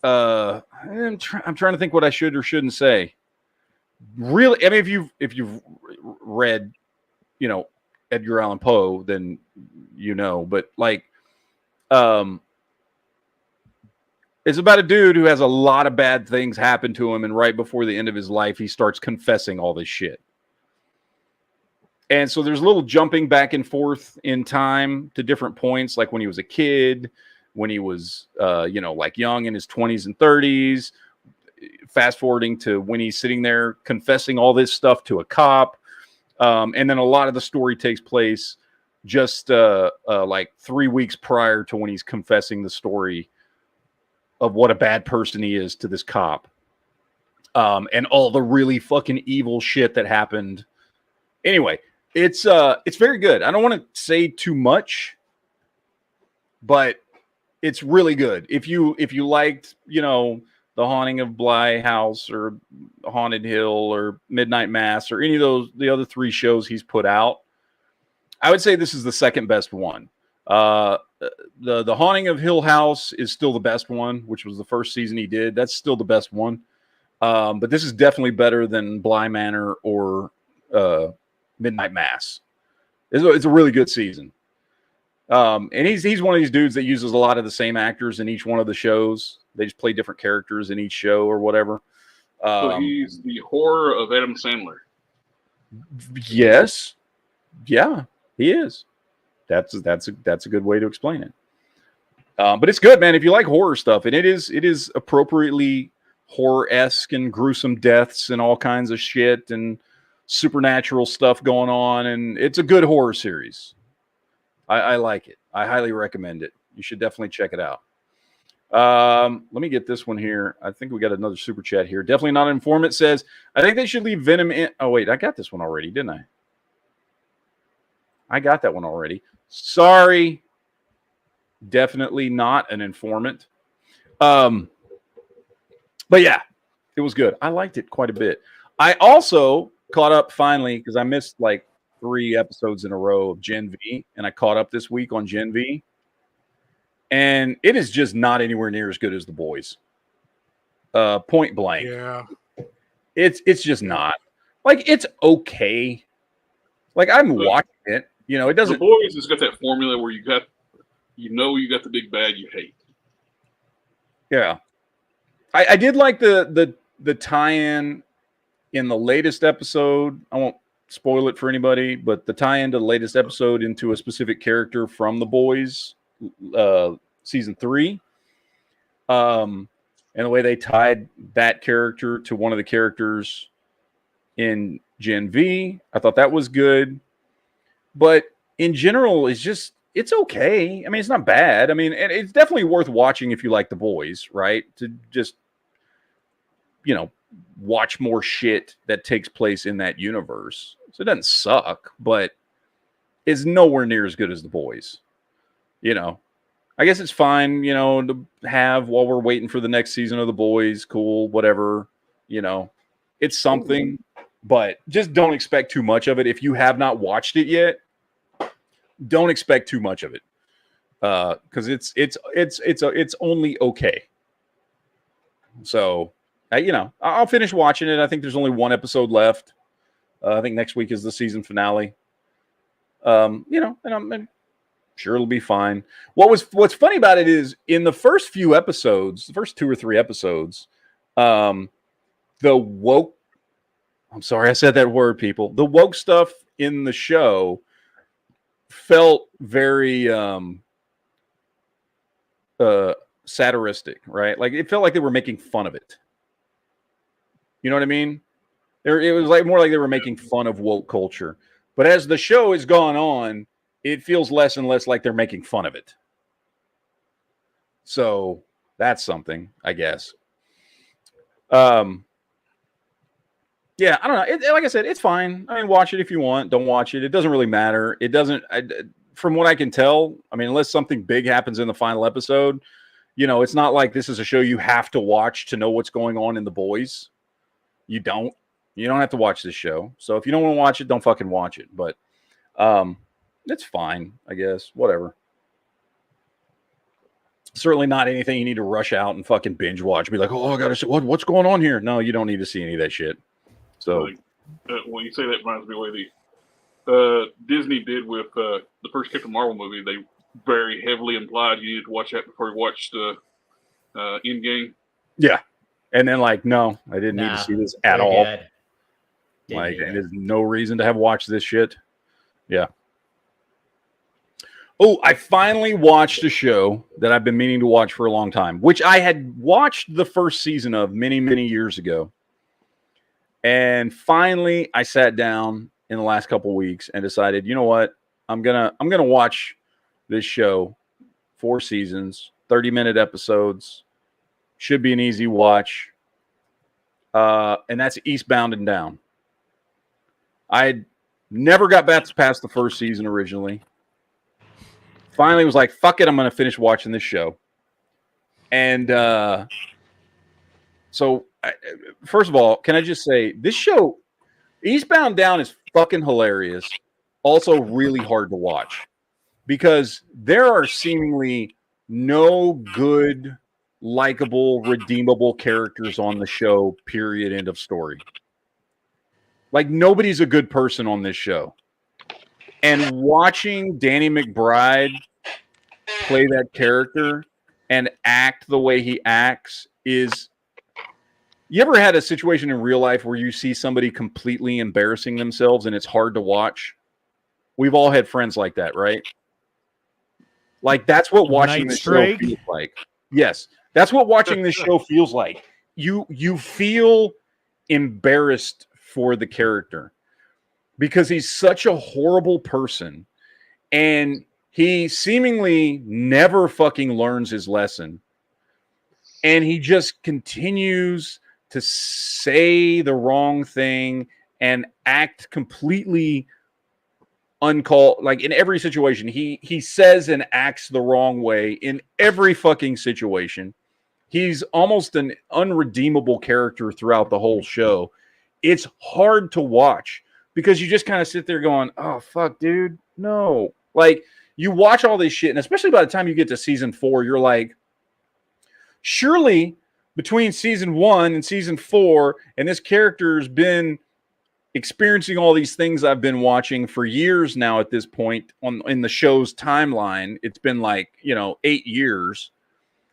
I'm trying to think what I should or shouldn't say. Really, I mean, if you've read, Edgar Allan Poe, then But like, it's about a dude who has a lot of bad things happen to him, and right before the end of his life, he starts confessing all this shit. And so there's a little jumping back and forth in time to different points, like when he was a kid, when he was, like young in his 20s and 30s, fast forwarding to when he's sitting there confessing all this stuff to a cop. And then a lot of the story takes place just like 3 weeks prior to when he's confessing the story of what a bad person he is to this cop. And all the really fucking evil shit that happened. Anyway, it's very good. I don't want to say too much, but it's really good. If you liked, The Haunting of Bly House or Haunted Hill or Midnight Mass or any of the other 3 shows he's put out, I would say this is the second best one. The Haunting of Hill House is still the best one, which was the first season he did. That's still the best one. But this is definitely better than Bly Manor or Midnight Mass. It's a really good season. And he's one of these dudes that uses a lot of the same actors in each one of the shows. They just play different characters in each show or whatever. So he's the horror of Adam Sandler. Yes. Yeah, he is. That's a good way to explain it. But it's good, man. If you like horror stuff, and it is appropriately horror-esque and gruesome deaths and all kinds of shit and supernatural stuff going on, and it's a good horror series. I like it. I highly recommend it. You should definitely check it out. Let me get this one here. I think we got another super chat here. Definitely Not an Informant says, I think they should leave Venom in. Oh, wait, I got this one already, didn't I? I got that one already. Sorry. Definitely not an informant. But yeah, it was good. I liked it quite a bit. I also caught up finally because I missed like 3 episodes in a row of Gen V, and I caught up this week on Gen V. And it is just not anywhere near as good as The Boys. Point blank. Yeah. It's just not. Like, it's okay. Like, I'm watching it. It doesn't. The Boys has got that formula where you got the big bad you hate. Yeah. I did like the tie-in in the latest episode. I won't spoil it for anybody, but the tie-in to the latest episode into a specific character from The Boys, season 3. And the way they tied that character to one of the characters in Gen V, I thought that was good. But in general, it's okay. I mean, it's not bad. I mean, and it's definitely worth watching if you like The Boys, right? To just, watch more shit that takes place in that universe. So it doesn't suck, but it's nowhere near as good as The Boys. I guess it's fine, to have while we're waiting for the next season of The Boys. Cool, whatever. It's something, but just don't expect too much of it. If you have not watched it yet, don't expect too much of it, because it's only okay. So, I'll finish watching it. I think there's only one episode left. I think next week is the season finale. And I'm sure it'll be fine. What's funny about it is in the first few episodes, the first 2 or 3 episodes, the woke. I'm sorry, I said that word, people. The woke stuff in the show felt very satiristic, right? Like it felt like they were making fun of it. You know what I mean? It was like more like they were making fun of woke culture. But as the show has gone on, it feels less and less like they're making fun of it. So that's something, I guess. Yeah, I don't know. Like I said, it's fine. I mean, watch it if you want. Don't watch it. It doesn't really matter. It doesn't. From what I can tell, I mean, unless something big happens in the final episode, it's not like this is a show you have to watch to know what's going on in The Boys. You don't. You don't have to watch this show. So if you don't want to watch it, don't fucking watch it. But it's fine, I guess. Whatever. Certainly not anything you need to rush out and fucking binge watch. Be like, oh, I gotta see what's going on here. No, you don't need to see any of that shit. So when you say that, reminds me of the way Disney did with the first Captain Marvel movie. They very heavily implied you need to watch that before you watch the Endgame. Yeah, and then no, I didn't need to see this at all. There's no reason to have watched this shit. Yeah. Oh, I finally watched a show that I've been meaning to watch for a long time, which I had watched the first season of many, many years ago. And finally, I sat down in the last couple of weeks and decided, you know what? I'm gonna watch this show. 4 seasons, 30-minute episodes. Should be an easy watch. And that's Eastbound and Down. I never got back past the first season originally. Finally was like, fuck it, I'm going to finish watching this show. And first of all, can I just say, this show, Eastbound Down, is fucking hilarious. Also really hard to watch. Because there are seemingly no good, likable, redeemable characters on the show, period, end of story. Like, nobody's a good person on this show. And watching Danny McBride play that character and act the way he acts is... You ever had a situation in real life where you see somebody completely embarrassing themselves and it's hard to watch? We've all had friends like that, right? Like, that's what watching this show feels like. Yes, that's what watching this show feels like. You feel embarrassed for the character because he's such a horrible person and he seemingly never fucking learns his lesson. And he just continues to say the wrong thing and act completely uncalled. Like, in every situation, he says and acts the wrong way in every fucking situation. He's almost an unredeemable character throughout the whole show. It's hard to watch because you just kind of sit there going, oh, fuck, dude, no. Like, you watch all this shit, and especially by the time you get to season 4, you're like, surely between season 1 and season 4, and this character's been experiencing all these things I've been watching for years now at this point in the show's timeline. It's been 8 years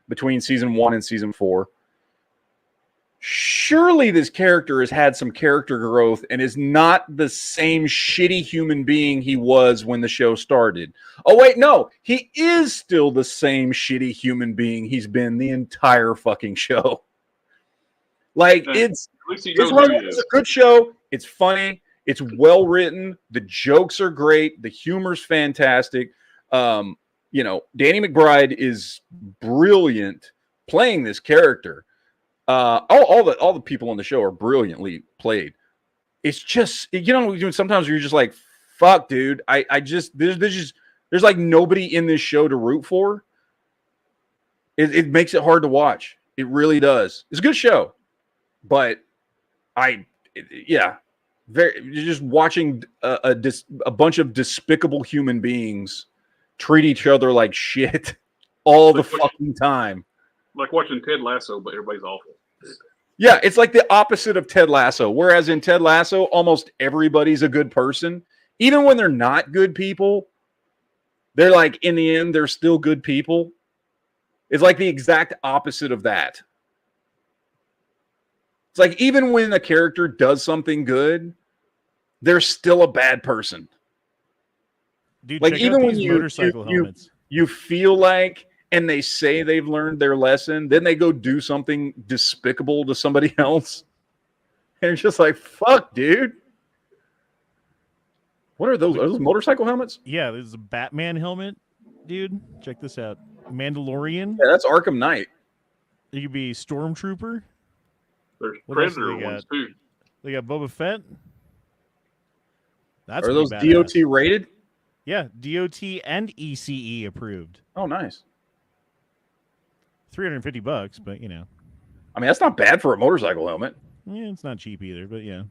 between season 1 and season 4. surely this character has had some character growth and is not the same shitty human being he was when the show started. Oh, wait, no. He is still the same shitty human being he's been the entire fucking show. Like, it's a good show. It's funny. It's well written. The jokes are great. The humor's fantastic. Danny McBride is brilliant playing this character. All the people on the show are brilliantly played. It's just, sometimes you're just like, fuck, dude. There's like nobody in this show to root for. It makes it hard to watch. It really does. It's a good show, but you're just watching a bunch of despicable human beings treat each other like shit all the fucking time. Like watching Ted Lasso, but everybody's awful. Yeah, it's like the opposite of Ted Lasso. Whereas in Ted Lasso, almost everybody's a good person. Even when they're not good people, they're like, in the end, they're still good people. It's like the exact opposite of that. It's like even when a character does something good, they're still a bad person. Dude, like even when you feel like, and they say they've learned their lesson, then they go do something despicable to somebody else. And it's just like, fuck, dude. What are those? Are those motorcycle helmets? Yeah, there's a Batman helmet, dude. Check this out. Mandalorian. Yeah, that's Arkham Knight. You could be Stormtrooper. There's Predator ones, too. They got Boba Fett. Are those DOT rated? Yeah, DOT and ECE approved. Oh, nice. $350, but I mean, that's not bad for a motorcycle helmet. Yeah, it's not cheap either, but yeah.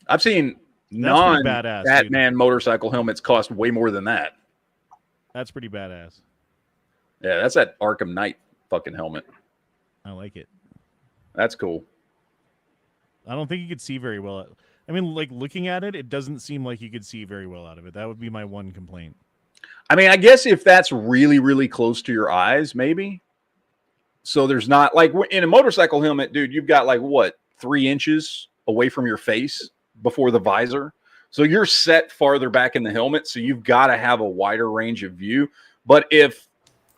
I've seen non-Batman motorcycle helmets cost way more than that. That's pretty badass. Yeah, that's that Arkham Knight fucking helmet. I like it. That's cool. I don't think you could see very well. I mean, like looking at it, it doesn't seem like you could see very well out of it. That would be my one complaint. I mean, I guess if that's really, really close to your eyes, maybe. So there's not like in a motorcycle helmet, dude, you've got like what, 3 inches away from your face before the visor. So you're set farther back in the helmet. So you've got to have a wider range of view. But if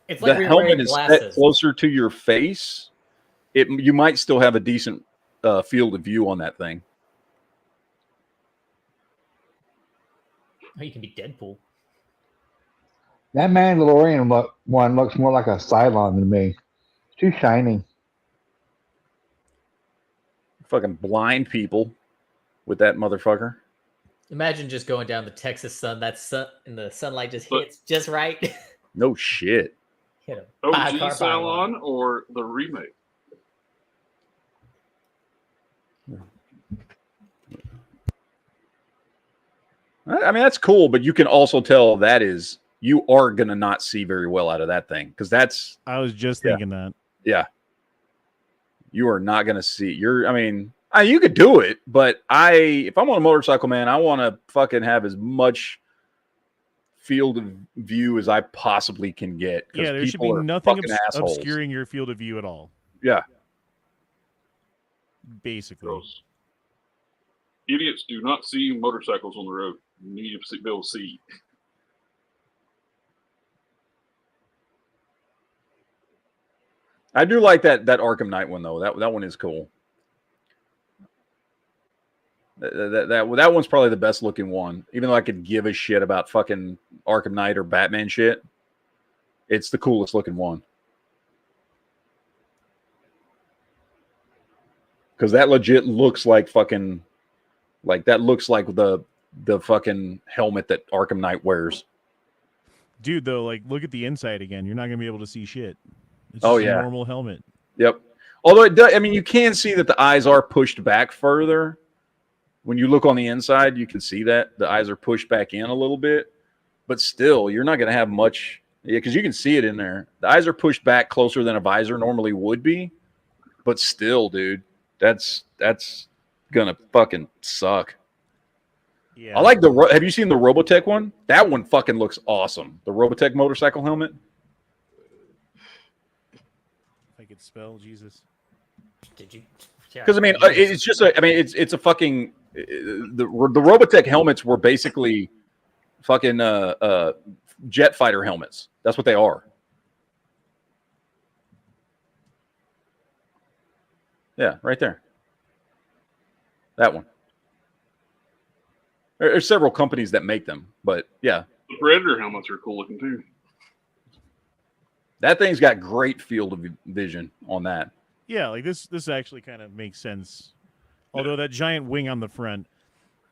it's the like helmet is set closer to your face, you might still have a decent field of view on that thing. Oh, you can be Deadpool. That Mandalorian one looks more like a Cylon to me. It's too shiny. Fucking blind people with that motherfucker. Imagine just going down the Texas sun. And the sunlight just hits just right. No shit. OG Cylon or the remake? I mean, that's cool, but you can also tell you are going to not see very well out of that thing. Because I was just thinking that. Yeah. You are not going to see. You could do it, but if I'm on a motorcycle, man, I want to fucking have as much field of view as I possibly can get. Yeah, there should be nothing obscuring your field of view at all. Yeah. Basically. Gross. Idiots do not see motorcycles on the road. You need to be able to see. I do like that Arkham Knight one though. That one is cool. That one's probably the best looking one. Even though I could give a shit about fucking Arkham Knight or Batman shit, it's the coolest looking one. Because that legit looks like fucking, like that looks like the fucking helmet that Arkham Knight wears. Dude, though, like look at the inside again. You're not gonna be able to see shit. It's just a normal helmet. Yep. Although it does, I mean, you can see that the eyes are pushed back further. When you look on the inside, you can see that the eyes are pushed back in a little bit, but still, you're not going to have much. Yeah, because you can see it in there. The eyes are pushed back closer than a visor normally would be, but still, dude, that's gonna fucking suck. Yeah. I like have you seen the Robotech one? That one fucking looks awesome. The Robotech motorcycle helmet. If I could spell Jesus. Did you? Because I mean, it's just it's a fucking the Robotech helmets were basically fucking jet fighter helmets. That's what they are. Yeah, right there. That one. There's several companies that make them, but yeah. The Predator helmets are cool looking too. That thing's got great field of vision on that. Yeah, like this actually kind of makes sense. Although that giant wing on the front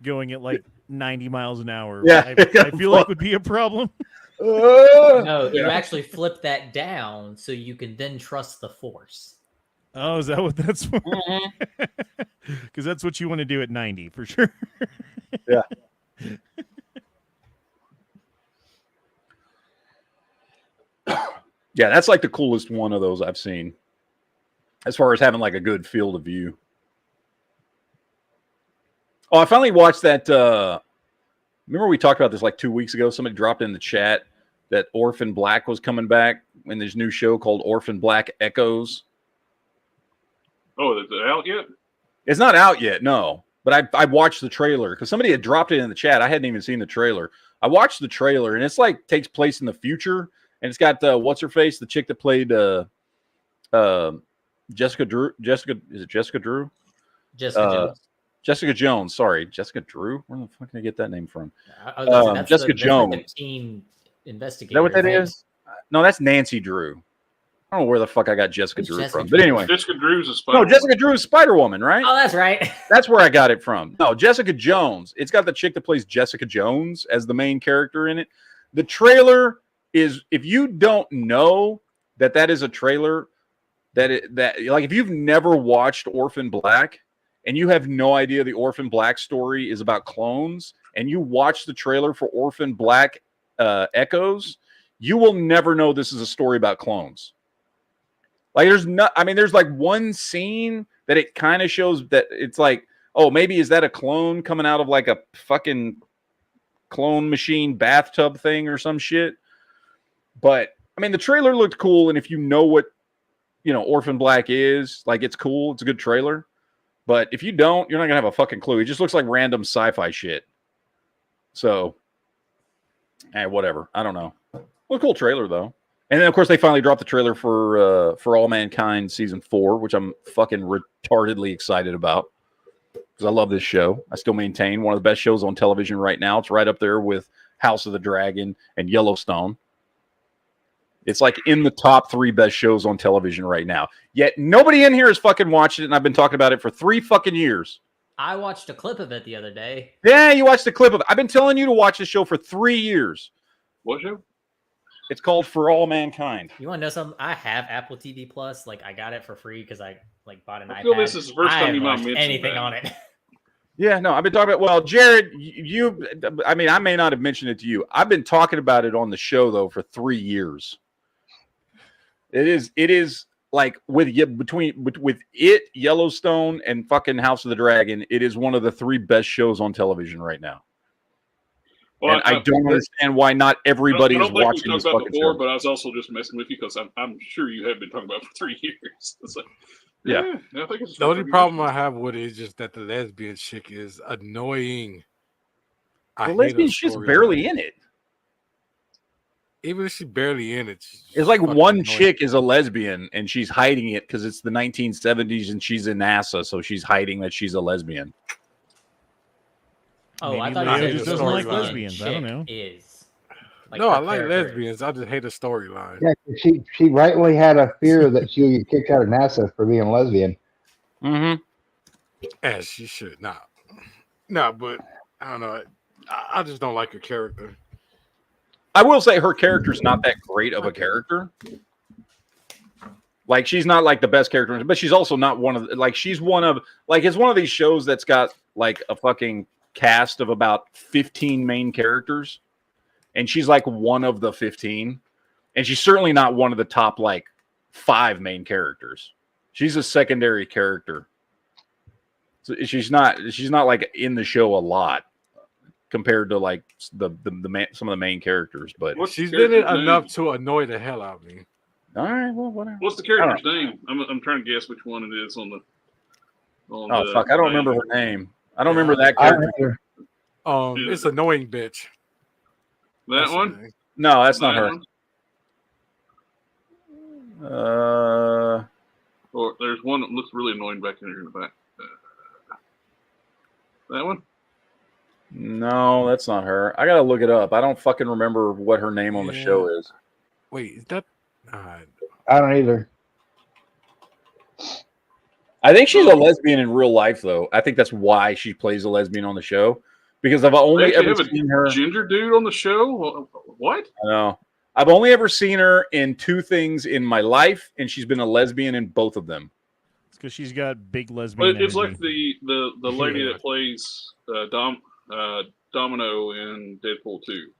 going at like 90 miles an hour, yeah, I feel like would be a problem. No, you actually flip that down so you can then trust the Force. Oh, is that what that's for? Because that's what you want to do at 90 for sure. Yeah. Yeah, that's like the coolest one of those I've seen. As far as having like a good field of view. Oh, I finally watched that. Remember we talked about this like 2 weeks ago? Somebody dropped in the chat that Orphan Black was coming back in this new show called Orphan Black Echoes. Oh, is it out yet? It's not out yet, no. But I watched the trailer because somebody had dropped it in the chat. I hadn't even seen the trailer. I watched the trailer and it's like takes place in the future. And it's got what's her face, the chick that played Jessica Drew. Jessica, is it Jessica Drew? Jessica Jones. Jessica Jones. Sorry, Jessica Drew. Where the fuck did I get that name from? That's Jessica Jones. Teen investigator. Is that what that is? No, that's Nancy Drew. I don't know where the fuck I got Jessica Drew from. But anyway, Jessica Drew's a Spider. No, Jessica Drew is Spider-Woman, right? Oh, that's right. That's where I got it from. No, Jessica Jones. It's got the chick that plays Jessica Jones as the main character in it. The trailer is, if you don't know that is a trailer, that if you've never watched Orphan Black and you have no idea the Orphan Black story is about clones, and you watch the trailer for Orphan Black Echoes, you will never know this is a story about clones. Like there's like one scene that it kind of shows that it's like, oh, maybe is that a clone coming out of like a fucking clone machine bathtub thing or some shit? But I mean, the trailer looked cool, and if you know what Orphan Black is, like, it's cool. It's a good trailer. But if you don't, you're not gonna have a fucking clue. It just looks like random sci-fi shit. So, whatever. I don't know. Well, cool trailer though. And then of course they finally dropped the trailer for All Mankind season 4, which I'm fucking retardedly excited about because I love this show. I still maintain one of the best shows on television right now. It's right up there with House of the Dragon and Yellowstone. It's like in the top 3 best shows on television right now. Yet nobody in here has fucking watched it, and I've been talking about it for 3 fucking years. I watched a clip of it the other day. Yeah, you watched a clip of it. I've been telling you to watch this show for 3 years. What show? It's called For All Mankind. You want to know something? I have Apple TV Plus. Like, I got it for free because I bought an iPad. I feel this is the first time you might mention anything on it. Yeah, no, I've been talking about. Well, Jared, I mean, I may not have mentioned it to you. I've been talking about it on the show though for 3 years. It is like with it, Yellowstone, and fucking House of the Dragon. It is one of the 3 best shows on television right now. Well, and I don't understand why not everybody is watching this fucking show. But I was also just messing with you because I'm sure you have been talking about it for 3 years. It's like, yeah. I think it's the only problem I have with it is just that the lesbian chick is annoying. The lesbian chick's barely in it. Even if she's barely in it, it's like one chick is a lesbian and she's hiding it because it's the 1970s and she's in NASA, so she's hiding that she's a lesbian. Oh, maybe I thought Leo you just doesn't like lesbians. I don't know. No, I like lesbians. I just hate a storyline. Yeah, she rightly had a fear that she would get kicked out of NASA for being a lesbian. Mm-hmm. As she should not. No, but I don't know. I just don't like her character. I will say her character's not that great of a character. Like, she's not like the best character, but she's also not one of she's one of it's one of these shows that's got like a fucking cast of about 15 main characters, and she's like one of the 15, and she's certainly not one of the top like 5 main characters. She's a secondary character. So she's not like in the show a lot compared to like some of the main characers. But she's been in enough to annoy the hell out of me. All right, well, whatever. What's the character's name? I'm trying to guess which one it is on the. Oh fuck! I don't remember her name. I don't remember that character. It's annoying bitch. That one? No, that's not her. Or there's one that looks really annoying back in here in the back. That one? No, that's not her. I gotta look it up. I don't fucking remember what her name on the show is. Wait, is that? I don't either. I think she's a lesbian in real life, though. I think that's why she plays a lesbian on the show. Because I've only ever seen her ginger dude on the show. What? I know. I've only ever seen her in 2 things in my life, and she's been a lesbian in both of them. It's because she's got big lesbian. But it's like the lady that plays Domino in Deadpool 2.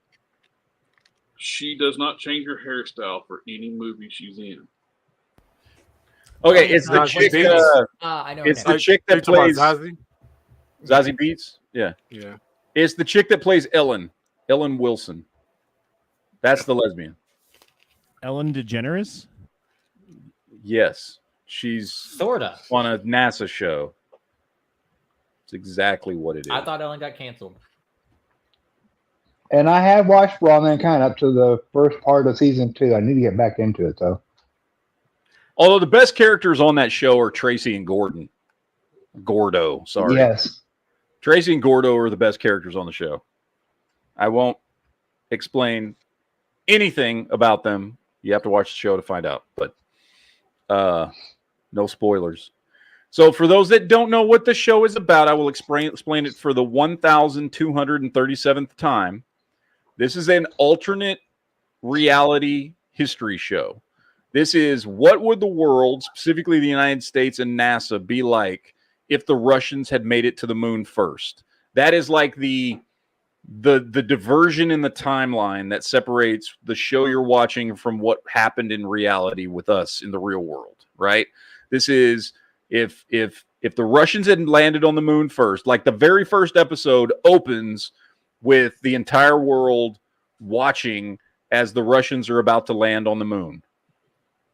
She does not change her hairstyle for any movie she's in. Okay, it's the chick. I know. It's the chick that plays Zazie Beetz. Yeah. It's the chick that plays Ellen Wilson. That's the lesbian. Ellen DeGeneres? Yes. She's sorta on a NASA show. It's exactly what it is. I thought Ellen got canceled. And I have watched Raw Mankind up to the first part of season 2. I need to get back into it, though. Although the best characters on that show are Tracy and Gordo, sorry. Yes. Tracy and Gordo are the best characters on the show. I won't explain anything about them. You have to watch the show to find out. But no spoilers. So for those that don't know what the show is about, I will explain it for the 1,237th time. This is an alternate reality history show. This is what would the world, specifically the United States and NASA, be like if the Russians had made it to the moon first. That is like the diversion in the timeline that separates the show you're watching from what happened in reality with us in the real world, right? This is if the Russians had landed on the moon first, like the very first episode opens with the entire world watching as the Russians are about to land on the moon.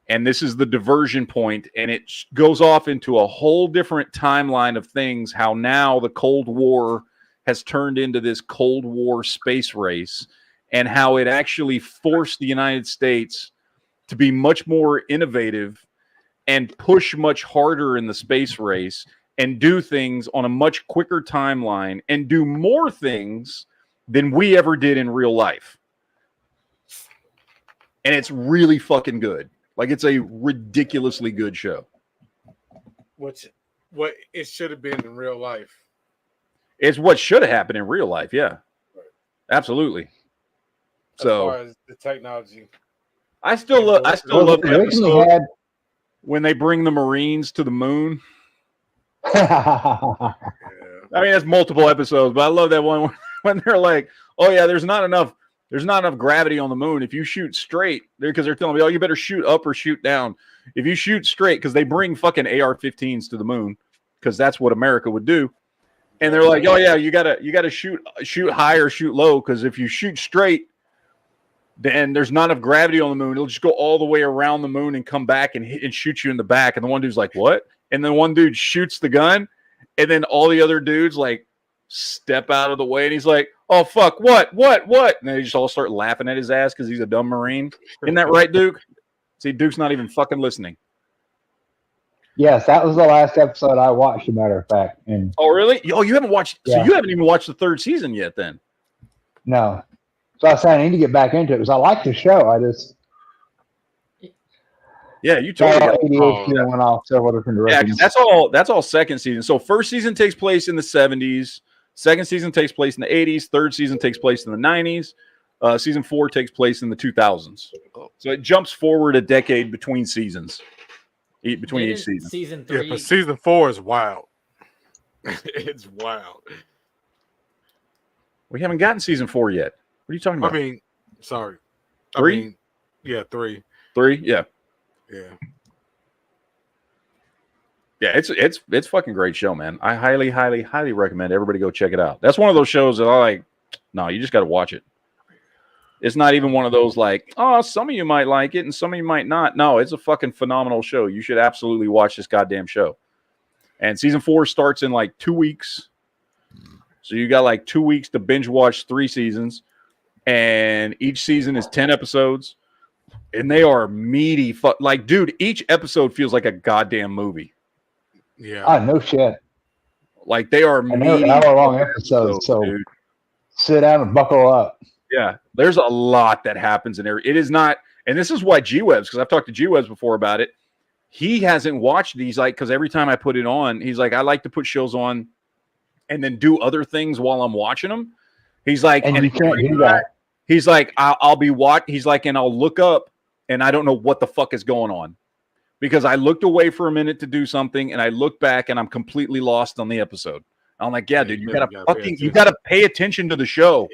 And this is the diversion point, and it goes off into a whole different timeline of things, how now the Cold War has turned into this Cold War space race, and how it actually forced the United States to be much more innovative and push much harder in the space race and do things on a much quicker timeline and do more things than we ever did in real life. And it's really fucking good. Like, it's a ridiculously good show. What it should have been in real life. It's what should have happened in real life, yeah. Right. Absolutely. As far as the technology. I still love the episode when they bring the Marines to the moon. I mean, it's multiple episodes, but I love that one when they're like, oh yeah, there's not enough gravity on the moon. If you shoot straight, because they're telling me, oh, you better shoot up or shoot down. If you shoot straight, because they bring fucking AR-15s to the moon, because that's what America would do. And they're like, oh yeah, you gotta shoot high or shoot low, because if you shoot straight, then there's not enough gravity on the moon. It'll just go all the way around the moon and come back and hit and shoot you in the back. And the one dude's like, what? And then one dude shoots the gun, and then all the other dudes like step out of the way, and he's like, oh fuck, what? And they just all start laughing at his ass because he's a dumb Marine. Isn't that right, Duke? See, Duke's not even fucking listening. Yes, that was the last episode I watched, as a matter of fact. And oh, really? Oh, you haven't watched? Yeah. So you haven't even watched the 3rd season yet, then? No. So I said I need to get back into it because I like the show. I just you totally went off several different directions. Yeah, that's all 2nd season. So 1st season takes place in the 70s. 2nd season takes place in the 80s. 3rd season takes place in the 90s. Season 4 takes place in the 2000s. So it jumps forward a decade between seasons. Between each season. Season 3. Yeah, but season 4 is wild. It's wild. We haven't gotten season 4 yet. What are you talking about? I mean, sorry. 3? 3. 3? Yeah. Yeah. Yeah, it's fucking great show, man. I highly, highly, highly recommend everybody go check it out. That's one of those shows that I like. No, you just got to watch it. It's not even one of those like, oh, some of you might like it and some of you might not. No, it's a fucking phenomenal show. You should absolutely watch this goddamn show. And season 4 starts in like 2 weeks. So you got like 2 weeks to binge watch 3 seasons. And each season is 10 episodes. And they are meaty. Like, dude, each episode feels like a goddamn movie. Yeah. Ah, no shit. Like, they are meaty. Hour-long episodes, so dude. Sit down and buckle up. Yeah, there's a lot that happens in there. It is not, and this is why G-Webs, because I've talked to G-Webs before about it. He hasn't watched these, like, because every time I put it on, he's like, I like to put shows on and then do other things while I'm watching them. He's like, and you can't do that. He's like, I'll be watching. He's like, and I'll look up and I don't know what the fuck is going on because I looked away for a minute to do something and I look back and I'm completely lost on the episode. I'm like, yeah, dude, you gotta pay attention to the show.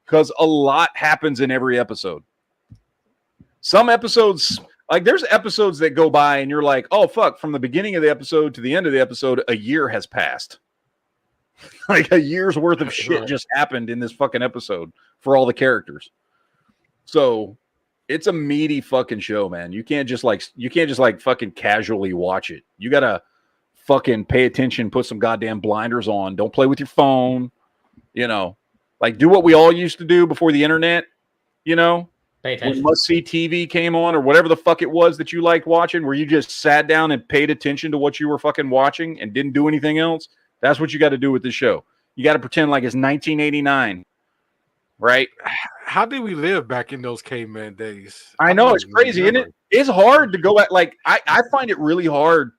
Because a lot happens in every episode. Some episodes, like there's episodes that go by and you're like, oh, fuck, from the beginning of the episode to the end of the episode, a year has passed. Like a year's worth of shit just happened in this fucking episode for all the characters. So it's a meaty fucking show, man. You can't just fucking casually watch it. You got to fucking pay attention, put some goddamn blinders on. Don't play with your phone, you know. Like, do what we all used to do before the internet, you know? Pay attention. When must-see TV came on or whatever the fuck it was that you liked watching, where you just sat down and paid attention to what you were fucking watching and didn't do anything else. That's what you got to do with this show. You got to pretend like it's 1989, right? How did we live back in those caveman days? I know, it's crazy, isn't it? It's hard to go back. Like, I find it really hard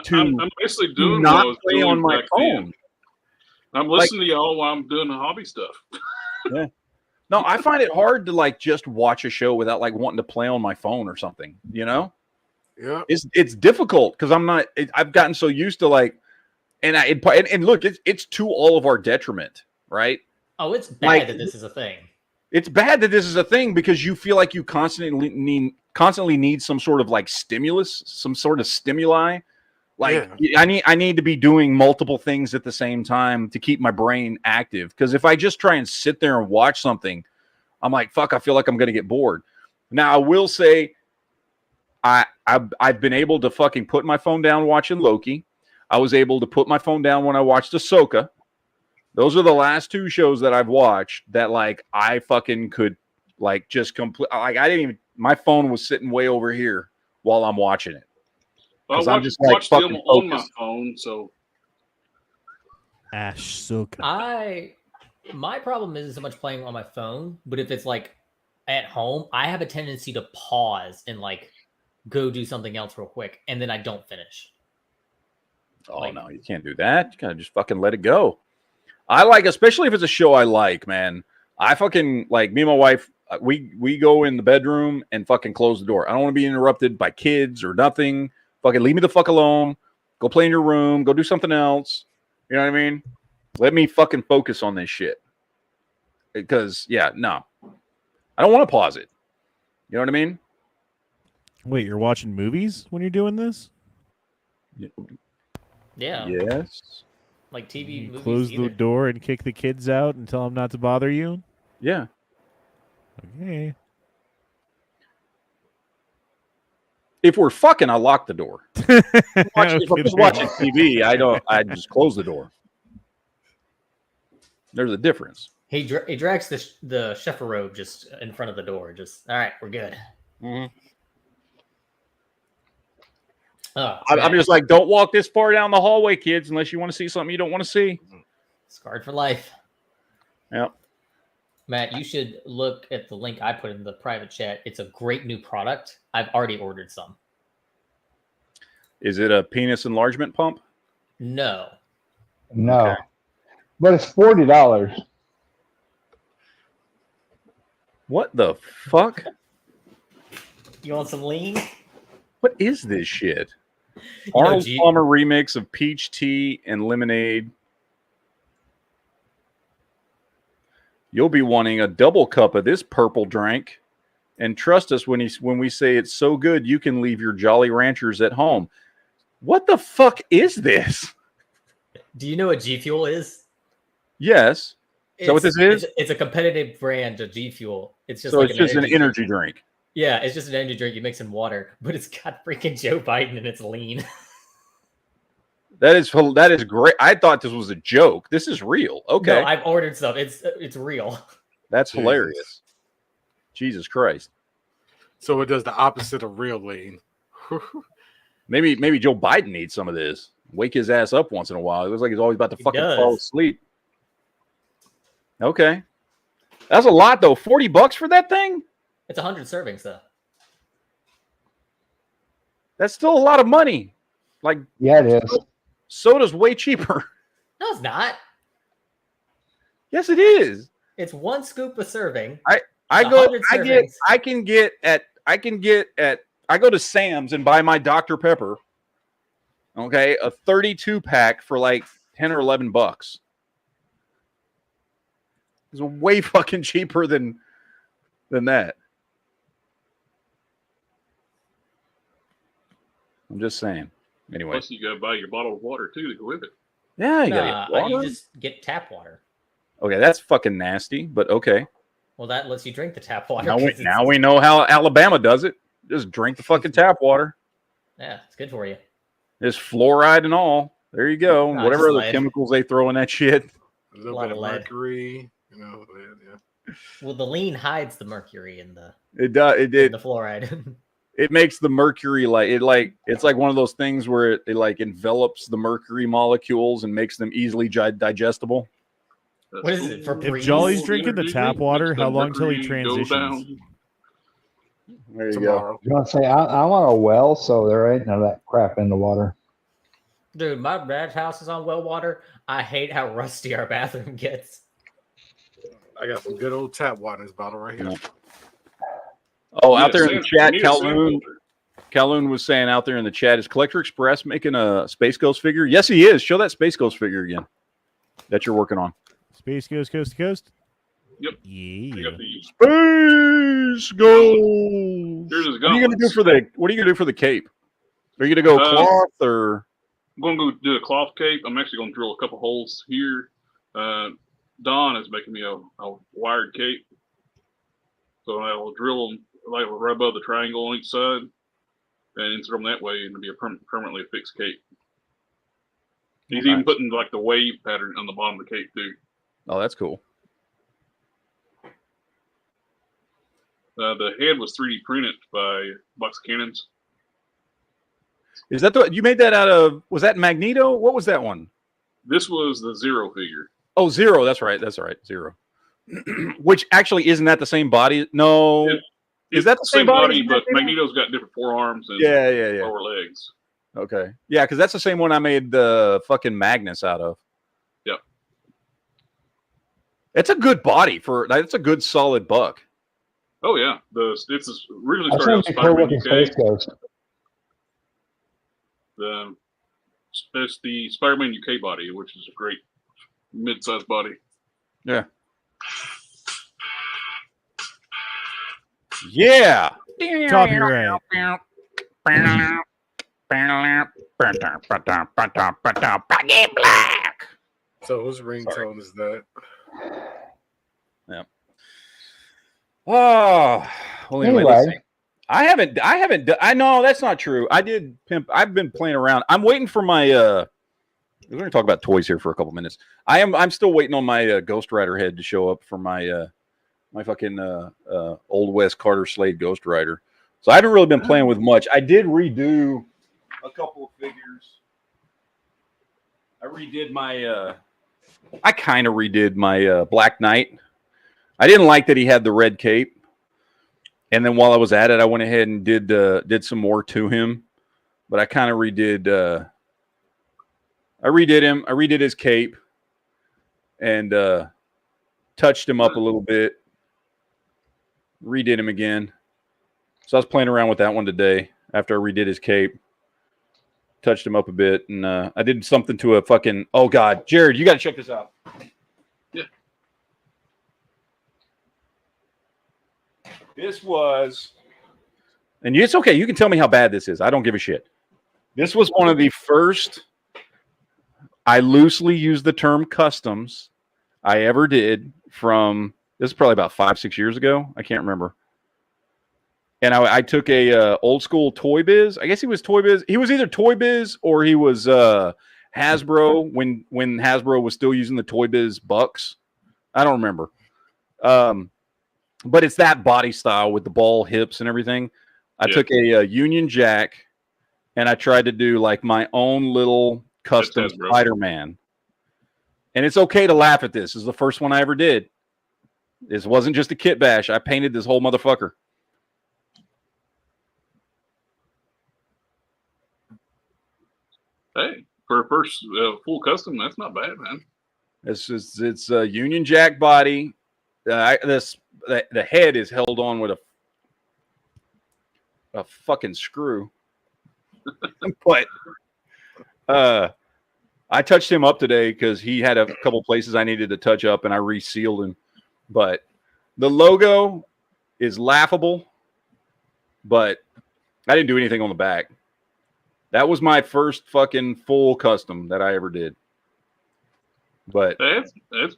to I'm basically doing not what I was play doing on my back phone. then. I'm listening to y'all while I'm doing the hobby stuff. Yeah. No, I find it hard to like just watch a show without like wanting to play on my phone or something, you know? Yeah. It's difficult because I've gotten so used to like, and look, it's to all of our detriment, right? Oh, it's bad that this is a thing. It's bad that this is a thing because you feel like you constantly need some sort of like stimulus, some sort of stimuli. Like I need to be doing multiple things at the same time to keep my brain active. Because if I just try and sit there and watch something, I'm like, fuck, I feel like I'm going to get bored. Now, I will say I've been able to fucking put my phone down watching Loki. I was able to put my phone down when I watched Ahsoka. Those are the last 2 shows that I've watched that like I fucking could like just complete. Like I didn't even, my phone was sitting way over here while I'm watching it. I watched them on my phone, so. Ahsoka. My problem isn't so much playing on my phone, but if it's like at home, I have a tendency to pause and like go do something else real quick, and then I don't finish. Oh, no, you can't do that. You gotta just fucking let it go. I like, especially if it's a show I like, man. I fucking like me and my wife. We go in the bedroom and fucking close the door. I don't want to be interrupted by kids or nothing. Fucking leave me the fuck alone. Go play in your room. Go do something else. You know what I mean? Let me fucking focus on this shit. Because, yeah, no. I don't want to pause it. You know what I mean? Wait, you're watching movies when you're doing this? Yeah. Yes. Like TV movies. Close the door and kick the kids out and tell them not to bother you? Yeah. Okay. If we're fucking, I'll lock the door. If I'm just watching TV, I just close the door. There's a difference. He drags the chef robe just in front of the door. Just, all right, we're good. Mm-hmm. Oh, I'm just like, don't walk this far down the hallway, kids, unless you want to see something you don't want to see. Scarred for life. Yep. Matt, you should look at the link I put in the private chat. It's a great new product. I've already ordered some. Is it a penis enlargement pump? No. No. Okay. But it's $40. What the fuck? You want some lean? What is this shit? Arnold Palmer remix of peach tea and lemonade. You'll be wanting a double cup of this purple drink. And trust us when we say it's so good, you can leave your Jolly Ranchers at home. What the fuck is this? Do you know what G Fuel is? Yes. Is that what this is? It's a competitive brand of G Fuel. It's just so like it's just an energy drink. Yeah, it's just an energy drink you mix in water, but it's got freaking Joe Biden and it's lean. That is great. I thought this was a joke. This is real. Okay. No, I've ordered stuff. It's real. That's hilarious. Jesus Christ. So it does the opposite of real lean. Maybe Joe Biden needs some of this. Wake his ass up once in a while. It looks like he's always about to fucking fall asleep. Okay. That's a lot though. $40 for that thing? It's 100 servings though. That's still a lot of money. Like, yeah, it is. Soda's way cheaper. No, it's not. Yes, it is. It's 1 scoop a serving. I go to Sam's and buy my Dr. Pepper. Okay, a 32 pack for like $10 or $11. It's way fucking cheaper than that. I'm just saying. Anyway. Plus, you got to buy your bottle of water too to go with it. Yeah, you got water. You just get tap water. Okay, that's fucking nasty, but okay. Well, that lets you drink the tap water. Now we know how Alabama does it. Just drink the fucking tap water. Yeah, it's good for you. There's fluoride and all. There you go. No, whatever other chemicals they throw in that shit. A little bit of mercury. Yeah. Well, the lean hides the mercury in the. It does. The fluoride. It makes the mercury it's like one of those things where it like envelops the mercury molecules and makes them easily digestible. What is it for? If Jolly's drinking the tap water, how long till he transitions? There you go. You want to say I want a well, so there ain't none of that crap in the water. Dude, my dad's house is on well water. I hate how rusty our bathroom gets. I got some good old tap water in this bottle right here. Oh, out there in the chat, Calhoun was saying out there in the chat, is Collector Express making a Space Ghost figure? Yes, he is. Show that Space Ghost figure again that you're working on. Space Ghost Coast to Coast? Yep. Yeah. Space Ghost. What are you gonna do for the cape? Are you gonna go cloth or? I'm gonna go do a cloth cape. I'm actually gonna drill a couple holes here. Don is making me a wired cape, so I will drill them like right above the triangle on each side, and insert them that way, and it'll be a permanently fixed cape. He's even putting like the wave pattern on the bottom of the cape too. Oh, that's cool. The head was 3D printed by Box of Cannons. Is that you made that out of? Was that Magneto? What was that one? This was the Zero figure. Oh, Zero. That's right. Zero. Which actually isn't that the same body? No. Is that the same body? But Magneto's got different forearms and lower legs. Okay. Yeah, because that's the same one I made the fucking Magnus out of. Yep. It's a good body it's a good solid buck. Oh yeah, it's originally started out Spider-Man UK. It's the Spider-Man UK body, which is a great mid-sized body. Yeah. Yeah. Copyright. So whose ringtone is that? Yeah. Oh, well, anyway. I know that's not true. I've been playing around. I'm waiting for my we're going to talk about toys here for a couple minutes. I'm still waiting on my Ghost Rider head to show up for my my fucking Old West Carter Slade Ghost Rider. So I haven't really been playing with much. I did redo a couple of figures. I kind of redid my Black Knight. I didn't like that he had the red cape. And then while I was at it, I went ahead and did some more to him. But I kind of redid him. I redid his cape and touched him up a little bit. Redid him again. So I was playing around with that one today after I redid his cape. Touched him up a bit. And I did something to a fucking... Oh, God. Jared, you got to check this out. Yeah. This was... And it's okay. You can tell me how bad this is. I don't give a shit. This was one of the first... I loosely use the term customs I ever did from, this is probably about 5-6 years ago. I can't remember. And I took a old school Toy Biz. I guess he was Toy Biz. He was either Toy Biz or he was Hasbro when Hasbro was still using the Toy Biz bucks. I don't remember. But it's that body style with the ball hips and everything. I took a Union Jack and I tried to do like my own little custom Spider-Man. And it's okay to laugh at this. This is the first one I ever did. This wasn't just a kit bash. I painted this whole motherfucker. Hey, for a first full custom, that's not bad, man. It's a Union Jack body. The head is held on with a fucking screw. But I touched him up today because he had a couple places I needed to touch up, and I resealed him. But the logo is laughable, but I didn't do anything on the back. That was my first fucking full custom that I ever did. But that's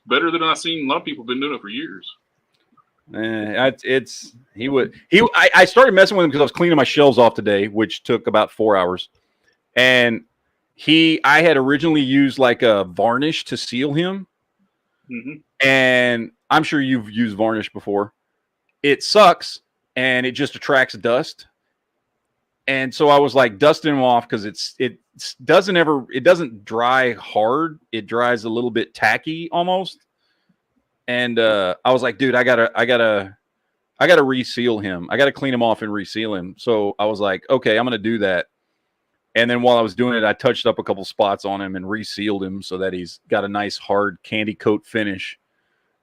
better than I've seen. A lot of people have been doing it for years. I started messing with him because I was cleaning my shelves off today, which took about 4 hours. And I had originally used like a varnish to seal him. Mm-hmm. And I'm sure you've used varnish before. It sucks and it just attracts dust. And so I was like dusting him off because it doesn't dry hard. It dries a little bit tacky almost. And I was like, dude, I gotta reseal him. I gotta clean him off and reseal him. So I was like, okay, I'm gonna do that. And then while I was doing it, I touched up a couple spots on him and resealed him so that he's got a nice hard candy coat finish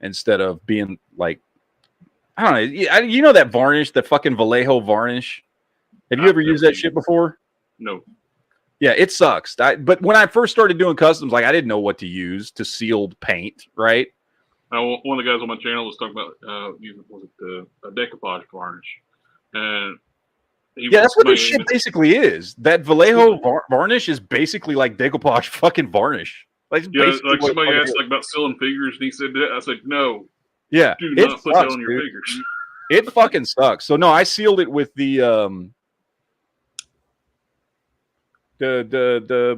instead of being like, I don't know. You know that varnish, the fucking Vallejo varnish? Have you ever used that shit before? No. Yeah, it sucks. But when I first started doing customs, like I didn't know what to use to sealed paint, right? One of the guys on my channel was talking about using a decoupage varnish, and that's what this shit basically is. That Vallejo varnish is basically like decoupage fucking varnish. Like somebody asked like about sealing figures, and he said that. I said no. Yeah, do not put that on your figures. It fucking sucks. So no, I sealed it with the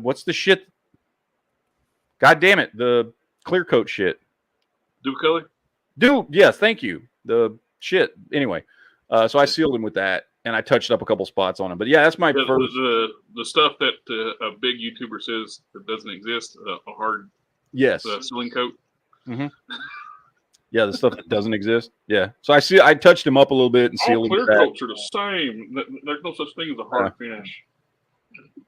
what's the shit? God damn it, the clear coat shit. Duke, yes, thank you. The shit. Anyway, so I sealed him with that, and I touched up a couple spots on him. But yeah, that's my first. The stuff that a big YouTuber says that doesn't exist, a hard sealing coat. Mm-hmm. Yeah, the stuff that doesn't exist. Yeah, so I touched him up a little bit and sealed him. All clear coats are the same. There's no such thing as a hard finish.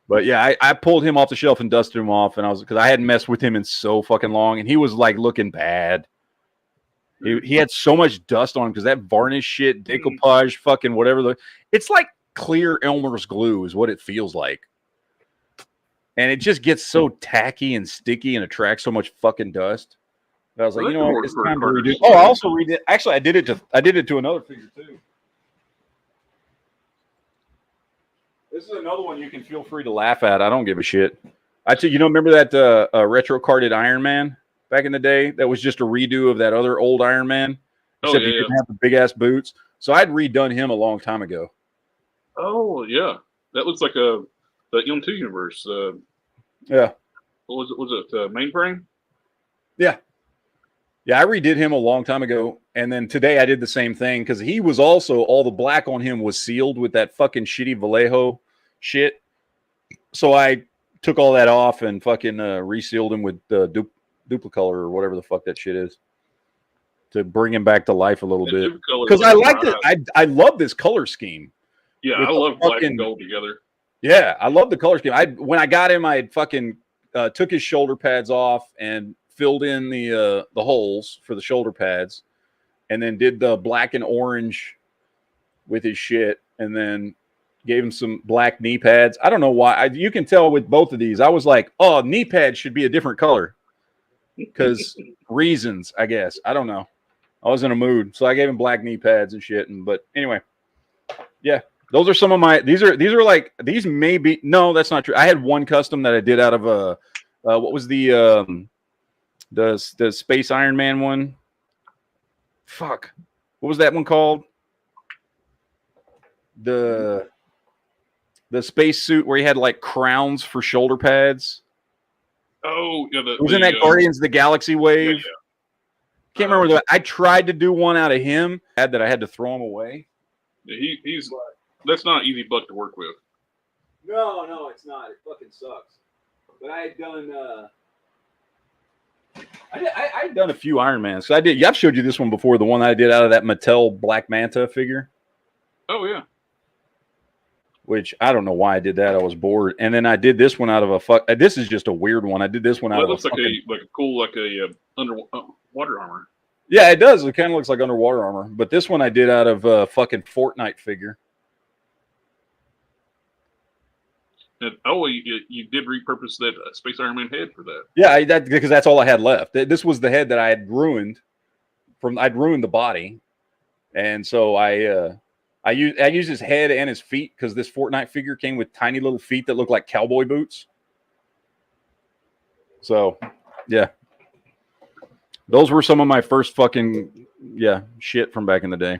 But yeah, I pulled him off the shelf and dusted him off, and because I hadn't messed with him in so fucking long, and he was like looking bad. He had so much dust on him because that varnish shit, decoupage, fucking whatever. It's like clear Elmer's glue is what it feels like. And it just gets so tacky and sticky and attracts so much fucking dust. But I was like, you know what? It's time to redo. Oh, I also redid. Actually, I did it to another figure too. This is another one you can feel free to laugh at. I don't give a shit. Remember that retro carded Iron Man back in the day? That was just a redo of that other old Iron Man. Except he didn't have the big ass boots. So I'd redone him a long time ago. Oh yeah, that looks like the M2 universe. Yeah. What was it? Mainframe? Yeah. Yeah, I redid him a long time ago, and then today I did the same thing because he was also all the black on him was sealed with that fucking shitty Vallejo shit. So I took all that off and fucking resealed him with Duplicolor or whatever the fuck that shit is to bring him back to life a little bit. Because I like it. I love this color scheme. Yeah, I love black and gold together. Yeah, I love the color scheme. When I got him, I fucking took his shoulder pads off and filled in the holes for the shoulder pads, and then did the black and orange with his shit, and then gave him some black knee pads. I don't know why. You can tell with both of these. I was like, oh, knee pads should be a different color because reasons, I guess. I don't know. I was in a mood, so I gave him black knee pads and shit. But anyway, yeah, those are some of my. These may be. No, that's not true. I had one custom that I did out of what was the The Space Iron Man one. Fuck. What was that one called? The space suit where he had like crowns for shoulder pads. Oh, yeah. Wasn't that Guardians of the Galaxy wave? Yeah. Can't remember that. I tried to do one out of him. That I had to throw him away. Yeah, he's that's not an easy buck to work with. No, it's not. It fucking sucks. But I had done. I had done a few Iron Mans. So I did. I've showed you this one before. The one I did out of that Mattel Black Manta figure. Oh yeah. Which I don't know why I did that. I was bored, and then I did this one out of a This is just a weird one. I did this one out of. It looks like a cool underwater armor. Yeah, it does. It kind of looks like underwater armor. But this one I did out of a fucking Fortnite figure. And, you did repurpose that Space Iron Man head for that. Yeah, because that's all I had left. This was the head that I had ruined. I'd ruined the body, and so I used his head and his feet because this Fortnite figure came with tiny little feet that look like cowboy boots. So, yeah. Those were some of my first fucking, shit from back in the day.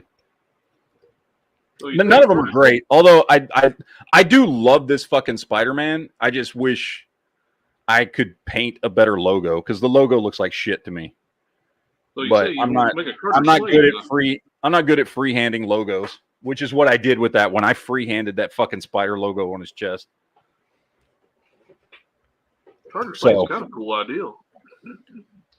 So None of them are great. Although I do love this fucking Spider-Man. I just wish I could paint a better logo because the logo looks like shit to me. So but I'm not good at freehanding logos, which is what I did with that when I freehanded that fucking spider logo on his chest. Carter Slade's got a cool idea.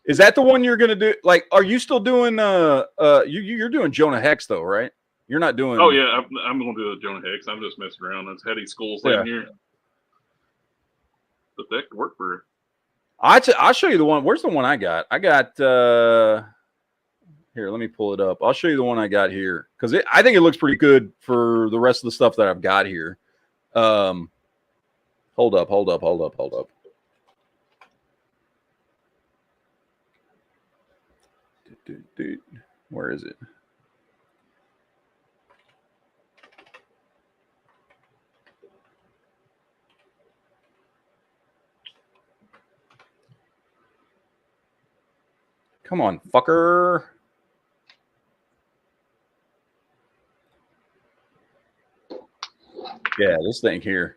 Is that the one you're gonna do? Like, are you still doing you're doing Jonah Hex though, right? You're not doing. Oh yeah, I'm gonna do a Jonah Hex. I'm just messing around. That's Hetty Skulls in here. But that could work for her. I'll show you the one. Where's the one I got? I got here. Let me pull it up. I'll show you the one I got here because I think it looks pretty good for the rest of the stuff that I've got here. Hold up. Dude, where is it? Come on, fucker. Yeah, this thing here.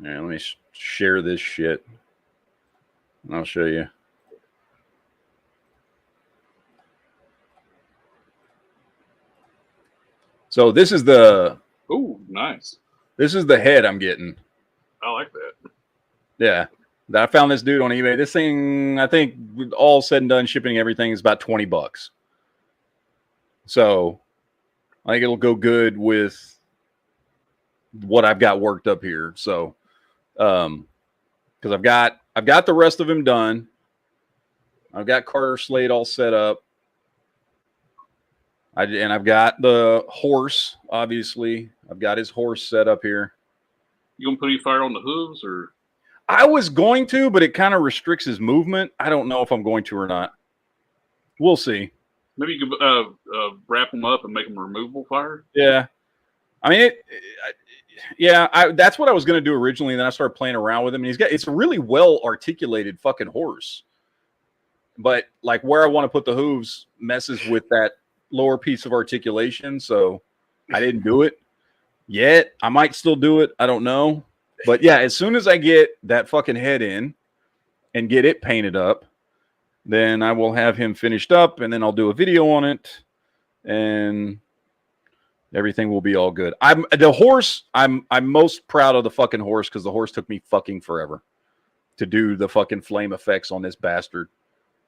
Yeah, let me share this shit. And I'll show you. So this is the... Ooh, nice. This is the head I'm getting. I like that. Yeah. I found this dude on eBay. This thing, I think, all said and done, shipping everything is about $20. So I think it'll go good with what I've got worked up here. So, because I've got the rest of him done. I've got Carter Slade all set up. And I've got the horse, obviously. I've got his horse set up here. You gonna put any fire on the hooves, or? I was going to, but it kind of restricts his movement. I don't know if I'm going to or not. We'll see. Maybe you could wrap them up and make them removable fire. Yeah, I mean, that's what I was going to do originally. And then I started playing around with him, and it's a really well articulated fucking horse. But like where I want to put the hooves messes with that lower piece of articulation, so I didn't do it yet. I might still do it. I don't know. But yeah, as soon as I get that fucking head in and get it painted up, then I will have him finished up, and then I'll do a video on it, and everything will be all good. I'm most proud of the fucking horse because the horse took me fucking forever to do the fucking flame effects on this bastard.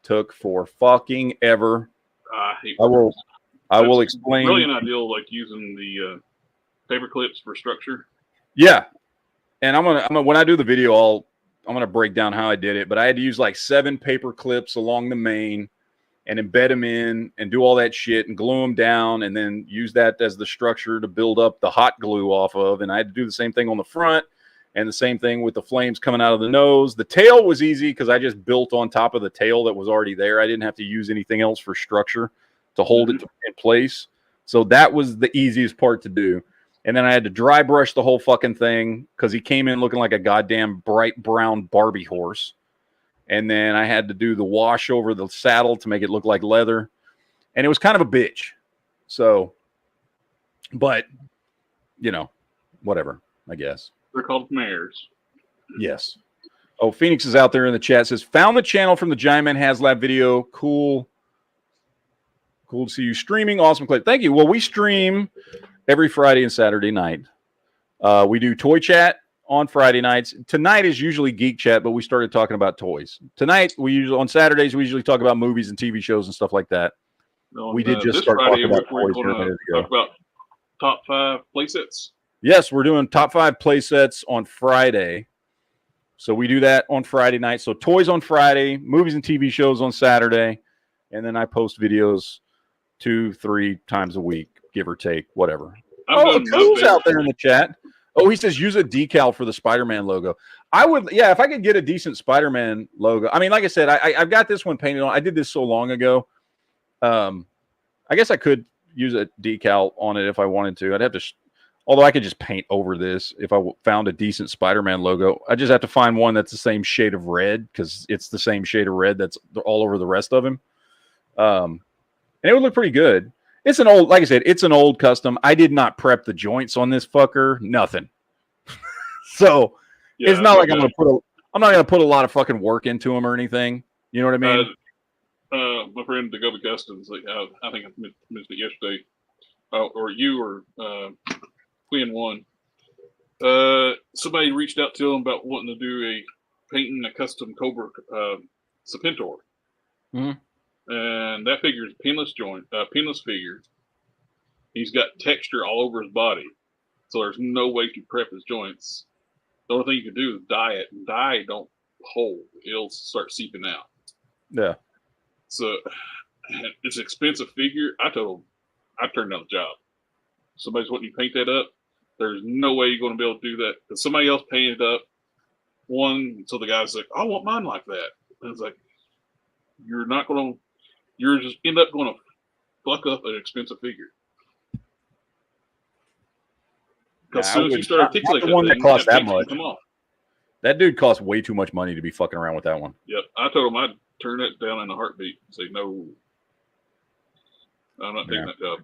Took for fucking ever. I will explain. Brilliant idea, like using the paper clips for structure. Yeah. And I'm gonna when I do the video, I'm gonna break down how I did it. But I had to use like 7 paper clips along the main and embed them in and do all that shit and glue them down and then use that as the structure to build up the hot glue off of. And I had to do the same thing on the front and the same thing with the flames coming out of the nose. The tail was easy because I just built on top of the tail that was already there. I didn't have to use anything else for structure to hold it in place. So that was the easiest part to do. And then I had to dry brush the whole fucking thing because he came in looking like a goddamn bright brown Barbie horse. And then I had to do the wash over the saddle to make it look like leather. And it was kind of a bitch. So, but, you know, whatever, I guess. They're called mares. Yes. Oh, Phoenix is out there in the chat. Says, found the channel from the Giant Man HasLab video. Cool. Cool to see you streaming. Awesome, Clay. Thank you. Well, we stream every Friday and Saturday night. We do toy chat on Friday nights. Tonight is usually geek chat, but we started talking about toys. Tonight, on Saturdays, we usually talk about movies and TV shows and stuff like that. We did just start Friday, talking about we're toys going a minute to ago. talk about top 5 playsets. Yes, we're doing top 5 play sets on Friday. So we do that on Friday night. So toys on Friday, movies and TV shows on Saturday, and then I post videos 2-3 times a week, give or take, whatever. Cool's out there in the chat. Oh, he says use a decal for the Spider-Man logo. I would, yeah, if I could get a decent Spider-Man logo. I mean, like I said, I've got this one painted on. I did this so long ago. I guess I could use a decal on it if I wanted to. I'd have to, although I could just paint over this if I found a decent Spider-Man logo. I just have to find one that's the same shade of red because it's the same shade of red that's all over the rest of him. And it would look pretty good. It's an old, like I said, it's an old custom. I did not prep the joints on this fucker. Nothing. So yeah, it's not like I'm not going to put a lot of fucking work into them or anything. You know what I mean? My friend Dagobi Customs, I think I mentioned it yesterday, or you or Quinn one. Somebody reached out to him about wanting to do painting a custom Cobra Serpentor. Mm-hmm. And that figure is pinless figure. He's got texture all over his body, so there's no way to prep his joints. The only thing you can do is dye it, and dye don't hold; it'll start seeping out. Yeah. So it's an expensive figure. I told him I turned down the job. Somebody's wanting you to paint that up. There's no way you're going to be able to do that because somebody else painted up one. So the guy's like, "I want mine like that." And it's like, you're not going to. You're just end up going to fuck up an expensive figure. Because as soon as you start articulating the one that costs that much. Come off. That dude costs way too much money to be fucking around with that one. Yep. I told him I'd turn that down in a heartbeat and say, no, I'm not taking that job.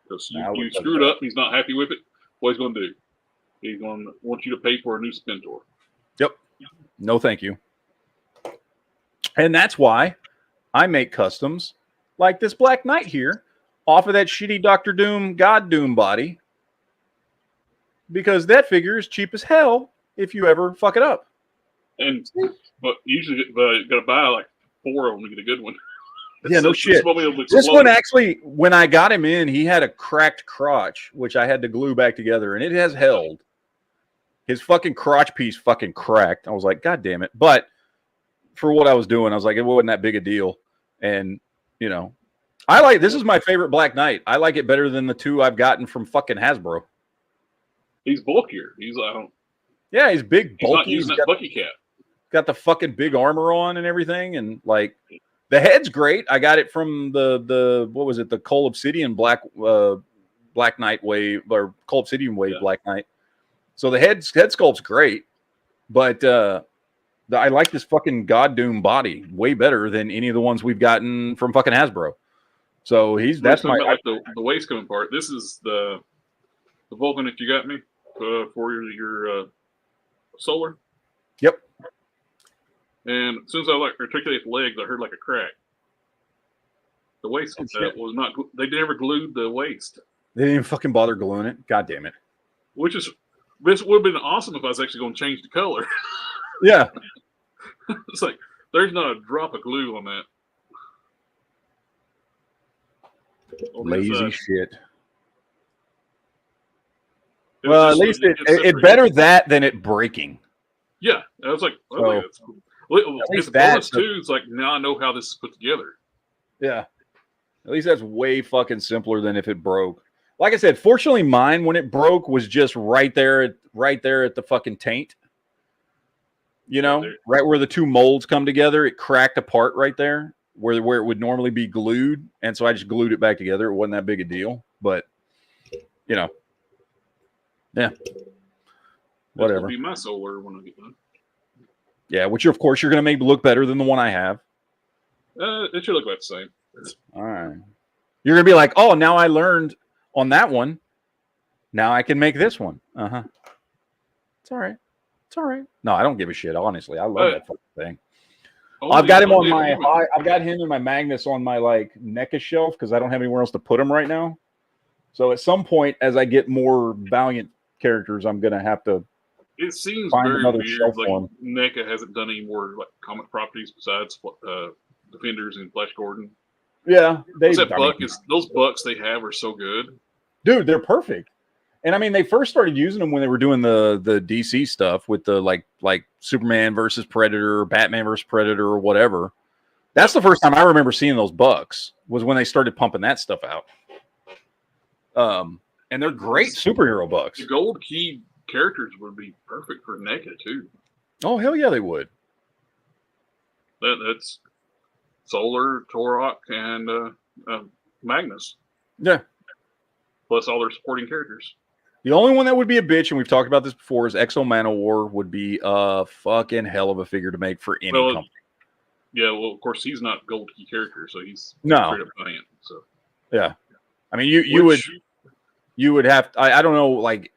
Because you screwed up. He's not happy with it. What he's going to do? He's going to want you to pay for a new Serpentor. Yep. No, thank you. And that's why I make customs like this Black Knight here off of that shitty Dr. Doom, God Doom body. Because that figure is cheap as hell if you ever fuck it up. And but usually you got to buy like 4 of them to get a good one. Yeah, no shit. This one actually, when I got him in, he had a cracked crotch, which I had to glue back together, and it has held. His fucking crotch piece fucking cracked. I was like, God damn it. But for what I was doing, I was like, it wasn't that big a deal. And, you know, this is my favorite Black Knight. I like it better than the 2 I've gotten from fucking Hasbro. He's bulkier. He's yeah, he's big, bulky. He's not using that Bucky cap. Got the fucking big armor on and everything, and like the head's great. I got it from the what was it? The Coal Obsidian Black Knight wave or Coal Obsidian wave Black Knight. So the head sculpt's great, but I like this fucking God Doom body way better than any of the ones we've gotten from fucking Hasbro. So that's my like the waist coming part. This is the Vulcan that you got me for your solar. Yep. And as soon as I articulate the legs, I heard like a crack. The waist was not. They never glued the waist. They didn't even fucking bother gluing it. God damn it. This would have been awesome if I was actually going to change the color. Yeah. It's like there's not a drop of glue on that. Lazy shit. Well, at least it better that than it breaking. Yeah, I was like, oh, that's cool. Well, it's a bonus too. It's like now I know how this is put together. Yeah, at least that's way fucking simpler than if it broke. Like I said, fortunately, mine when it broke was just right there at the fucking taint. You know, right where the 2 molds come together, it cracked apart right there where it would normally be glued, and so I just glued it back together. It wasn't that big a deal, but you know. Yeah. Whatever. That'll be my solar when I get done. Yeah, which of course you're going to make look better than the one I have. It should look about the same. All right. You're going to be like, oh, now I learned on that one. Now I can make this one. Uh-huh. It's all right. It's all right. No, I don't give a shit, honestly. I love that fucking thing. I've got him on my I've got him and my Magnus on my like NECA shelf because I don't have anywhere else to put them right now. So at some point, as I get more Valiant characters, I'm gonna have to. It seems find very another weird. shelf Like for 'em. NECA hasn't done any more like comic properties besides Defenders and Flash Gordon. Yeah, those bucks they have are so good, dude. They're perfect. And I mean, they first started using them when they were doing the DC stuff with the like Superman versus Predator, Batman versus Predator, or whatever. That's the first time I remember seeing those bucks was when they started pumping that stuff out. And they're great superhero bucks. The gold key characters would be perfect for NECA too. Oh hell yeah, they would. That's Solar, Torok, and Magnus. Yeah. Plus all their supporting characters. The only one that would be a bitch, and we've talked about this before, is Exo Manowar would be a fucking hell of a figure to make for any company. Yeah, well, of course, he's not gold key character, so he's no straight up Valiant. So yeah, I mean, you would have. I don't know, like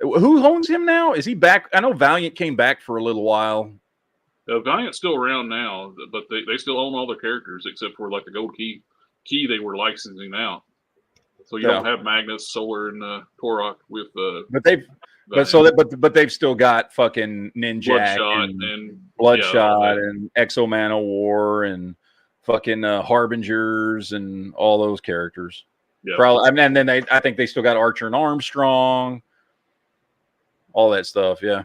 who owns him now? Is he back? I know Valiant came back for a little while. Valiant's still around now, but they still own all their characters except for like the gold key they were licensing out. So you don't have Magnus, Solar, and Torok with but they've still got fucking Ninja Bloodshot and Exo Manowar and fucking Harbingers and all those characters. Yeah. Probably, and then I think they still got Archer and Armstrong, all that stuff. Yeah.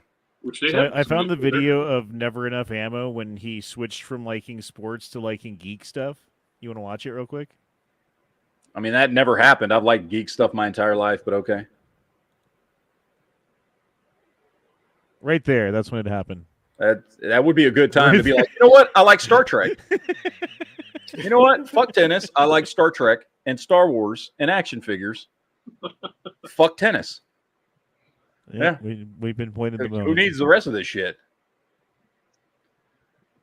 I found the video of Never Enough Ammo when he switched from liking sports to liking geek stuff. You want to watch it real quick? I mean, that never happened. I've liked geek stuff my entire life, but okay. Right there. That's when it happened. That would be a good time to be like, you know what? I like Star Trek. You know what? Fuck tennis. I like Star Trek and Star Wars and action figures. Fuck tennis. Yeah. We've been pointing them out. Who needs the rest of this shit?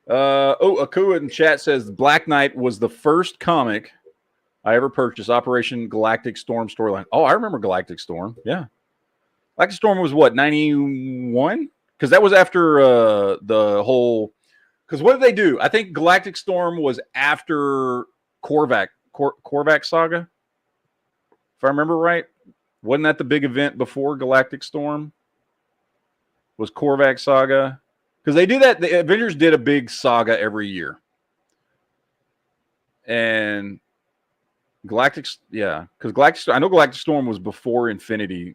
Akua in chat says Black Knight was the first comic I ever purchased. Operation Galactic Storm storyline. Oh, I remember Galactic Storm. Yeah. Galactic Storm was what, 91? Because that was after the whole. Because what did they do? I think Galactic Storm was after Korvac saga. If I remember right. Wasn't that the big event before Galactic Storm? Was Korvac saga? Because they do that. The Avengers did a big saga every year. And Galactic, yeah, because I know Galactic Storm was before the Infinity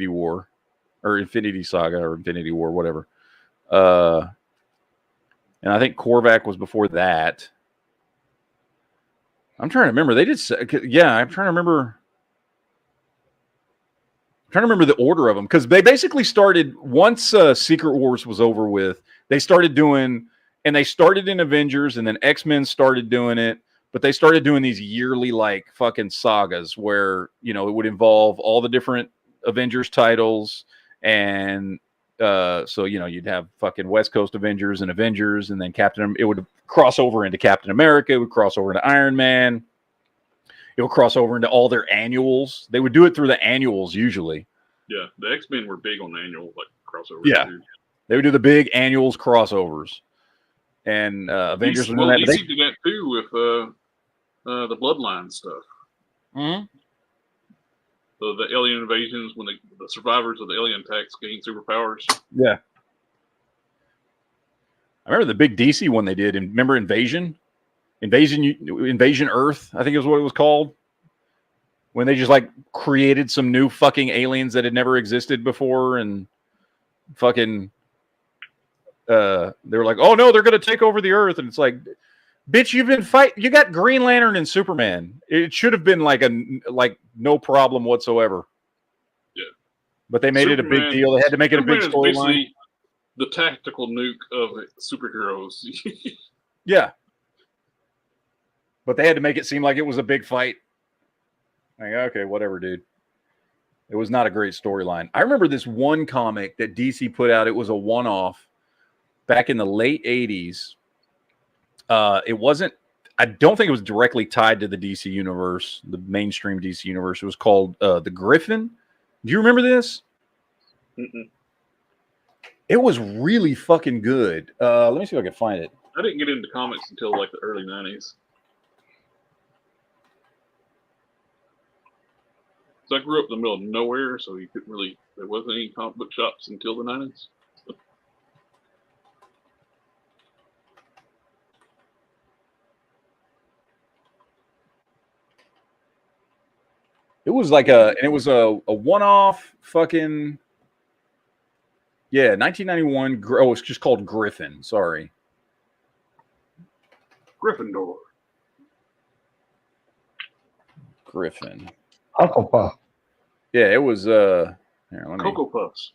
War, or Infinity Saga, or Infinity War, whatever. And I think Korvac was before that. I'm trying to remember. They did, yeah. I'm trying to remember the order of them, because they basically started once Secret Wars was over with. They started doing, and they started in Avengers, and then X-Men started doing it. But they started doing these yearly like fucking sagas where, you know, it would involve all the different Avengers titles. And so, you know, you'd have fucking West Coast Avengers, and then it would cross over into Captain America. It would cross over into Iron Man. It would cross over into all their annuals. They would do it through the annuals usually. Yeah. The X-Men were big on the annual like crossover. Yeah. Too. They would do the big annuals crossovers. And Avengers were doing that. DC did that too with the Bloodline stuff. Mm-hmm. So the alien invasions, when the survivors of the alien attacks gain superpowers. Yeah. I remember the big DC one they did. Remember Invasion Earth, I think is what it was called. When they just like created some new fucking aliens that had never existed before, and fucking they were like, oh no, they're going to take over the Earth. And it's like, bitch, you've been fighting. You got Green Lantern and Superman. It should have been like no problem whatsoever. Yeah, but they made it a big deal. They had to make it a big storyline. The tactical nuke of superheroes. Yeah, but they had to make it seem like it was a big fight. Like, okay, whatever, dude. It was not a great storyline. I remember this one comic that DC put out. It was a one-off back in the late 80s. It wasn't, I don't think it was directly tied to the DC universe, the mainstream DC universe. It was called The Griffin. Do you remember this? Mm-mm. It was really fucking good. Let me see if I can find it. I didn't get into comics until like the early 90s. So I grew up in the middle of nowhere, so you couldn't really, there wasn't any comic book shops until the 90s. It was like a one-off fucking, yeah, 1991. Oh, it's just called Griffin. Sorry. Gryffindor. Griffin. Uncle Puff. Yeah, it was here, Cocoa Puffs.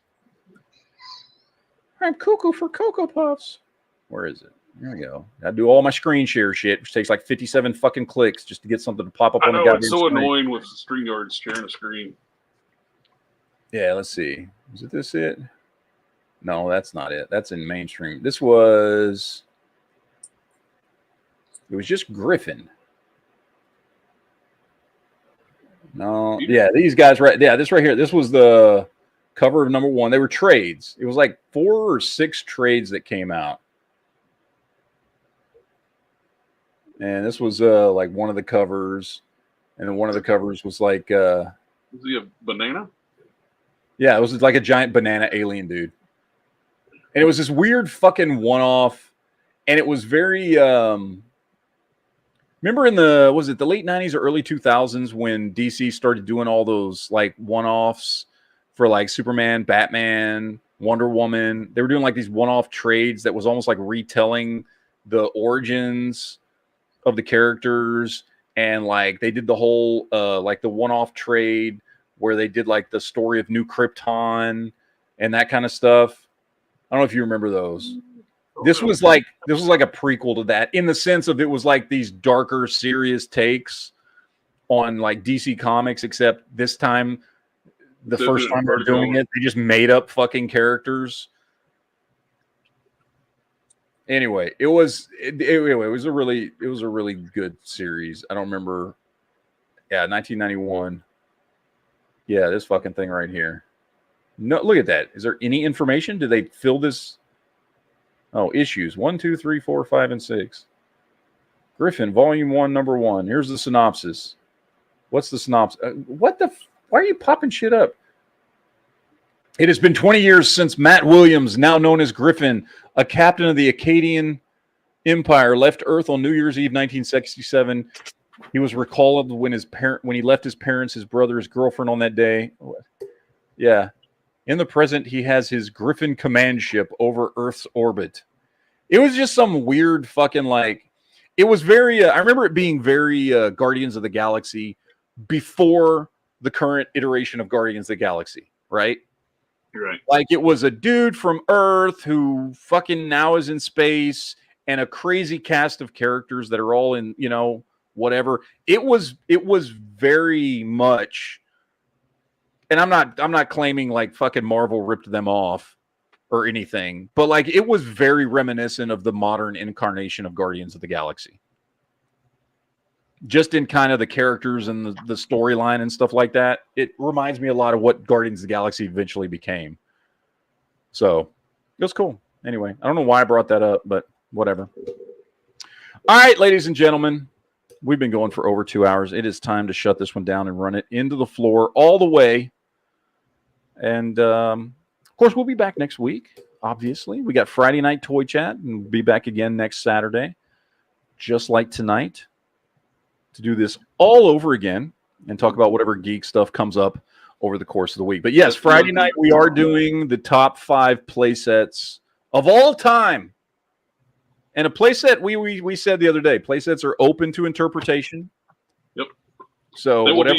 I'm cuckoo for Cocoa Puffs. Where is it? There we go. I do all my screen share shit, which takes like 57 fucking clicks just to get something to pop up I on the know, goddamn it's so screen. annoying with StreamYard sharing a screen. Yeah, let's see. Is it this it? No, that's not it. That's in mainstream. This was, it was just Griffin. No, yeah, these guys right. Yeah, this right here. This was the cover of number 1. They were trades. It was like 4 or 6 trades that came out. And this was like one of the covers. And then one of the covers was like Is he a banana? Yeah, it was like a giant banana alien dude. And it was this weird fucking one-off. And it was very remember in the, was it the late 90s or early 2000s when DC started doing all those like one-offs for like Superman, Batman, Wonder Woman? They were doing like these one-off trades that was almost like retelling the origins of the characters. And like they did the whole like the one-off trade where they did like the story of New Krypton and that kind of stuff. I don't know if you remember those. This was like a prequel to that in the sense of it was like these darker, serious takes on like DC Comics, except this time, the first time they're doing it, they just made up fucking characters. Anyway, it was a really good series. I don't remember. Yeah, 1991. Yeah, this fucking thing right here. No, look at that. Is there any information? Did they fill this? Oh, issues 1, 2, 3, 4, 5, and 6. Griffin, Volume 1, Number 1. Here's the synopsis. What's the synopsis? Why are you popping shit up? It has been 20 years since Matt Williams, now known as Griffin, a captain of the Akkadian Empire, left Earth on New Year's Eve, 1967. He was recalled when he left his parents, his brother, his girlfriend on that day. Yeah. In the present, he has his Griffin command ship over Earth's orbit. It was just some weird fucking like, it was very, I remember it being very Guardians of the Galaxy before the current iteration of Guardians of the Galaxy, right? Right. Like it was a dude from Earth who fucking now is in space and a crazy cast of characters that are all in, whatever. It was very much, and I'm not claiming like fucking Marvel ripped them off or anything, but like it was very reminiscent of the modern incarnation of Guardians of the Galaxy. Just in kind of the characters and the storyline and stuff like that. It reminds me a lot of what Guardians of the Galaxy eventually became. So it was cool. Anyway, I don't know why I brought that up, but whatever. All right, ladies and gentlemen, we've been going for over 2 hours. It is time to shut this one down and run it into the floor all the way. And, of course, we'll be back next week, obviously. We got Friday Night Toy Chat, and we'll be back again next Saturday, just like tonight, to do this all over again and talk about whatever geek stuff comes up over the course of the week. But, yes, Friday night we are doing the top 5 play sets of all time. And a playset, we said the other day, playsets are open to interpretation. Yep. So whatever.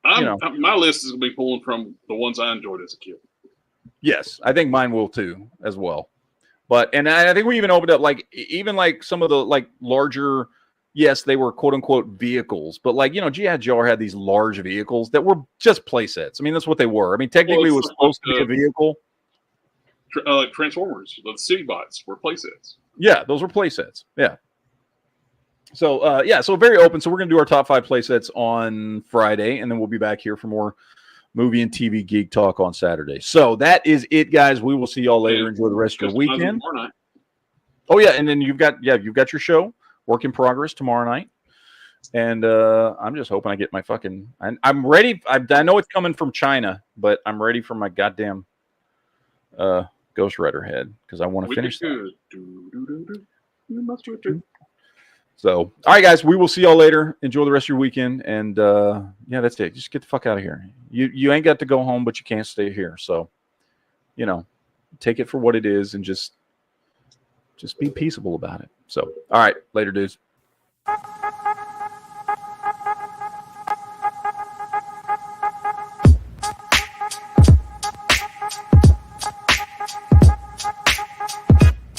My list is going to be pulling from the ones I enjoyed as a kid. Yes, I think mine will too, as well. But and I think we even opened up even some of the like larger yes, they were quote unquote vehicles, but like, G.I. Joe had these large vehicles that were just play sets. I mean, that's what they were. I mean, technically it was supposed to be a vehicle. Transformers, the city bots were play sets. Yeah, those were play sets. Yeah. So, so very open. So we're going to do our top 5 play sets on Friday, and then we'll be back here for more movie and TV geek talk on Saturday. So that is it, guys. We will see y'all later. Enjoy the rest of your weekend. Oh, yeah, and then you've got your show, Work in Progress, tomorrow night. And I'm just hoping I get my fucking... I'm ready. I know it's coming from China, but I'm ready for my goddamn Ghost Rider head because I want to finish that. So, all right, guys, we will see y'all later. Enjoy the rest of your weekend. And, that's it. Just get the fuck out of here. You ain't got to go home, but you can't stay here. So, take it for what it is and just be peaceable about it. So, all right, later, dudes.